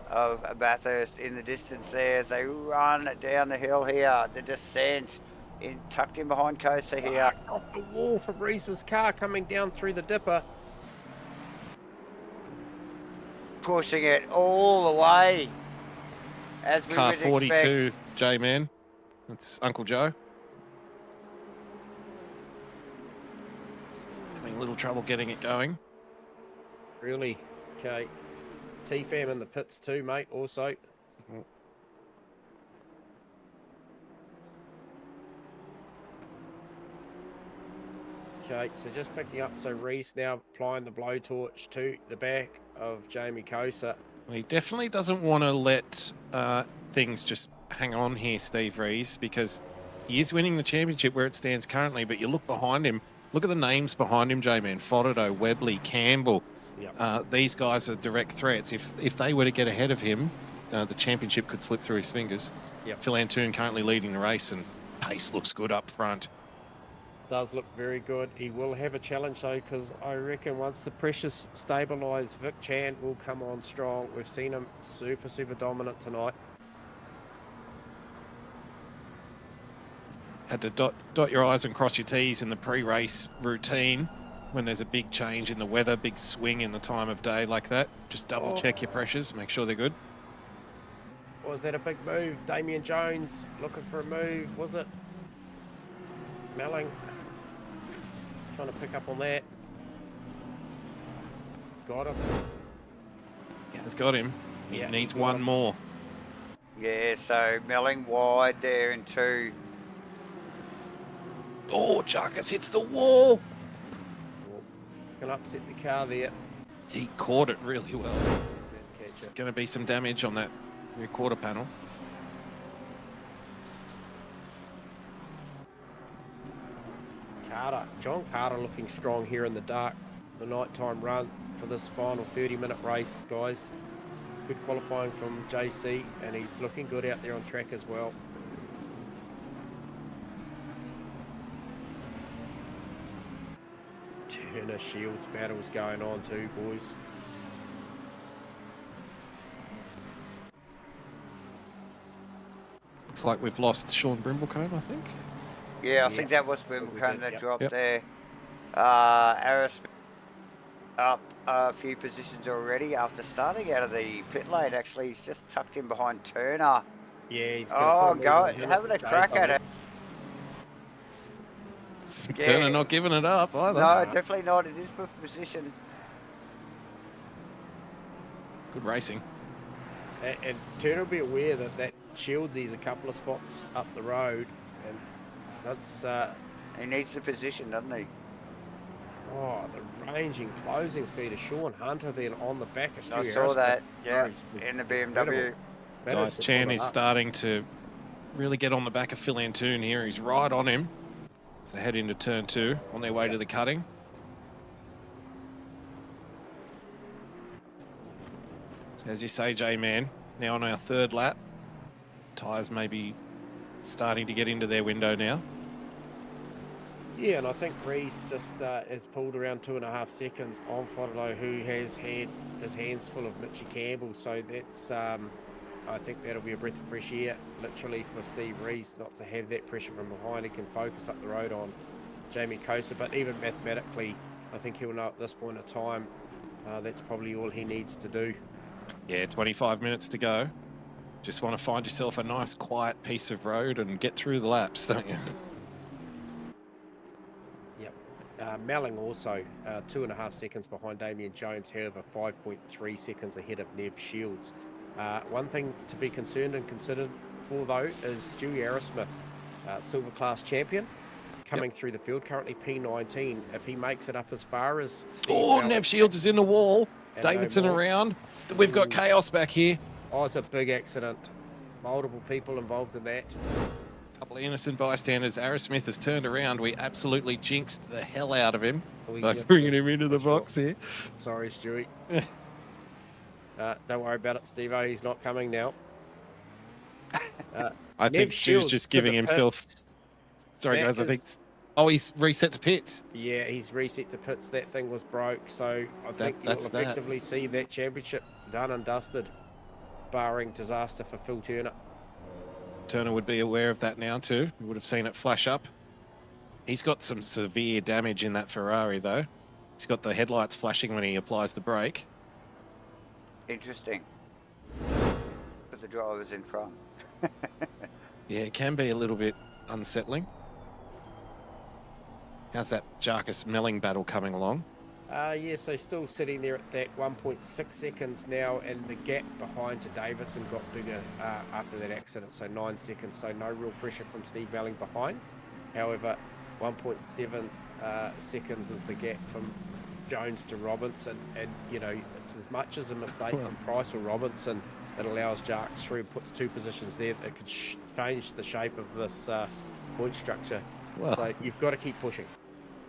of Bathurst in the distance there as they run down the hill here. The descent tucked in behind Kosa here. Off the wall from Rees's car coming down through the dipper. Pushing it all the way as we Car would 42, expect. J-Man. That's Uncle Joe. Having a little trouble getting it going. Really? Okay. T-Fam in the pits too, mate, also. Okay, so just picking up, so Rees now applying the blowtorch to the back of Jamie Kosa. Well, he definitely doesn't want to let things just hang on here, Steve Rees, because he is winning the championship where it stands currently, but you look behind him, look at the names behind him, J-Man. Fotterdo, Webley, Campbell. Yep. These guys are direct threats. If they were to get ahead of him, the championship could slip through his fingers. Yep. Phil Antoon currently leading the race, and pace looks good up front. Does look very good. He will have a challenge though, because I reckon once the pressures stabilise, Vic Chan will come on strong. We've seen him super dominant tonight. Had to dot your I's and cross your T's in the pre-race routine. When there's a big change in the weather, big swing in the time of day like that, just double check your pressures, make sure they're good. Was that a big move? Damien Jones looking for a move, was it? Melling trying to pick up on that. Got him. Yeah, it's got him. He needs one more. Yeah, so Melling wide there in 2. Oh, Jarkus hits the wall. It's going to upset the car there. He caught it really well. There's going to be some damage on that rear quarter panel. John Carter looking strong here in the dark. The nighttime run for this final 30-minute race, guys. Good qualifying from JC, and he's looking good out there on track as well. Turner Shields battles going on too, boys. Looks like we've lost Sean Brimblecombe, I think. Yeah, I think that was Brimblecombe that dropped there. Aris up a few positions already after starting out of the pit lane. Actually, he's just tucked in behind Turner. Yeah, he's having a crack at it. Turner not giving it up either. No, definitely not. It is for position. Good racing. And Turner will be aware that Shields' a couple of spots up the road, and that's he needs the position, doesn't he? Oh, the ranging closing speed of Sean Hunter then on the back of Stu I saw that, in the BMW. Guys, Chan is starting to really get on the back of Phil Antoon here. He's right on him. So head into turn 2 on their way to the cutting. So as you say, J-Man, now on our 3rd lap. Tyres may be starting to get into their window now. Yeah, and I think Rees just has pulled around 2.5 seconds on Fotterdo, who has had his hands full of Mitchie Campbell. So that's, I think that'll be a breath of fresh air, literally, for Steve Rees not to have that pressure from behind. He can focus up the road on Jamie Kosa, but even mathematically, I think he'll know at this point of time that's probably all he needs to do. Yeah, 25 minutes to go. Just want to find yourself a nice quiet piece of road and get through the laps, don't you? Yep. Melling also 2.5 seconds behind Damien Jones, however 5.3 seconds ahead of Nev Shields. One thing to be concerned and considered for, though, is Stewie Arrowsmith, silver class champion, coming through the field, currently P19. If he makes it up as far as Steve Melling, Nev Shields is in the wall. Davidson around. We've got chaos back here. Oh, it's a big accident. Multiple people involved in that. A couple of innocent bystanders. Arrowsmith has turned around. We absolutely jinxed the hell out of him by bringing him into the box here. Sorry, Stewie. Don't worry about it, Steve-O. He's not coming now. I think Stu's just giving himself... Sorry, guys, I think... Oh, he's reset to pits. Yeah, he's reset to pits. That thing was broke, so I think you'll effectively see that championship done and dusted, barring disaster for Phil Turner. Turner would be aware of that now too. He would have seen it flash up. He's got some severe damage in that Ferrari, though. He's got the headlights flashing when he applies the brake. Interesting. But the driver's in front. Yeah, it can be a little bit unsettling. How's that Jarkus Melling battle coming along? Yeah, so still sitting there at that 1.6 seconds now, and the gap behind to Davidson got bigger after that accident, so 9 seconds, so no real pressure from Steve Melling behind. However, 1.7 seconds is the gap from Jones to Robinson, and you know, it's as much as a mistake from Price or Robinson that allows Jarks through, puts 2 positions there that could change the shape of this point structure. Well, so you've got to keep pushing.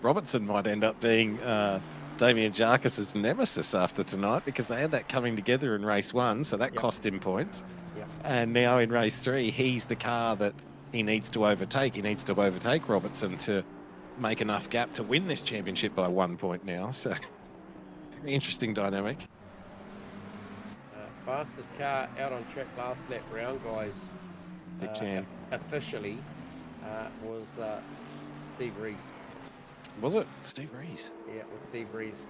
Robertson might end up being Damien Jarkus's nemesis after tonight, because they had that coming together in race 1, so that cost him points. And now in race 3, he's the car that he needs to overtake. He needs to overtake Robertson to make enough gap to win this championship by 1 point now. So, very interesting dynamic. Fastest car out on track last lap round, guys. Big champ. Officially was Steve Rees. Was it? Steve Rees? Yeah, with Steve Rees.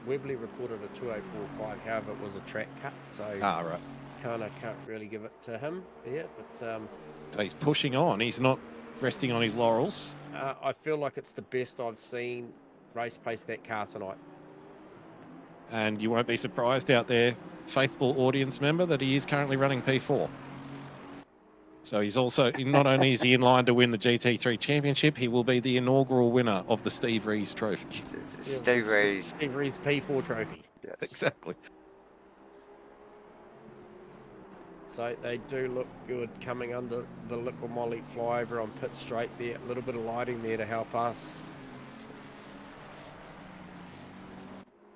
Webley recorded a 2:04.5, however, it was a track cut, so right. Can't really give it to him there, but... so he's pushing on, he's not resting on his laurels? I feel like it's the best I've seen race pace that car tonight. And you won't be surprised out there, faithful audience member, that he is currently running P4. So he's also, not only is he in line to win the GT3 championship, he will be the inaugural winner of the Steve Rees trophy. Steve Rees P4 trophy. Yes. Exactly. So they do look good coming under the Liquid Moly flyover on pit straight there. A little bit of lighting there to help us.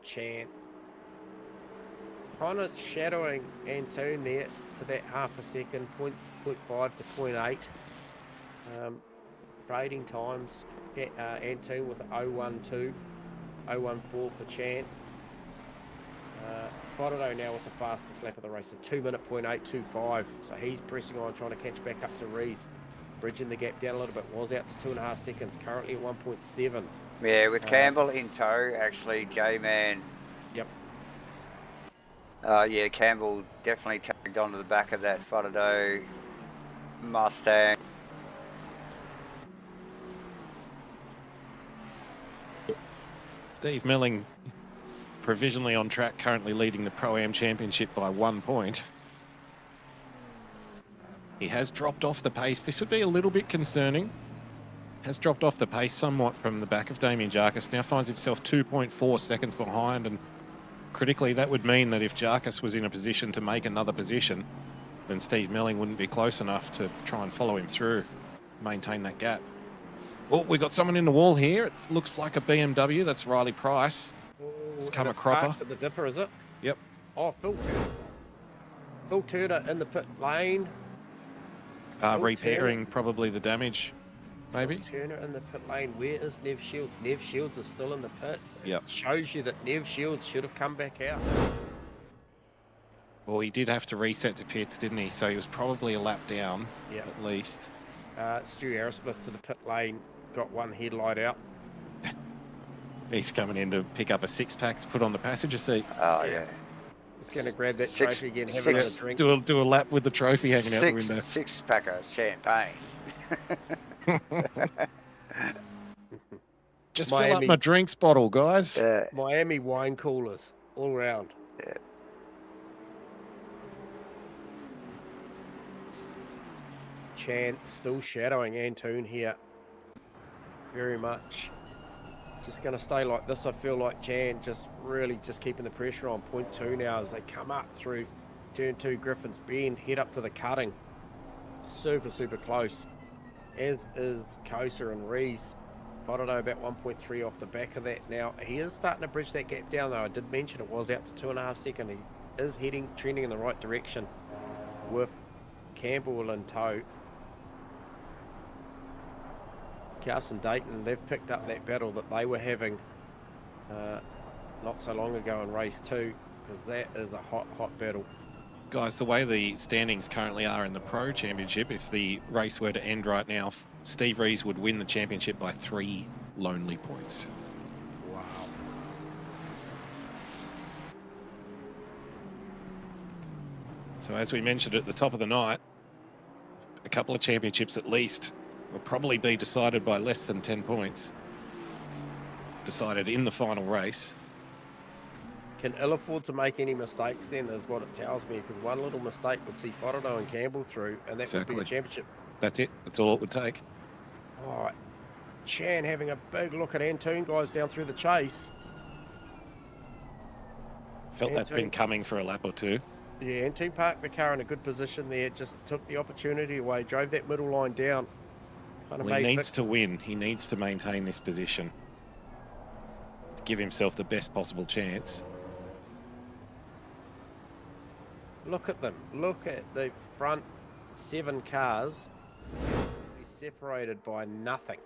Chan. Kind of shadowing Antoon there to that half a second, 0.5 to 0.8. Trading times, Antoon with 0.12, 0.14 for Chan. Fodado now with the fastest lap of the race, a 2-minute 0.825. So he's pressing on, trying to catch back up to Rees. Bridging the gap down a little bit, was out to 2.5 seconds, currently at 1.7. Yeah, with Campbell in tow, actually, J-Man. Yep. Yeah, Campbell definitely tagged onto the back of that Fodado Mustang. Steve Melling provisionally on track, currently leading the Pro-Am Championship by 1 point. He has dropped off the pace. This would be a little bit concerning. Has dropped off the pace somewhat from the back of Damien Jarkus. Now finds himself 2.4 seconds behind, and critically that would mean that if Jarkus was in a position to make another position, then Steve Melling wouldn't be close enough to try and follow him through, maintain that gap. Oh, we've got someone in the wall here. It looks like a BMW. That's Riley Price. It's come a cropper. At the dipper, is it? Yep. Oh, Phil Turner. Phil Turner in the pit lane. Repairing probably the damage, maybe. Phil Turner in the pit lane. Where is Nev Shields? Nev Shields is still in the pits. Yep. It shows you that Nev Shields should have come back out. Well, he did have to reset to pits, didn't he? So he was probably a lap down, at least. Stu Arrowsmith to the pit lane. Got one headlight out. He's coming in to pick up a 6-pack to put on the passenger seat. Oh, yeah. He's going to grab that trophy again, have a drink. Do a lap with the trophy hanging out the window. 6-pack of champagne. Just fill up my drinks bottle, guys. Miami wine coolers, all around. Yeah. Chan still shadowing Antoon here. Very much. Just going to stay like this. I feel like Chan just really just keeping the pressure on. 0.2 now as they come up through turn 2 Griffin's Bend, head up to the cutting. Super, super close. As is Kosa and Rees. Whātaro about 1.3 off the back of that. Now, he is starting to bridge that gap down, though. I did mention it was out to 2.5 seconds. He is trending in the right direction with Campbell in tow. Carson Dayton, they've picked up that battle that they were having not so long ago in race 2, because that is a hot, hot battle. Guys, the way the standings currently are in the Pro Championship, if the race were to end right now, Steve Rees would win the championship by 3 lonely points. Wow. So as we mentioned at the top of the night, a couple of championships at least will probably be decided by less than 10 points. Decided in the final race. Can ill afford to make any mistakes then, is what it tells me, because one little mistake would see Whātaro and Campbell through, and that would be the championship. That's it. That's all it would take. All right. Chan having a big look at Antoon, guys, down through the chase. Felt that's been coming for a lap or two. Yeah, Antoon parked the car in a good position there, just took the opportunity away, drove that middle line down. Well, he needs to win. He needs to maintain this position to give himself the best possible chance. Look at them. Look at the front 7 cars. He's separated by nothing.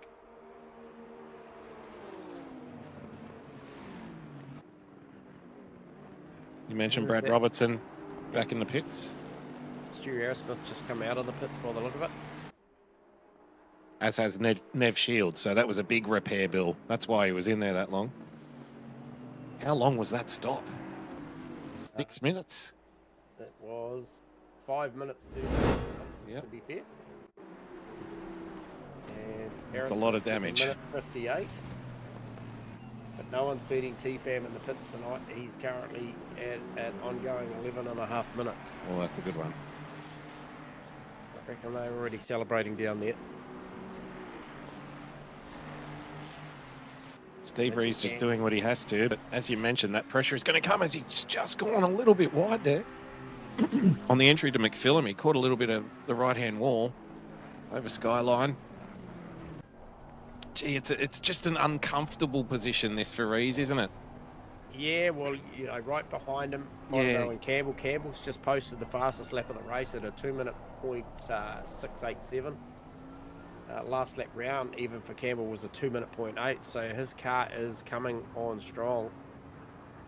You mentioned Brad Robertson back in the pits. Stu Aerosmith just come out of the pits by the look of it. As has Nev Shields, so that was a big repair bill. That's why he was in there that long. How long was that stop? 6 minutes? It was 5 minutes to be fair. And that's a lot of damage. Minute 58. But no one's beating T-Fam in the pits tonight. He's currently at an ongoing 11.5 minutes. Well, that's a good one. I reckon they're already celebrating down there. Steve Rees just doing what he has to, but as you mentioned, that pressure is going to come as he's just gone a little bit wide there. On the entry to McPhillum, he caught a little bit of the right-hand wall over Skyline. Gee, it's just an uncomfortable position, this for Rees, isn't it? Yeah, well, you know, right behind him, and Campbell. Campbell's just posted the fastest lap of the race at a 2-minute .687. Last lap round, even for Campbell, was a 2-minute .8. So his car is coming on strong.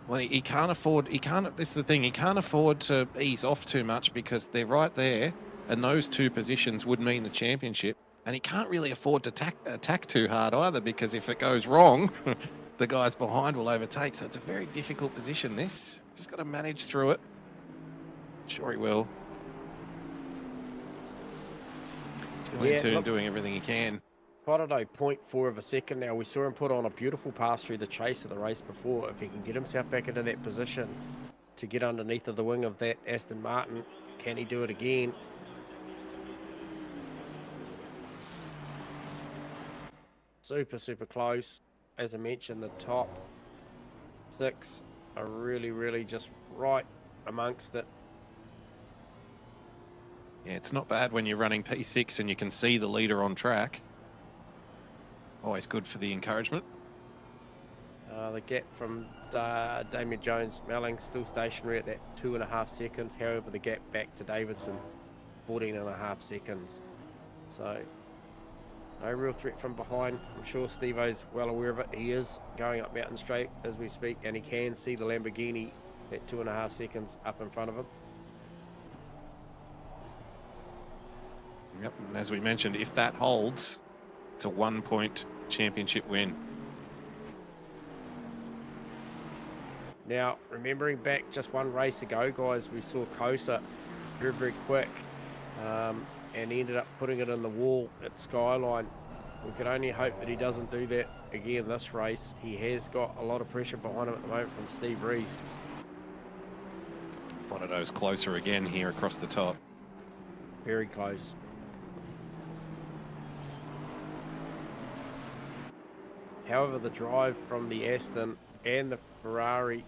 Well, he can't afford. This is the thing. He can't afford to ease off too much because they're right there, and those 2 positions would mean the championship. And he can't really afford to attack too hard either, because if it goes wrong, the guys behind will overtake. So it's a very difficult position, this. Just got to manage through it. Sure he will. Doing everything he can. Whātaro 0.4 of a second now. We saw him put on a beautiful pass through the chase of the race before. If he can get himself back into that position to get underneath of the wing of that Aston Martin, can he do it again? Super, super close. As I mentioned, the top 6 are really, really just right amongst it. Yeah, it's not bad when you're running P6 and you can see the leader on track. Always good for the encouragement. The gap from Damien Jones-Melling still stationary at that 2.5 seconds. However, the gap back to Davidson, 14.5 seconds. So, no real threat from behind. I'm sure Steve-O's well aware of it. He is going up Mountain Straight as we speak, and he can see the Lamborghini at 2.5 seconds up in front of him. Yep, and as we mentioned, if that holds, it's a 1-point championship win. Now, remembering back just one race ago, guys, we saw Kosa very, very quick and ended up putting it in the wall at Skyline. We can only hope that he doesn't do that again this race. He has got a lot of pressure behind him at the moment from Steve Rees. Whātaro's closer again here across the top. Very close. However, the drive from the Aston and the Ferrari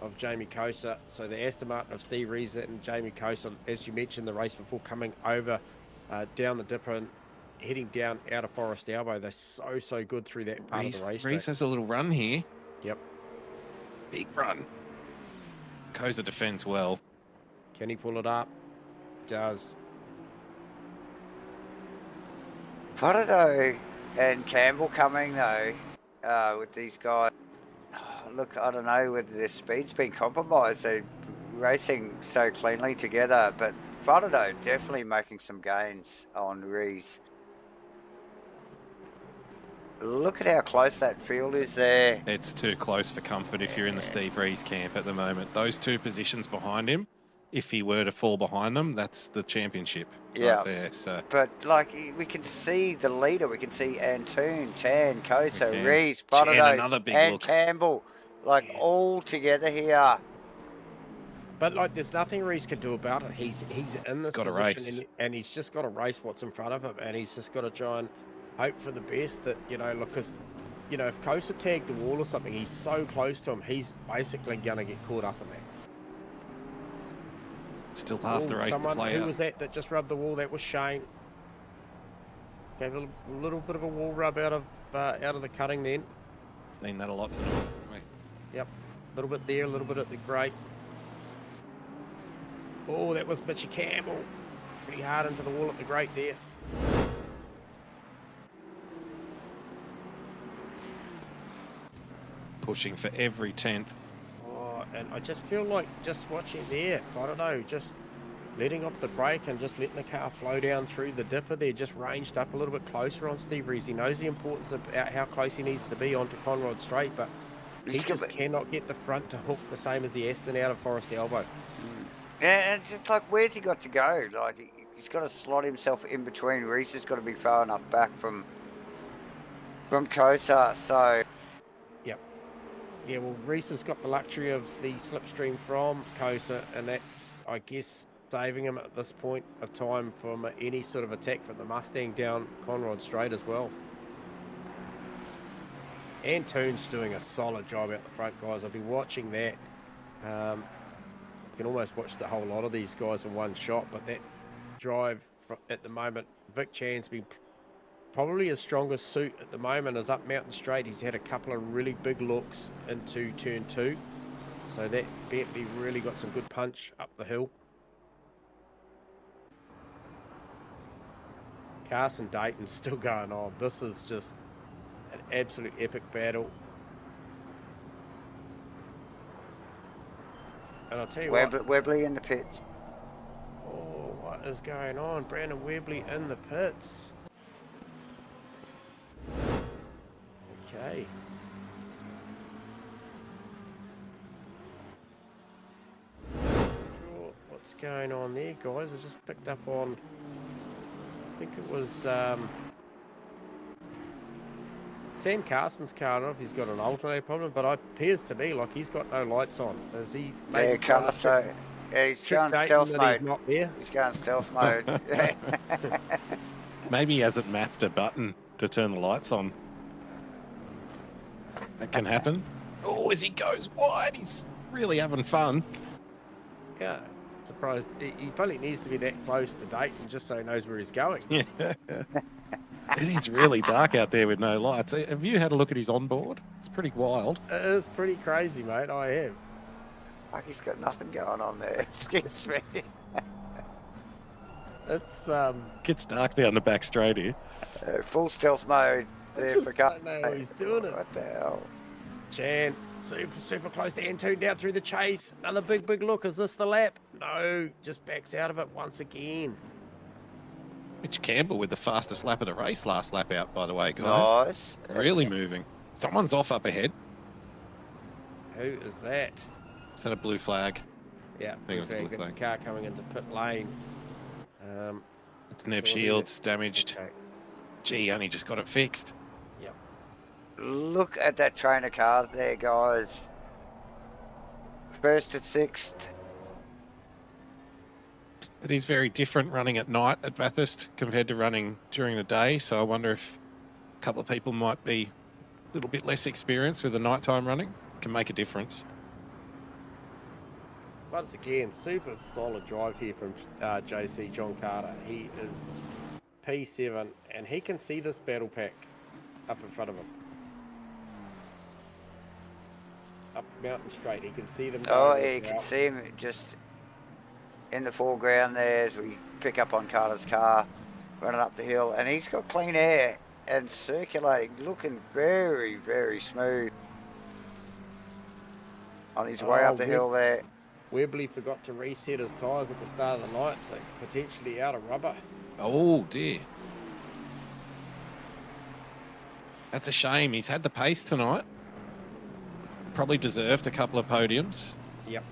of Jamie Kosa, so the Aston Martin of Steve Rees and Jamie Kosa, as you mentioned the race before, coming over down the dipper and heading down out of Forest Elbow, they're so good through that part of the race. Rees has a little run here. Yep. Big run. Kosa defends well. Can he pull it up? Does. Faraday and Campbell coming though with these guys. Look, I don't know whether their speed's been compromised. They're racing so cleanly together, but Faraday definitely making some gains on Rees. Look at how close that field is there. It's too close for comfort if you're in the Steve Rees camp at the moment. Those two positions behind him, if he were to fall behind them, that's the championship right there. So, but like we can see the leader, we can see Antoon, Chan, Kosa, Rees, Faraday, and Campbell, like all together here. But like, there's nothing Rees can do about it. He's in this position, and he's just got to race what's in front of him, and he's just got to try and hope for the best. That look, because if Kosa tagged the wall or something, he's so close to him, he's basically gonna get caught up in that. Still half the race to play Who out. was that just rubbed the wall? That was Shane. Gave a little bit of a wall rub out of the cutting then. Seen that a lot tonight, haven't we? Yep, a little bit there, a little bit at the grate. Oh, that was Mitchy Campbell. Pretty hard into the wall at the grate there. Pushing for every 10th. Oh, and I just feel like just watching there, I don't know, just letting off the brake and just letting the car flow down through the dipper there, just ranged up a little bit closer on Steve Rees. He knows the importance of how close he needs to be onto Conrod Straight, but he just cannot get the front to hook the same as the Aston out of Forest Elbow. And it's just like, where's he got to go? Like, he's got to slot himself in between. Rees has got to be far enough back from Kosa, so... Yep. Yeah, well, Rees has got the luxury of the slipstream from Kosa, and that's, I guess, saving him at this point of time from any sort of attack from the Mustang down Conrod Straight as well. Antoon's doing a solid job out the front, guys. I'll be watching that. You can almost watch the whole lot of these guys in one shot, but that drive at the moment, Vic Chan's been probably his strongest suit at the moment is up Mountain Straight. He's had a couple of really big looks into turn 2, so that Bentley really got some good punch up the hill. Carson Dayton's still going on. This is just an absolute epic battle. And I'll tell you what. Webley in the pits. Oh, what is going on? Brandon Webley in the pits. Okay. Sure what's going on there, guys. I just picked up on, I think it was Sam Carson's car. I don't know if he's got an alternator problem, but it appears to me like he's got no lights on. Is he? Yeah, Carson. Yeah, he's going stealth mode. He's not there. He's going stealth mode. Maybe he hasn't mapped a button to turn the lights on. That can happen. Oh, as he goes wide, he's really having fun. Yeah, surprised. He probably needs to be that close to Dayton just so he knows where he's going. Yeah. It is really dark out there with no lights. Have you had a look at his onboard? It's pretty wild. It is pretty crazy, mate. I have. Like he's got nothing going on there. Excuse me. It's Gets dark down the back straight here. Full stealth mode. I just don't know how he's doing it. What the hell? Chan, super close to Antoon down through the chase. Another big look. Is this the lap? No, just backs out of it once again. Mitch Campbell with the fastest lap of the race last lap out, by the way, guys. Nice. Really moving. Someone's off up ahead. Who is that? Is that a blue flag? Yeah, I think it was a blue it's a flag. car coming into pit lane. It's Nev Shields damaged. Okay. Gee, only just got it fixed. Yep. Look at that train of cars there, guys. First at 6th. It is very different running at night at Bathurst compared to running during the day, so I wonder if a couple of people might be little bit less experience with the nighttime running can make a difference. Once again, super solid drive here from JC John Carter. He is P7 and he can see this battle pack up in front of him. Up Mountain Straight, he can see them. Oh, yeah, you can see him just in the foreground there as we pick up on Carter's car, running up the hill, and he's got clean air and circulating, looking very, very smooth on his way up the hill there. Webley forgot to reset his tyres at the start of the night, so potentially out of rubber. Oh, dear. That's a shame. He's had the pace tonight. Probably deserved a couple of podiums. Yep.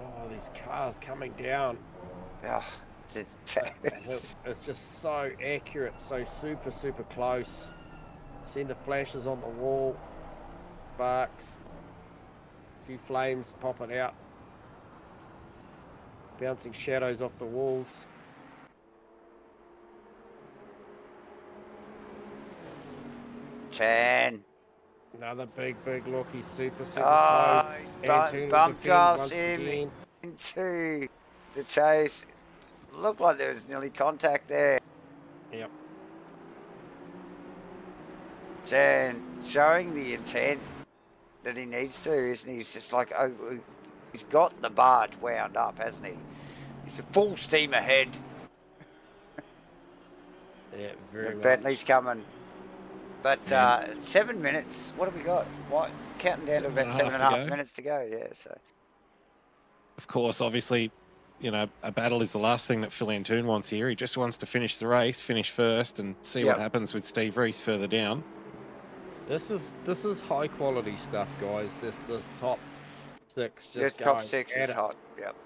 Oh, these cars coming down. Oh, it's just so accurate, so super, super close. Seen the flashes on the wall. Sparks. A few flames popping out. Bouncing shadows off the walls. Chan. Another big look. He's super close. Bump drives him into the chase. Looked like there was nearly contact there. Yep. Chan showing the intent that he needs to, isn't he? He's just like, oh, he's got the barge wound up, hasn't he? He's a full steam ahead. Yeah, very much. Bentley's coming. But 7 minutes. What have we got? What, counting down to about 7.5 minutes to go. Yeah. So. Of course, obviously, you know, a battle is the last thing that Phil Antoon wants here. He just wants to finish the race, finish first, and see what happens with Steve Reese further down. This is high quality stuff, guys. This top six just this top six is hot. Yep.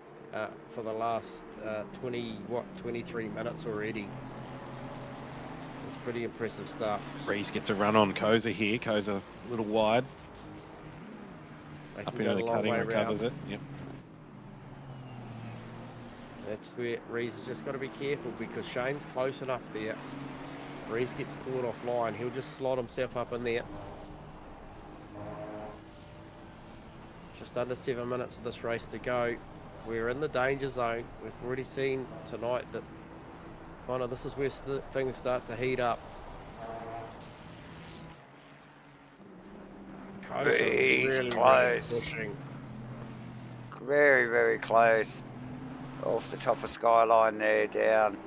For the last 23 minutes already. It's pretty impressive stuff. Reese gets a run on Koza here. Koza a little wide. Up into the cutting, recovers it. Yep. That's where Reese has just got to be careful because Shane's close enough there. If Reese gets caught offline, he'll just slot himself up in there. Just under 7 minutes of this race to go. We're in the danger zone. We've already seen tonight that kind of this is where things start to heat up. Really close. Very, very close. Off the top of Skyline there, down.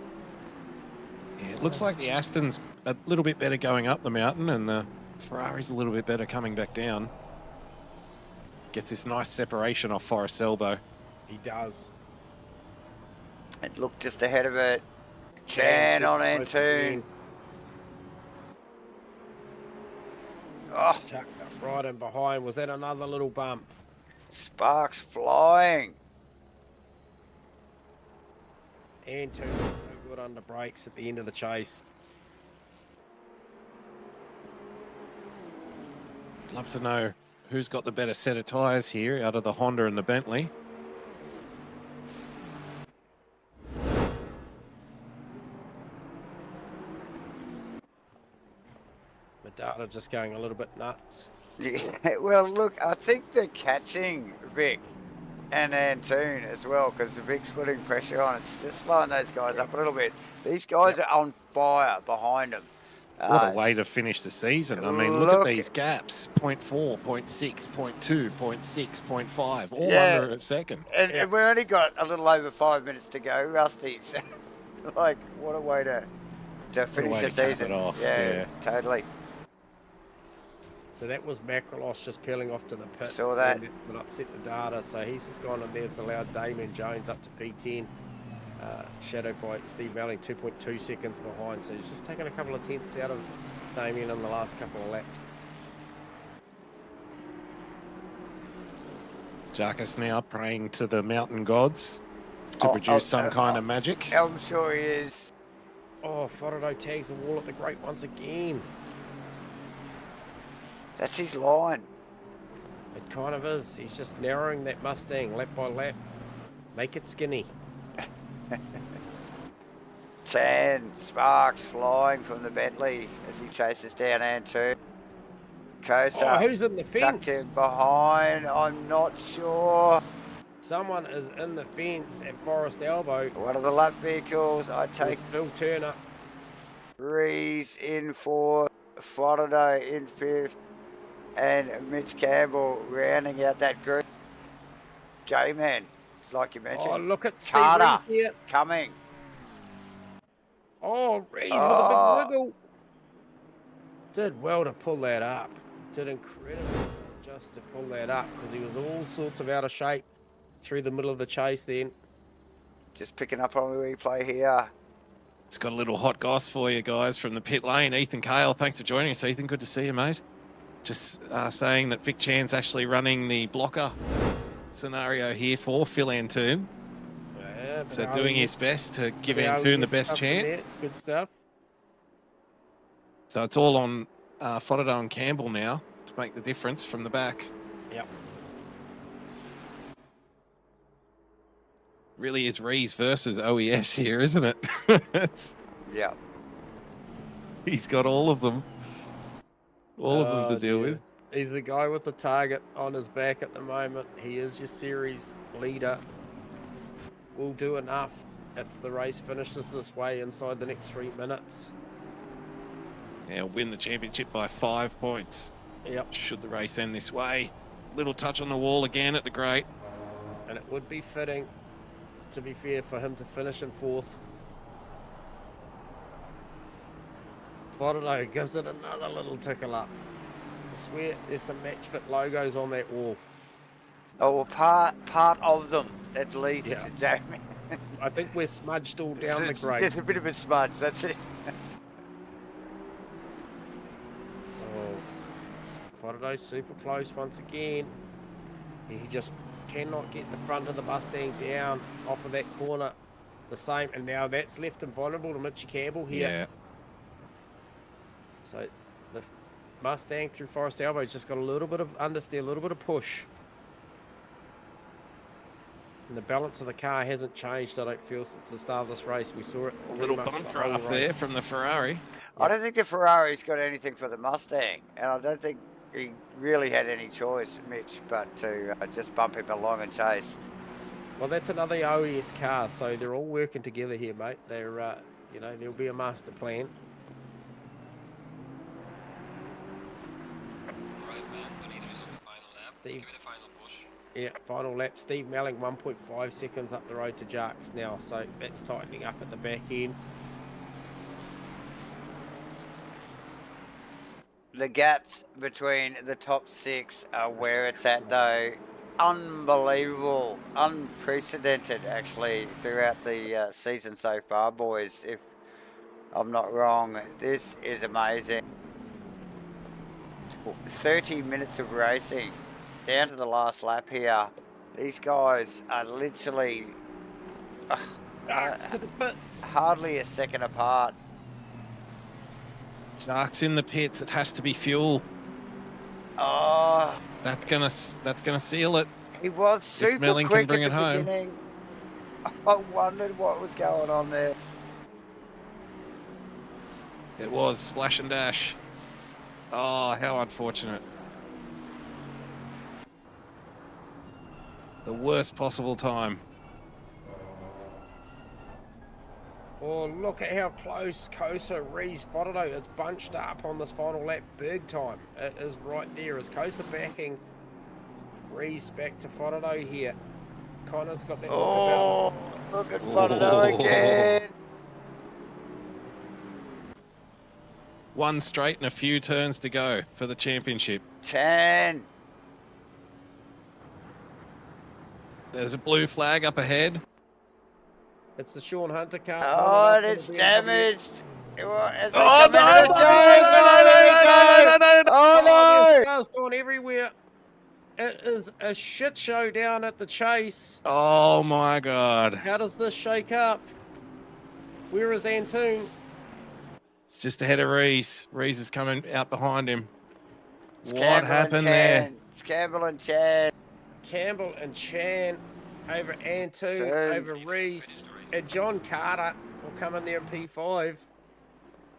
Yeah, it looks like the Aston's a little bit better going up the mountain and the Ferrari's a little bit better coming back down. Gets this nice separation off Forest Elbow. He does. And look just ahead of it. Chan on Antoon. Oh. Tucked up right in behind. Was that another little bump? Sparks flying. Antoon no good under brakes at the end of the chase. Love to know who's got the better set of tyres here out of the Honda and the Bentley. Data just going a little bit nuts. Yeah, well, look, I think they're catching Vic and Antoon as well because Vic's putting pressure on. It's just slowing those guys up a little bit. These guys are on fire behind them. What a way to finish the season. I mean, look at these gaps. 0.4, 0.6, 0.2, 0.6, 0.5, all under a second. And we've only got a little over 5 minutes to go, Rusty's. Like, what a way to finish the season. Off. Yeah, totally. So that was Macrolos just peeling off to the pit. Saw that. It upset the data. So he's just gone in there. It's allowed Damien Jones up to P10. Shadowed by Steve Melling, 2.2 seconds behind. So he's just taken a couple of tenths out of Damien in the last couple of laps. Jarkus now praying to the mountain gods to produce some kind of magic. I'm sure he is. Oh, Forodo tags the wall at the Great once again. That's his line. It kind of is. He's just narrowing that Mustang lap by lap. Make it skinny. 10. Sparks flying from the Bentley as he chases down Antu. Kosa. Oh, who's in the fence? Tucked in behind. I'm not sure. Someone is in the fence at Forest Elbow. One of the lap vehicles. I take Phil Turner. Rees in 4th. Faraday in 5th. And Mitch Campbell rounding out that group. J-Man, like you mentioned. Oh, look at Steve Carter Rees here. coming. Oh, Rees with a big wiggle. Did well to pull that up. Did incredible just to pull that up because he was all sorts of out of shape through the middle of the chase then. Just picking up on the replay here. It's got a little hot goss for you guys from the pit lane. Ethan Cale, thanks for joining us, Ethan. Good to see you, mate. Just saying that Vic Chan's actually running the blocker scenario here for Phil Antoon. Yeah, so doing his best to give Antoon the best chance. Good stuff. So it's all on Fodderdo and Campbell now to make the difference from the back. Yep. Really is Rees versus OES here, isn't it? Yeah. He's got all of them. All of them to deal with. He's the guy with the target on his back at the moment. He is your series leader. Will do enough if the race finishes this way inside the next 3 minutes. Yeah, he'll win the championship by 5 points. Yep. Should the race end this way. Little touch on the wall again at the grate. And it would be fitting, to be fair, for him to finish in 4th. Fodderdo gives it another little tickle up. I swear there's some MATCHFIT logos on that wall. Oh, well, part of them at least, Jamie. I think we're smudged all down the grate. It's a bit of a smudge, that's it. Fodderdo super close once again. He just cannot get the front of the Mustang down off of that corner. The same, and now that's left him vulnerable to Mitchie Campbell here. Yeah. So the Mustang through Forest Elbow just got a little bit of understeer, a little bit of push. And the balance of the car hasn't changed, I don't feel, since the start of this race. We saw it. A little bump up there from the Ferrari. I don't think the Ferrari's got anything for the Mustang, and I don't think he really had any choice, Mitch, but to just bump him along and chase. Well, that's another OES car, so they're all working together here, mate. They're, you know, there'll be a master plan. Steve, yeah, final lap. Steve Melling 1.5 seconds up the road to Jarks now, so that's tightening up at the back end. The gaps between the top 6 are where it's at, though. Unbelievable, unprecedented, actually, throughout the season so far, boys. If I'm not wrong, this is amazing. 30 minutes of racing. Down to the last lap here. These guys are literally to the pits. Hardly a second apart. Sharks in the pits. It has to be fuel. Oh, that's gonna seal it. He was super quick can bring at it the home. beginning. I wondered what was going on there. It was splash and dash. Oh, how unfortunate. The worst possible time. Oh, look at how close Kosa, Rees, Fodderdo. It's bunched up on this final lap big time. It is right there. Is Kosa backing Rees back to Fodderdo here? Connor's got that look about. Look at Fodderdo again. One straight and a few turns to go for the championship. 10. There's a blue flag up ahead. It's the Sean Hunter car. Oh, and it's damaged. Oh, no! This car's gone everywhere. It is a shit show down at the chase. Oh, my God. How does this shake up? Where is Antoon? It's just ahead of Rees. Rees is coming out behind him. It's what happened there? It's Campbell and Chan. Campbell and Chan over Antoon, over Rees, and John Carter will come in there in P5.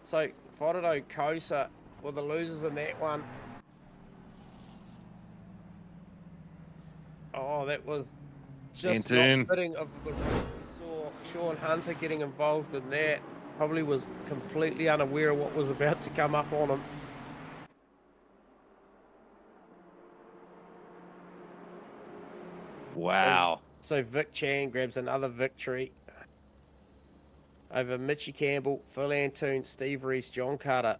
So Fodado, Kosa were the losers in that one. Oh, that was just not fitting of the race. We saw Sean Hunter getting involved in that. Probably was completely unaware of what was about to come up on him. Wow. So Vic Chan grabs another victory over Mitchie Campbell, Phil Antoon, Steve Reese, John Carter.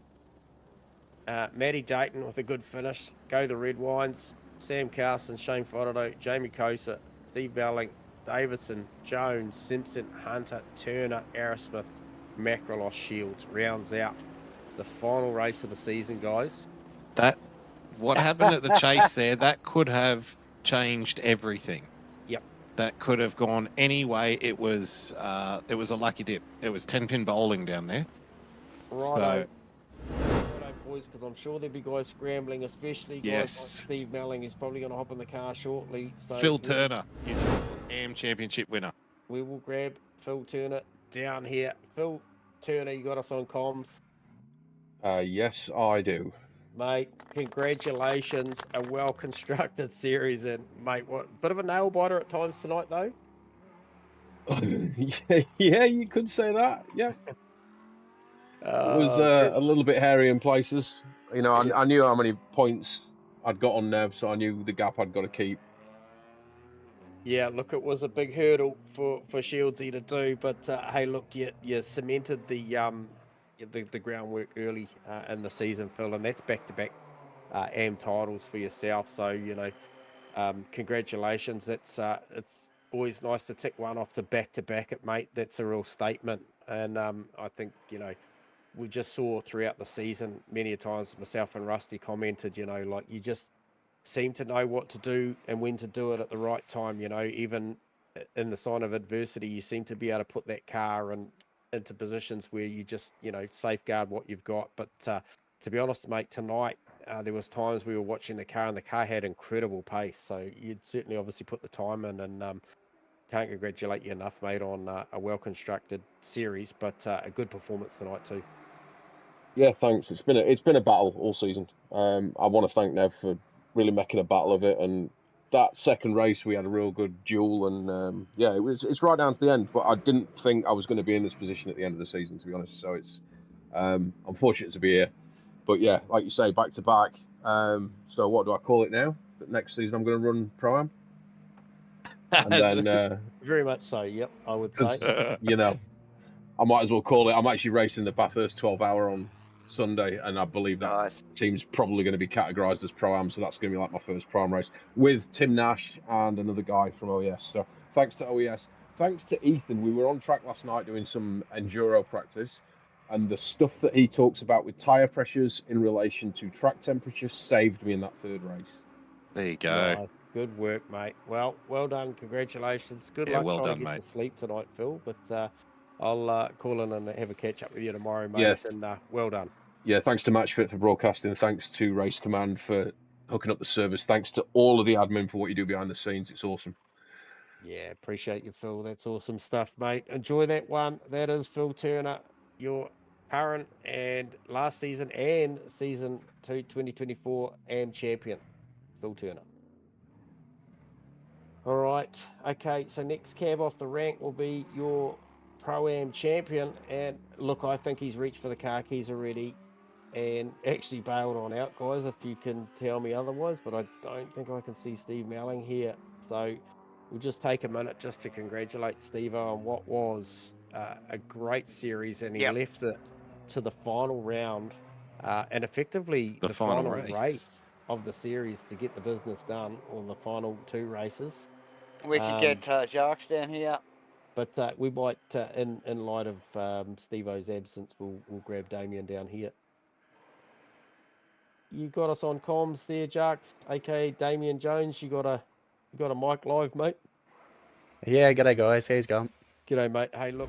Matty Dayton with a good finish. Go the Red Wines. Sam Carson, Shane Fodado, Jamie Kosa, Steve Belling, Davidson, Jones, Simpson, Hunter, Turner, Arrowsmith, Macrolos, Shields rounds out the final race of the season, guys. What happened at the chase there, that could have changed everything. Yep. That could have gone any way. It was a lucky dip. It was 10-pin bowling down there. Righto. Boys, because I'm sure there'll be guys scrambling, especially guys like Steve Melling, who's probably going to hop in the car shortly. So Phil Turner is AM Championship winner. We will grab Phil Turner down here. Phil Turner, you got us on comms? Yes, I do. Mate, congratulations. A well-constructed series. And, mate, what bit of a nail-biter at times tonight, though? Yeah, you could say that, yeah. It was a little bit hairy in places. You know, I knew how many points I'd got on Nev, so I knew the gap I'd got to keep. Yeah, look, it was a big hurdle for Shieldsy to do, but hey, look, you cemented the groundwork early in the season, Phil, and that's back-to-back AM titles for yourself. So you know, congratulations. It's always nice to tick one off to back-to-back it, mate. That's a real statement, and I think we just saw throughout the season many a times, myself and Rusty commented, like you just seem to know what to do and when to do it at the right time. Even in the sign of adversity, you seem to be able to put that car into positions where you just, safeguard what you've got. But to be honest, mate, tonight there was times we were watching the car and the car had incredible pace. So you'd certainly obviously put the time in, and can't congratulate you enough, mate, on a well-constructed series, but a good performance tonight too. Yeah, thanks. It's been a battle all season. I want to thank Nev for really making a battle of it, and that second race we had a real good duel, and yeah, it's right down to the end. But I didn't think I was going to be in this position at the end of the season, to be honest. So it's I'm fortunate to be here. But yeah, like you say, back to back. So what do I call it now? That next season I'm going to run Pro-Am, and then very much so. Yep, I would say. I might as well call it. I'm actually racing the Bathurst 12-hour on Sunday, and I believe that team's probably going to be categorized as Pro-Am, so that's going to be like my first Pro-Am race with Tim Nash and another guy from OES. So thanks to OES. Thanks to Ethan. We were on track last night doing some enduro practice, and the stuff that he talks about with tyre pressures in relation to track temperature saved me in that third race. There you go. Nice. Good work, mate. Well done. Congratulations. Good luck trying to get to sleep tonight, Phil, but I'll call in and have a catch up with you tomorrow, mate. Yes. And well done. Yeah, thanks to MatchFit for broadcasting. Thanks to Race Command for hooking up the service. Thanks to all of the admin for what you do behind the scenes. It's awesome. Yeah, appreciate you, Phil. That's awesome stuff, mate. Enjoy that one. That is Phil Turner, your current and last season and season 2 2024 AM champion, Phil Turner. All right. Okay, so next cab off the rank will be your Pro-Am champion. And look, I think he's reached for the car keys already and actually bailed on out, guys, if you can tell me otherwise. But I don't think I can see Steve Melling here. So we'll just take a minute just to congratulate Steve on what was a great series. And he left it to the final round and effectively the final race of the series to get the business done on the final two races. We could get Jacques down here. But we might, in light of Steve-O's absence, we'll grab Damien down here. You got us on comms there, Jacques, aka Damien Jones. You got a mic live, mate? Yeah, g'day guys. How's it going? G'day, mate. Hey, look,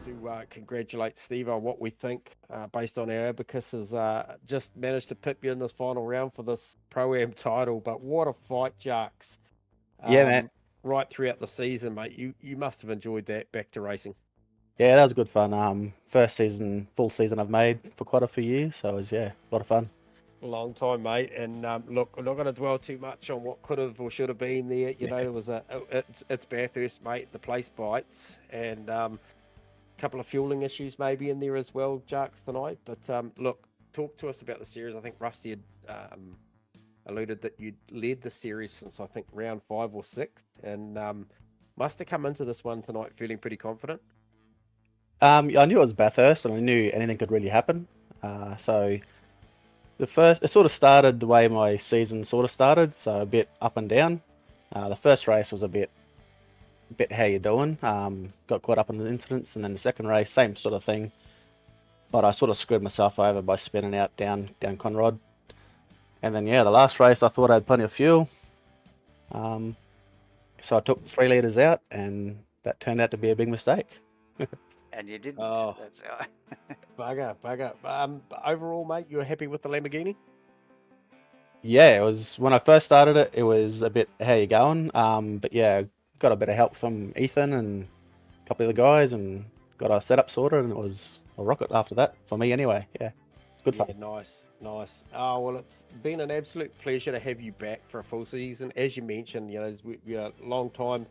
to congratulate Steve on what we think, based on our abacus, has just managed to pip you in this final round for this Pro-Am title. But what a fight, Jacques. Yeah, man. Right throughout the season, mate. You must have enjoyed that back to racing. Yeah, that was good fun. First season, full season I've made for quite a few years, so it was, yeah, a lot of fun. Long time, mate. And look, I'm not going to dwell too much on what could have or should have been there. You know, there was it's Bathurst, mate. The place bites, and a couple of fueling issues maybe in there as well, Jarks, tonight. But look, talk to us about the series. I think Rusty had alluded that you'd led the series since I think round 5 or 6, and must have come into this one tonight feeling pretty confident. I knew it was Bathurst, and I knew anything could really happen. So it sort of started the way my season sort of started, so a bit up and down. The first race was a bit how you doing. Got caught up in the incidents, and then the second race, same sort of thing. But I sort of screwed myself over by spinning out down Conrod. And then, yeah, the last race, I thought I had plenty of fuel. So I took 3 litres out, and that turned out to be a big mistake. And you didn't. Oh. That's Bugger. Overall, mate, you were happy with the Lamborghini? Yeah, it was when I first started it. It was a bit how you going, but yeah, got a bit of help from Ethan and a couple of the guys, and got our setup sorted, and it was a rocket after that for me anyway. Yeah, it's good fun. Yeah, nice. Oh, well, it's been an absolute pleasure to have you back for a full season. As you mentioned, you know, we are a long time.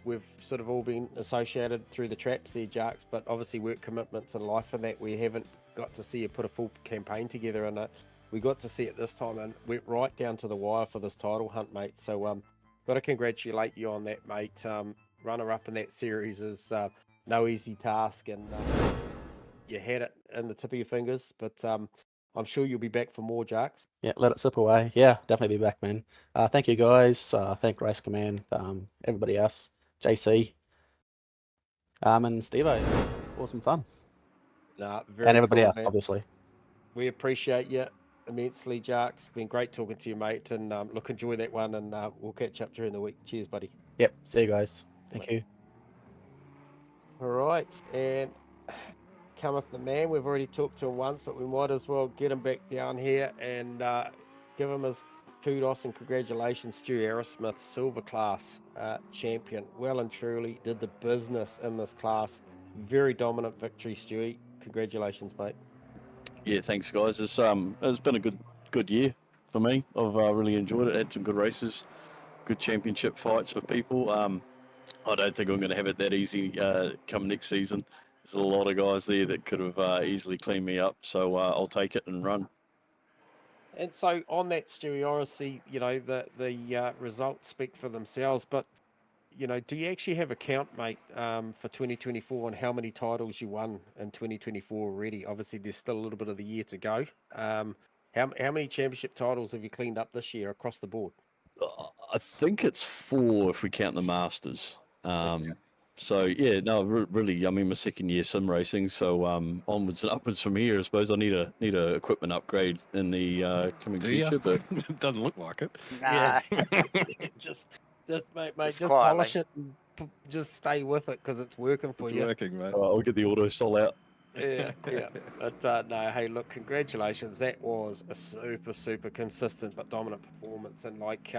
We've sort of all been associated through the traps there, Jarks, but obviously work commitments and life and that, we haven't got to see you put a full campaign together, and we got to see it this time and went right down to the wire for this title hunt, mate. So got to congratulate you on that, mate. Runner-up in that series is no easy task, and you had it in the tip of your fingers, but I'm sure you'll be back for more, Jarks. Yeah, let it slip away. Yeah, definitely be back, man. Thank you guys. Thank Race Command, everybody else, JC, and Steve-O. Awesome fun. Nah, very And everybody cool, else, man. obviously. We appreciate you immensely, Jarks. It's been great talking to you, mate. And look, enjoy that one, and we'll catch up during the week. Cheers, buddy. Yep, see you guys. Thank you. All right, and cometh the man. We've already talked to him once, but we might as well get him back down here and give him his kudos and congratulations. Stu Arrowsmith, silver class champion. Well and truly did the business in this class. Very dominant victory, Stewie. Congratulations, mate. Yeah, thanks, guys. It's been a good year for me. I've really enjoyed it. Had some good races, good championship fights with people. I don't think I'm going to have it that easy come next season. There's a lot of guys there that could have easily cleaned me up, so I'll take it and run. And so on that, Stewie, obviously, you know, the results speak for themselves, but, you know, do you actually have a count, mate, for 2024 on how many titles you won in 2024 already? Obviously, there's still a little bit of the year to go. How many championship titles have you cleaned up this year across the board? I think it's 4 if we count the Masters. So yeah, no, really. I mean, my second year sim racing, so onwards and upwards from here. I suppose I need a equipment upgrade in the coming future, but it doesn't look like it. Nah. just mate, Just just quietly. polish it and just stay with it because it's working for It's you. working, mate. I'll get the auto sol out. Yeah. But no, hey, look, congratulations. That was a super consistent but dominant performance, and like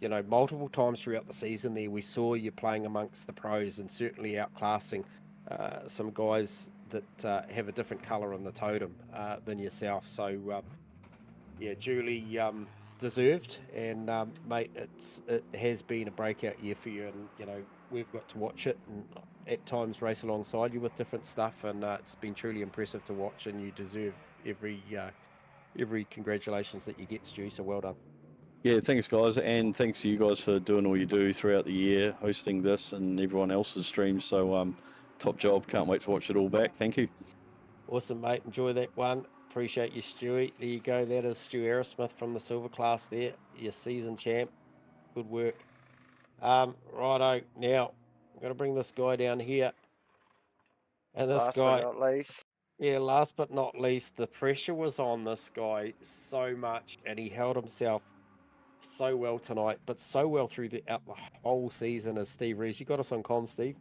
you know, multiple times throughout the season there, we saw you playing amongst the pros and certainly outclassing some guys that have a different colour on the totem than yourself. So yeah, duly deserved, and mate, it has been a breakout year for you, and you know, we've got to watch it and at times race alongside you with different stuff, and it's been truly impressive to watch, and you deserve every congratulations that you get, Stu, so well done. Yeah, thanks, guys, and thanks to you guys for doing all you do throughout the year, hosting this and everyone else's streams. So top job. Can't wait to watch it all back. Thank you. Awesome, mate. Enjoy that one. Appreciate you, Stewie. There you go. That is Stu Arrowsmith from the silver class there, your season champ. Good work. Righto. Now, I'm going to bring this guy down here. And this Last guy, but not least. yeah, last but not least, the pressure was on this guy so much, and he held himself so well tonight, but so well throughout the whole season as Steve Rees. You got us on comm, Steve?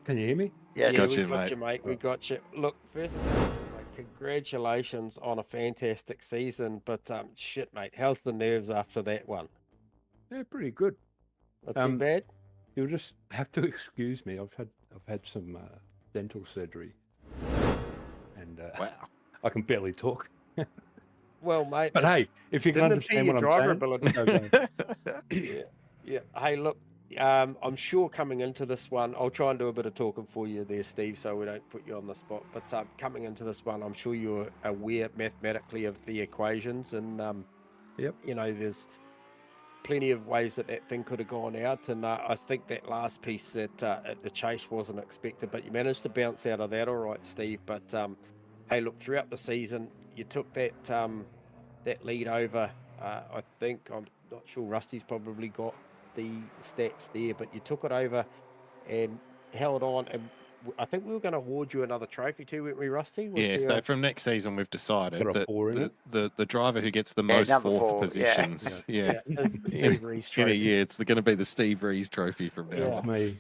Can you hear me? Yes. Yeah, Got we you, got mate. you, mate. We got you. Look, first of all, mate, congratulations on a fantastic season. But shit, mate, how's the nerves after that one? Yeah, pretty good. Not too bad. You'll just have to excuse me. I've had some dental surgery, and Wow. I can barely talk. Well, mate. But hey, if you can understand what I'm saying, ability. Yeah. Hey, look. I'm sure coming into this one, I'll try and do a bit of talking for you there, Steve, so we don't put you on the spot. But coming into this one, I'm sure you're aware mathematically of the equations, and Yep. you know, there's plenty of ways that thing could have gone out, and I think that last piece at the chase wasn't expected, but you managed to bounce out of that all right, Steve. But hey, look, throughout the season, you took that that lead over. I think, I'm not sure, Rusty's probably got the stats there, but you took it over and held on, and I think we were going to award you another trophy too, weren't we, Rusty? So from next season, we've decided Got a that 4 in it? the driver who gets the most number fourth 4, positions, is the Steve Rees in a trophy. year, it's going to be the Steve Rees trophy from now on. Me.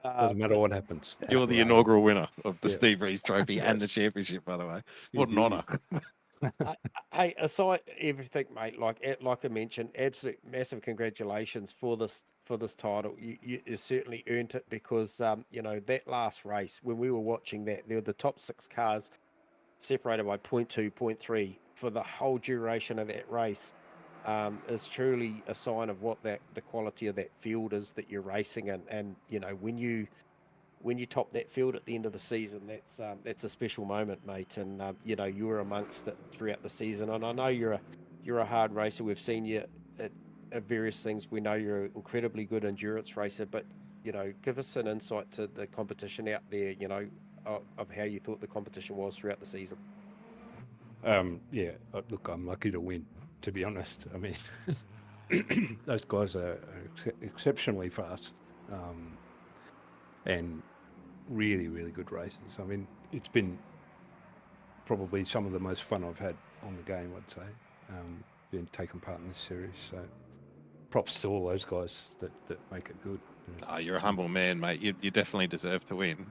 Doesn't matter what happens. You're the inaugural winner of the Yeah. Steve Rees trophy and the championship, by the way. What an Yeah. honour. Hey, aside everything, mate, like I mentioned, absolute massive congratulations for this title. You certainly earned it, because you know, that last race, when we were watching that, there were the top 6 cars separated by 0.2, 0.3 for the whole duration of that race. Is truly a sign of what the quality of that field is that you're racing in. And you know, when you top that field at the end of the season, that's a special moment, mate. And you know, you were amongst it throughout the season. And I know you're a hard racer. We've seen you at various things. We know you're an incredibly good endurance racer. But you know, give us an insight to the competition out there. You know, of how you thought the competition was throughout the season. Look, I'm lucky to win, to be honest. I mean, those guys are exceptionally fast, and really, really good races. I mean, it's been probably some of the most fun I've had on the game, I'd say, been taking part in this series. So props to all those guys that make it good. Oh, you're a humble man, mate. You definitely deserve to win.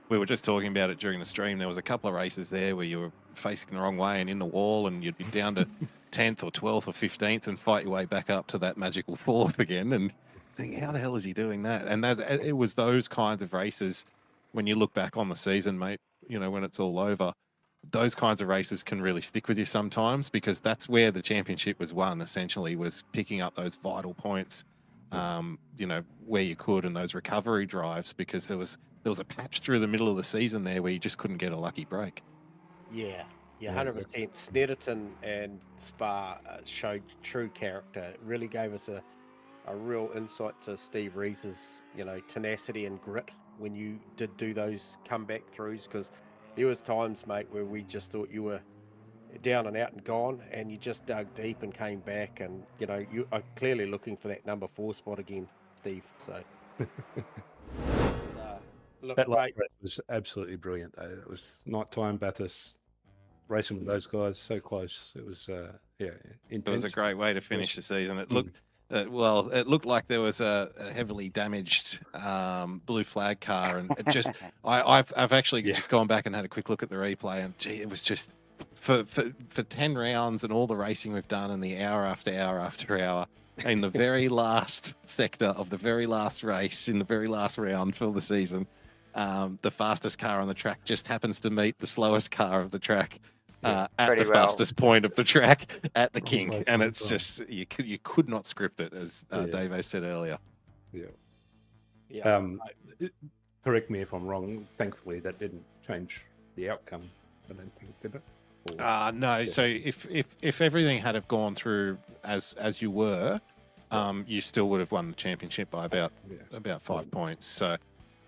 We were just talking about it during the stream. There was a couple of races there where you were facing the wrong way and in the wall, and you'd be down to 10th or 12th or 15th and fight your way back up to that magical 4th again. And think, how the hell is he doing that? And it was those kinds of races, when you look back on the season, mate, you know, when it's all over, those kinds of races can really stick with you sometimes, because that's where the championship was won, essentially, was picking up those vital points, you know, where you could, and those recovery drives, because there was a patch through the middle of the season there where you just couldn't get a lucky break. Yeah, 100%. Snetterton and Spa showed true character. It really gave us a real insight to Steve Rees's, you know, tenacity and grit when you did do those comeback throughs, because there was times, mate, where we just thought you were down and out and gone, and you just dug deep and came back, and you know, you are clearly looking for that number 4 spot again, Steve. So look, That last mate, race was absolutely brilliant, though. It was nighttime, Bathurst, racing with those guys, so close. It was, intense. It was a great way to finish the season. It looked, it looked like there was a heavily damaged blue flag car, and it just, I've actually just gone back and had a quick look at the replay, and gee, it was just for 10 rounds and all the racing we've done, and the hour after hour after hour, in the very last sector of the very last race, in the very last round for the season, the fastest car on the track just happens to meet the slowest car of the track at the fastest point of the track at the kink, and it's just you could not script it, as Dave said earlier. Correct me if I'm wrong. Thankfully, that didn't change the outcome. I don't think, did it? No. So if everything had have gone through as you were, you still would have won the championship by about 5 points. So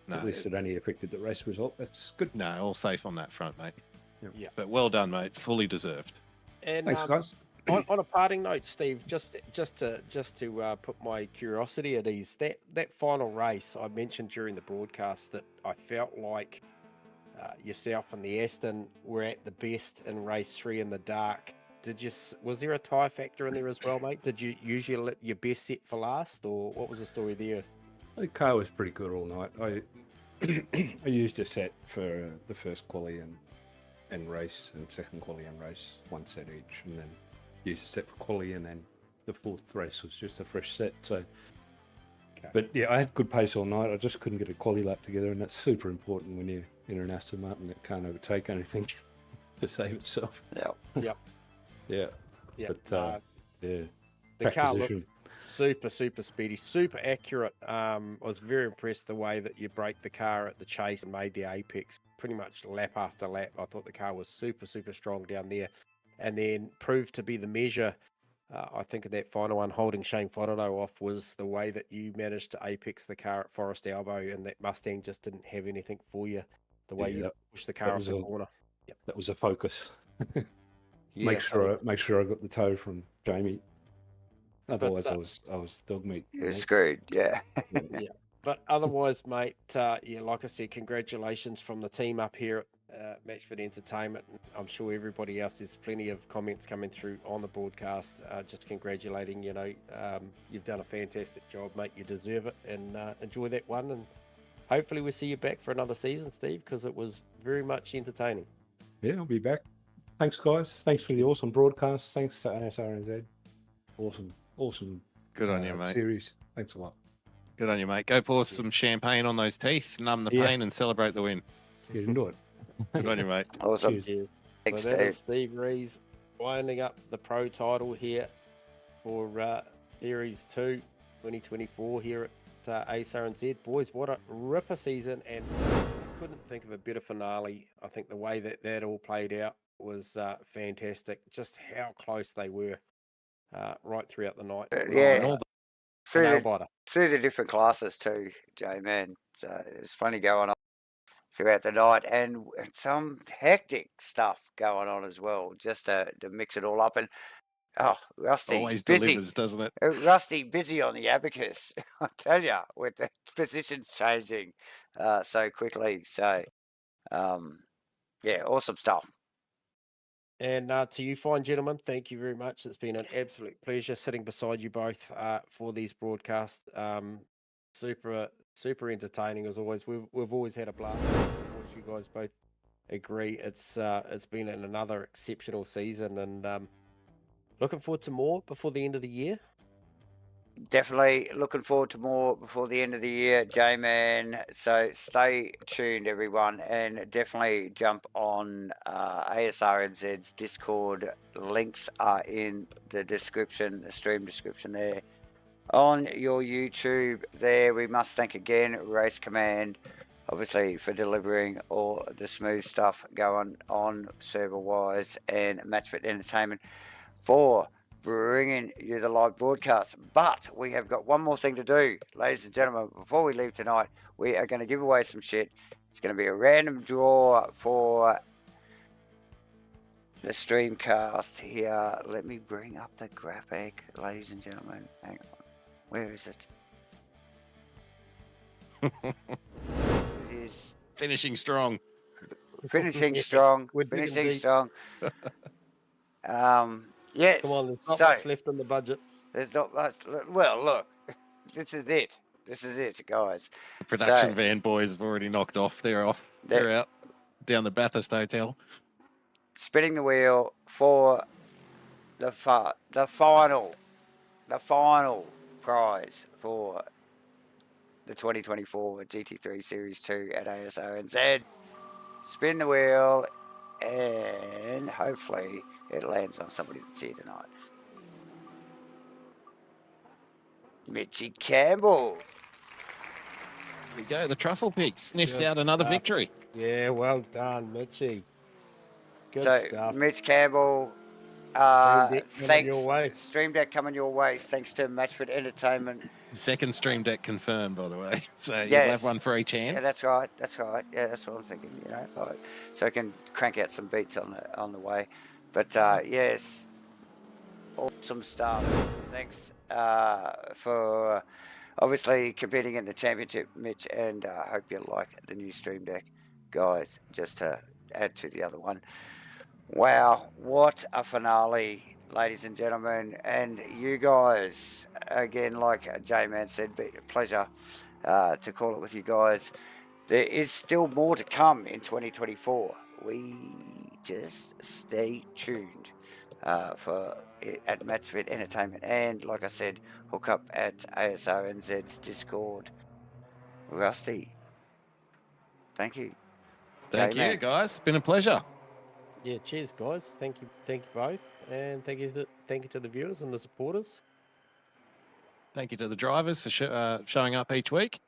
no, at least it only affected the race result. That's good. No, all safe on that front, mate. Yeah. But well done, mate. Fully deserved. And thanks, guys. on a parting note, Steve, just to put my curiosity at ease, that final race I mentioned during the broadcast that I felt like yourself and the Aston were at the best in race 3 in the dark. Was there a tyre factor in there as well, mate? Did you usually let your best set for last, or what was the story there? The car was pretty good all night. I used a set for the first quali and race, and second quali and race, one set each, and then used a set for quali, and then the fourth race was just a fresh set. So But yeah, I had good pace all night. I just couldn't get a quali lap together, and that's super important when you're in an Aston Martin that can't overtake anything to save itself. Yep. Yeah. But yeah, the car looked super speedy, super accurate. I was very impressed the way that you braked the car at the chase and made the apex pretty much lap after lap. I thought the car was super strong down there, and then proved to be the measure. I think in that final one, holding Shane Flotado off, was the way that you managed to apex the car at Forest Elbow, and that Mustang just didn't have anything for you. The way you pushed the car off the corner. Yep. That was a focus. Yeah, make sure I got the toe from Jamie. Otherwise, I was dog meat. You're screwed. Yeah. Yeah. But otherwise, mate, like I said, congratulations from the team up here at MatchFit Entertainment. I'm sure everybody else, there's plenty of comments coming through on the broadcast, just congratulating, you've done a fantastic job, mate. You deserve it, and enjoy that one. And hopefully we'll see you back for another season, Steve, because it was very much entertaining. Yeah, I'll be back. Thanks, guys. Thanks for the awesome broadcast. Thanks to Asrnz. Awesome. Good on you, mate. Series. Thanks a lot. Good on you, mate. Go pour some champagne on those teeth, numb the pain, and celebrate the win. Get into it. Good on you, mate. Awesome. Cheers. Thanks, so that is Steve Rees winding up the pro title here for Series 2 2024 here at Asrnz. Boys, what a ripper season, and couldn't think of a better finale. I think the way that all played out was fantastic. Just how close they were right throughout the night. Through the different classes too, Jay, man. So there's plenty going on throughout the night, and some hectic stuff going on as well, just to mix it all up. And Rusty always busy, delivers, doesn't it? Rusty busy on the abacus, I tell you, with the positions changing so quickly. So, awesome stuff. And to you fine gentlemen, thank you very much. It's been an absolute pleasure sitting beside you both for these broadcasts. Super entertaining as always. We've always had a blast. As you guys both agree, it's been another exceptional season, and looking forward to more before the end of the year. Definitely looking forward to more before the end of the year, J-Man. So stay tuned, everyone, and definitely jump on ASRNZ's Discord. Links are in the description, the stream description there. On your YouTube there, we must thank again Race Command, obviously, for delivering all the smooth stuff going on server-wise, and MatchFit Entertainment for bringing you the live broadcast. But we have got one more thing to do, ladies and gentlemen. Before we leave tonight, we are going to give away some shit. It's going to be a random draw for the streamcast here. Let me bring up the graphic, ladies and gentlemen. Hang on. Where is it? It is finishing strong. Finishing strong. Finishing strong. Yes. Come on, there's not much left in the budget. There's not much. Well, look, this is it. This is it, guys. The production van boys have already knocked off. They're off. They're out down the Bathurst Hotel. Spinning the wheel for the final prize for the 2024 GT3 Series 2 at Asrnz. Spin the wheel, and hopefully it lands on somebody that's here tonight. Mitchy Campbell. Here we go. The Truffle Pig sniffs out another victory. Yeah, well done, Mitchy. Good stuff. Mitch Campbell, Stream Deck coming your way, thanks to MatchFit Entertainment. Second Stream Deck confirmed, by the way. So yes. You'll have one for each hand. Yeah, that's right. Yeah, that's what I'm thinking. So I can crank out some beats on the way. But yes, awesome stuff. Thanks for obviously competing in the championship, Mitch, and I hope you like the new Stream Deck, guys. Just to add to the other one. Wow, what a finale, ladies and gentlemen. And you guys, again, like J-Man said, be a pleasure to call it with you guys. There is still more to come in 2024. We just stay tuned. at MATCHFIT Entertainment, and like I said, hook up at Asrnz's Discord. Rusty, thank you. Thank you, guys. It's been a pleasure. Yeah, cheers, guys. Thank you both, and thank you to the viewers and the supporters. Thank you to the drivers for showing up each week.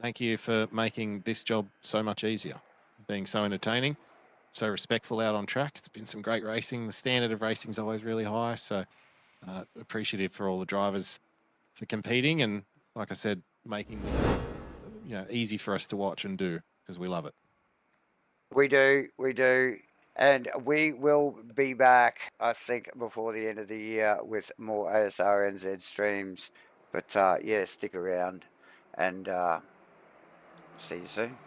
Thank you for making this job so much easier, being so entertaining, so respectful out on track. It's been some great racing. The standard of racing is always really high, so appreciative for all the drivers for competing and, like I said, making this easy for us to watch and do because we love it. We do. And we will be back, I think, before the end of the year with more Asrnz streams. But, yeah, stick around and see you soon.